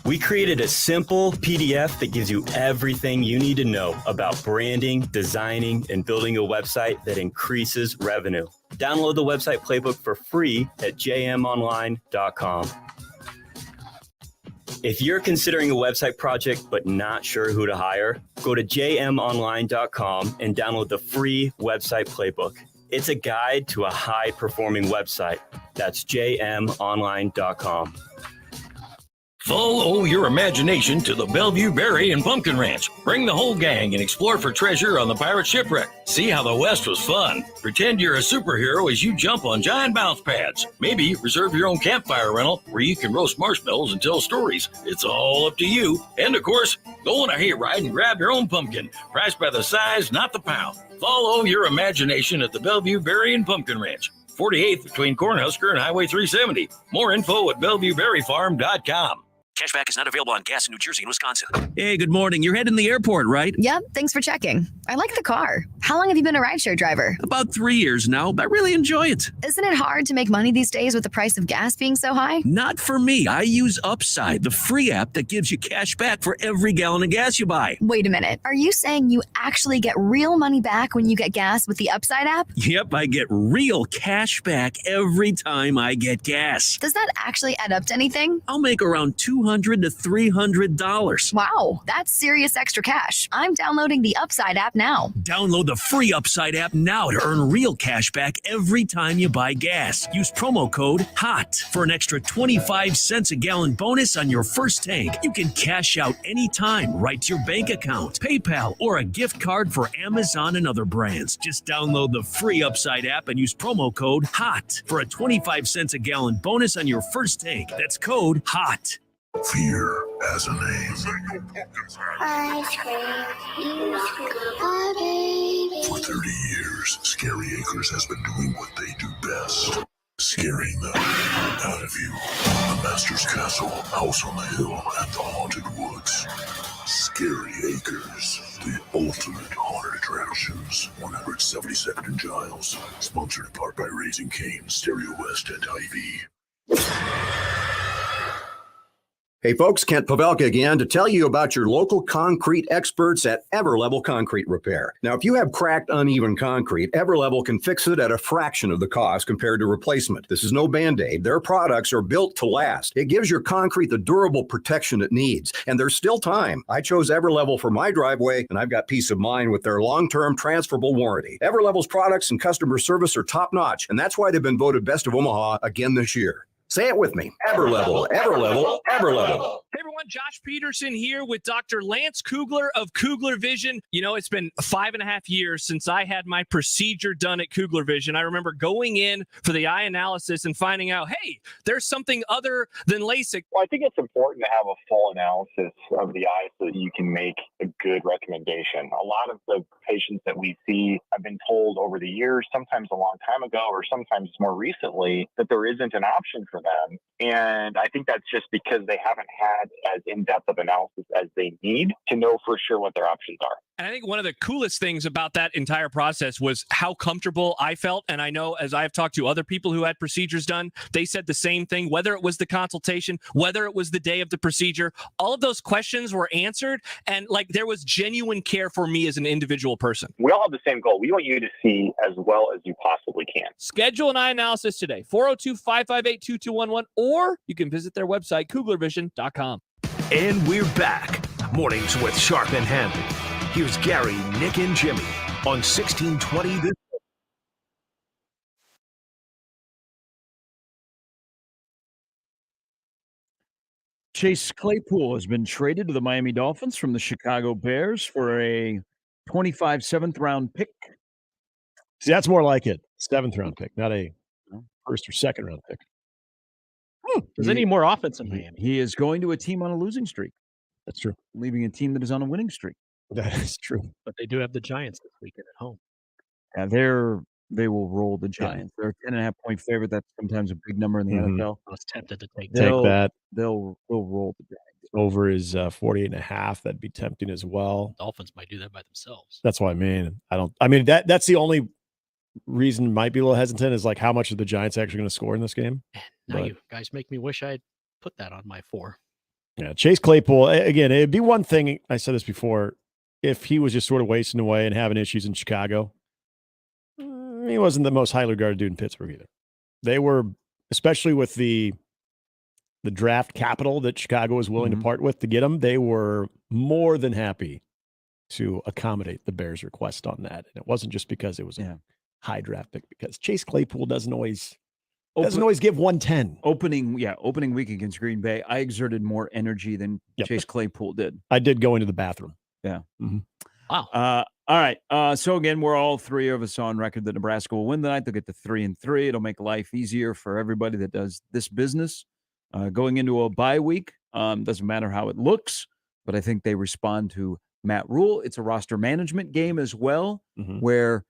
We created a simple PDF that gives you everything you need to know about branding, designing, and building a website that increases revenue. Download the website playbook for free at jmonline.com. If you're considering a website project but not sure who to hire, go to jmonline.com and download the free website playbook. It's a guide to a high-performing website. That's jmonline.com. Follow your imagination to the Bellevue Berry and Pumpkin Ranch. Bring the whole gang and explore for treasure on the pirate shipwreck. See how the West was fun. Pretend you're a superhero as you jump on giant bounce pads. Maybe reserve your own campfire rental where you can roast marshmallows and tell stories. It's all up to you. And of course, go on a hayride and grab your own pumpkin. Priced by the size, not the pound. Follow your imagination at the Bellevue Berry and Pumpkin Ranch. 48th between Cornhusker and Highway 370. More info at BellevueBerryFarm.com. Cashback is not available on gas in New Jersey and Wisconsin. Hey, good morning. You're heading to the airport, right? Yep, thanks for checking. I like the car. How long have you been a rideshare driver? About 3 years now. I really enjoy it. Isn't it hard to make money these days with the price of gas being so high? Not for me. I use Upside, the free app that gives you cash back for every gallon of gas you buy. Wait a minute. Are you saying you actually get real money back when you get gas with the Upside app? Yep, I get real cash back every time I get gas. Does that actually add up to anything? I'll make around $200 to $300. Wow, that's serious extra cash. I'm downloading the Upside app now. Download the free Upside app now to earn real cash back every time you buy gas. Use promo code HOT for an extra 25 cents a gallon bonus on your first tank. You can cash out anytime right to your bank account, PayPal, or a gift card for Amazon and other brands. Just download the free Upside app and use promo code HOT for a 25 cents a gallon bonus on your first tank. That's code HOT. Fear has a name. Ice cream, you scream, baby. For 30 years, Scary Acres has been doing what they do best. Scaring the out of you. The Master's Castle, House on the Hill, and the Haunted Woods. Scary Acres, the ultimate haunted attractions. 172nd and Giles. Sponsored in part by Raising Cane, Stereo West, and Hy-Vee. Hey folks, Kent Pavelka again to tell you about your local concrete experts at Everlevel Concrete Repair. Now, if you have cracked, uneven concrete, Everlevel can fix it at a fraction of the cost compared to replacement. This is no Band-Aid. Their products are built to last. It gives your concrete the durable protection it needs, and there's still time. I chose Everlevel for my driveway, and I've got peace of mind with their long-term transferable warranty. Everlevel's products and customer service are top-notch, and that's why they've been voted Best of Omaha again this year. Say it with me. Everlevel, Everlevel, Everlevel. Hey everyone, Josh Peterson here with Dr. Lance Kugler of Kugler Vision. You know, it's been 5.5 years since I had my procedure done at Kugler Vision. I remember going in for the eye analysis and finding out, hey, there's something other than LASIK. Well, I think it's important to have a full analysis of the eye so that you can make a good recommendation. A lot of the patients that we see, I've been told over the years, sometimes a long time ago or sometimes more recently, that there isn't an option for them. And I think that's just because they haven't had as in-depth of analysis as they need to know for sure what their options are. And I think one of the coolest things about that entire process was how comfortable I felt. And I know as I've talked to other people who had procedures done, they said the same thing, whether it was the consultation, whether it was the day of the procedure, all of those questions were answered. And like there was genuine care for me as an individual person. We all have the same goal. We want you to see as well as you possibly can. Schedule an eye analysis today, 402-558-2211, or you can visit their website, kuglervision.com. And we're back. Mornings with Sharp and Handley. Here's Gary, Nick, and Jimmy on 1620 this. Chase Claypool has been traded to the Miami Dolphins from the Chicago Bears for a 25 7th-round pick. See, that's more like it. 7th-round pick, not a first or second-round pick. Does they need more offense in Miami? He is going to a team on a losing streak. That's true. Leaving a team that is on a winning streak. That is true. But they do have the Giants this weekend at home. Yeah, they will roll the Giants. They're a 10.5-point favorite. That's sometimes a big number in the NFL. I was tempted to take that. They'll roll the Giants. Over is 48.5. That'd be tempting as well. Dolphins might do that by themselves. That's what I mean. That's the only reason might be a little hesitant is like how much are the Giants actually going to score in this game? Now you guys make me wish I'd put that on my 4. Yeah, Chase Claypool, again, it'd be one thing, I said this before, if he was just sort of wasting away and having issues in Chicago. He wasn't the most highly regarded dude in Pittsburgh either. They were, especially with the draft capital that Chicago was willing to part with to get him, they were more than happy to accommodate the Bears' request on that. And it wasn't just because it was a high draft pick, because Chase Claypool doesn't always Doesn't always give 110. Opening week against Green Bay, I exerted more energy than Chase Claypool did. I did go into the bathroom. Yeah. Mm-hmm. Wow. All right. So again, we're all three of us on record that Nebraska will win tonight. They'll get to 3-3. It'll make life easier for everybody that does this business. Going into a bye week, doesn't matter how it looks, but I think they respond to Matt Rule. It's a roster management game as well, where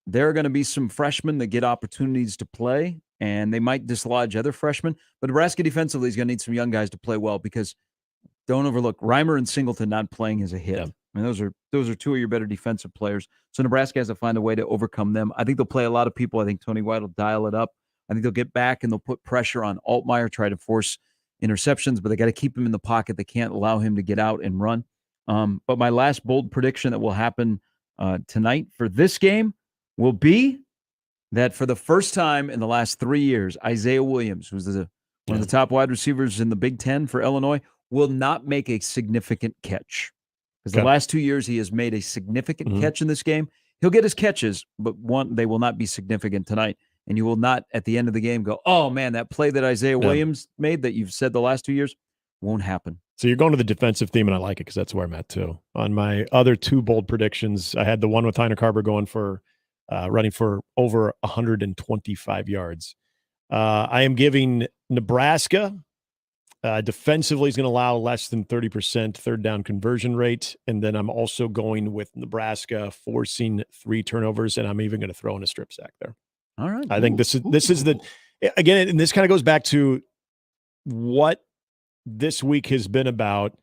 there are going to be some freshmen that get opportunities to play, and they might dislodge other freshmen. But Nebraska defensively is going to need some young guys to play well, because don't overlook Reimer and Singleton not playing is a hit. Yeah. I mean, those are two of your better defensive players. So Nebraska has to find a way to overcome them. I think they'll play a lot of people. I think Tony White will dial it up. I think they'll get back and they'll put pressure on Altmaier, try to force interceptions, but they got to keep him in the pocket. They can't allow him to get out and run. But my last bold prediction that will happen tonight for this game will be that for the first time in the last 3 years, Isaiah Williams, who's one of the top wide receivers in the Big Ten for Illinois, will not make a significant catch. Because the last 2 years he has made a significant catch in this game. He'll get his catches, but they will not be significant tonight. And you will not, at the end of the game, go, oh, man, that play that Isaiah Williams made that you've said the last 2 years won't happen. So you're going to the defensive theme, and I like it because that's where I'm at, too. On my other two bold predictions, I had the one with Heiner Carber going for running for over 125 yards. I am giving Nebraska defensively is going to allow less than 30% third down conversion rate. And then I'm also going with Nebraska forcing 3 turnovers, and I'm even going to throw in a strip sack there. All right. I think this is the, again, and this kind of goes back to what this week has been about.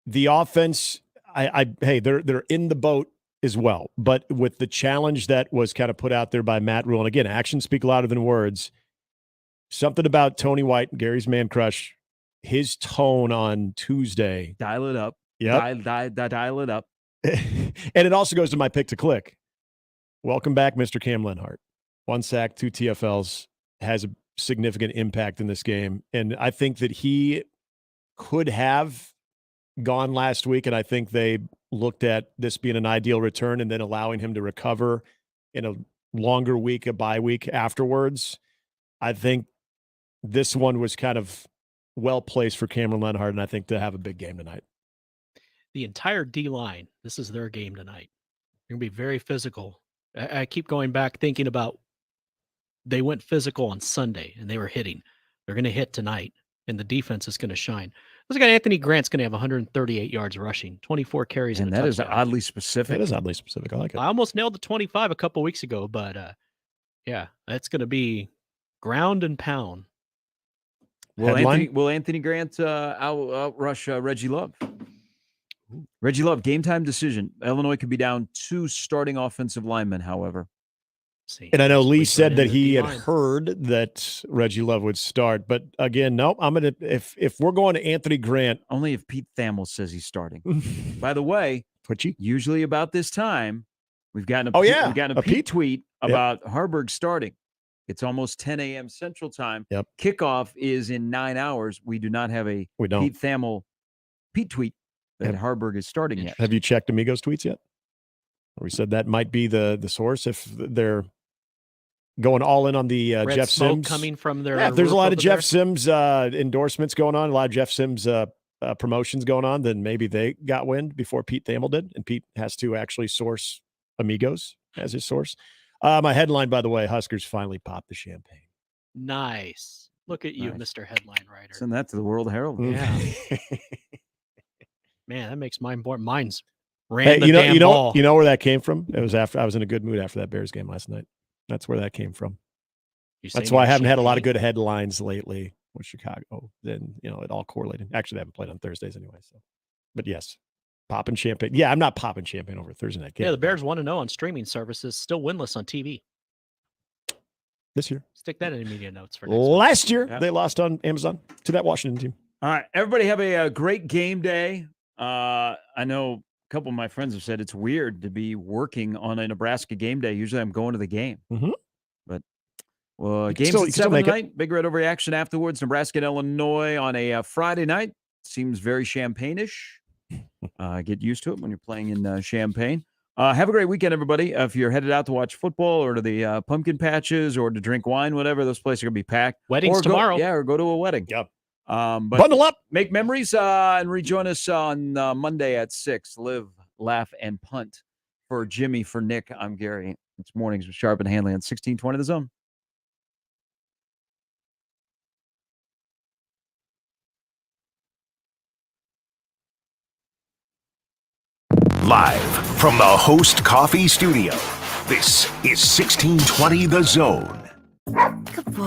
The offense, hey, they're in the boat as well, but with the challenge that was kind of put out there by Matt Rule, and again, actions speak louder than words. Something about Tony White, Gary's man crush, his tone on Tuesday. Dial it up. Yeah. Dial it up. And it also goes to my pick to click. Welcome back, Mr. Cam Lenhart. 1 sack, 2 TFLs, has a significant impact in this game. And I think that he could have gone last week, and I think they looked at this being an ideal return and then allowing him to recover in a longer week, a bye week afterwards. I think this one was kind of well-placed for Cameron Lenhart, and I think to have a big game tonight. The entire D-line, this is their game tonight. They're going to be very physical. I keep going back thinking about they went physical on Sunday, and they were hitting. They're going to hit tonight, and the defense is going to shine. This guy, Anthony Grant's going to have 138 yards rushing, 24 carries, and that is oddly specific. That is oddly specific. I like it. I almost nailed the 25 a couple weeks ago, but yeah, that's going to be ground and pound. Will Anthony Grant outrush Reggie Love? Reggie Love, game time decision. Illinois could be down 2 starting offensive linemen, however. And I know Lee said that he had heard that Reggie Love would start, but again, no, I'm going to, if we're going to Anthony Grant. Only if Pete Thamel says he's starting. By the way, Twitchy. Usually about this time, we've gotten a Pete tweet about Harburg starting. It's almost 10 a.m. Central Time. Yep. Kickoff is in 9 hours. We do not have a Pete Thamel Pete tweet that Harburg is starting yet. Have you checked Amigos tweets yet? We said that might be the source if they're going all in on the Red Jeff smoke Sims coming from their. Yeah, if there's a lot of Jeff Sims endorsements going on, a lot of Jeff Sims promotions going on, then maybe they got wind before Pete Thamel did, and Pete has to actually source Amigos as his source. My headline, by the way, Huskers finally popped the champagne. Nice. Look at you, Mr. Headline Writer. Send that to the World Herald. Yeah. Man, that makes mine boring. Mine's ran hey, the damn ball. You know where that came from? It was after I was in a good mood after that Bears game last night. That's where that came from. That's why I haven't had a lot of good headlines lately with Chicago. Then, it all correlated. Actually, they haven't played on Thursdays anyway. So, but yes, popping champagne. Yeah, I'm not popping champagne over a Thursday night game. Yeah, the Bears 1-0 on streaming services, still winless on TV. This year. Stick that in the media notes for last year. They lost on Amazon to that Washington team. All right, everybody have a great game day. I know a couple of my friends have said it's weird to be working on a Nebraska game day. Usually I'm going to the game. Mm-hmm. But games at 7 tonight. Big Red overreaction afterwards. Nebraska and Illinois on a Friday night. Seems very Champagne-ish. Get used to it when you're playing in Champaign. Have a great weekend, everybody. If you're headed out to watch football or to the pumpkin patches or to drink wine, whatever, those places are going to be packed. Weddings tomorrow. Or go to a wedding. Yep. But Bundle up. Make memories and rejoin us on Monday at 6. Live, laugh, and punt. For Jimmy, for Nick, I'm Gary. It's Mornings with Sharp and Handley on 1620 The Zone. Live from the Host Coffee Studio, this is 1620 The Zone.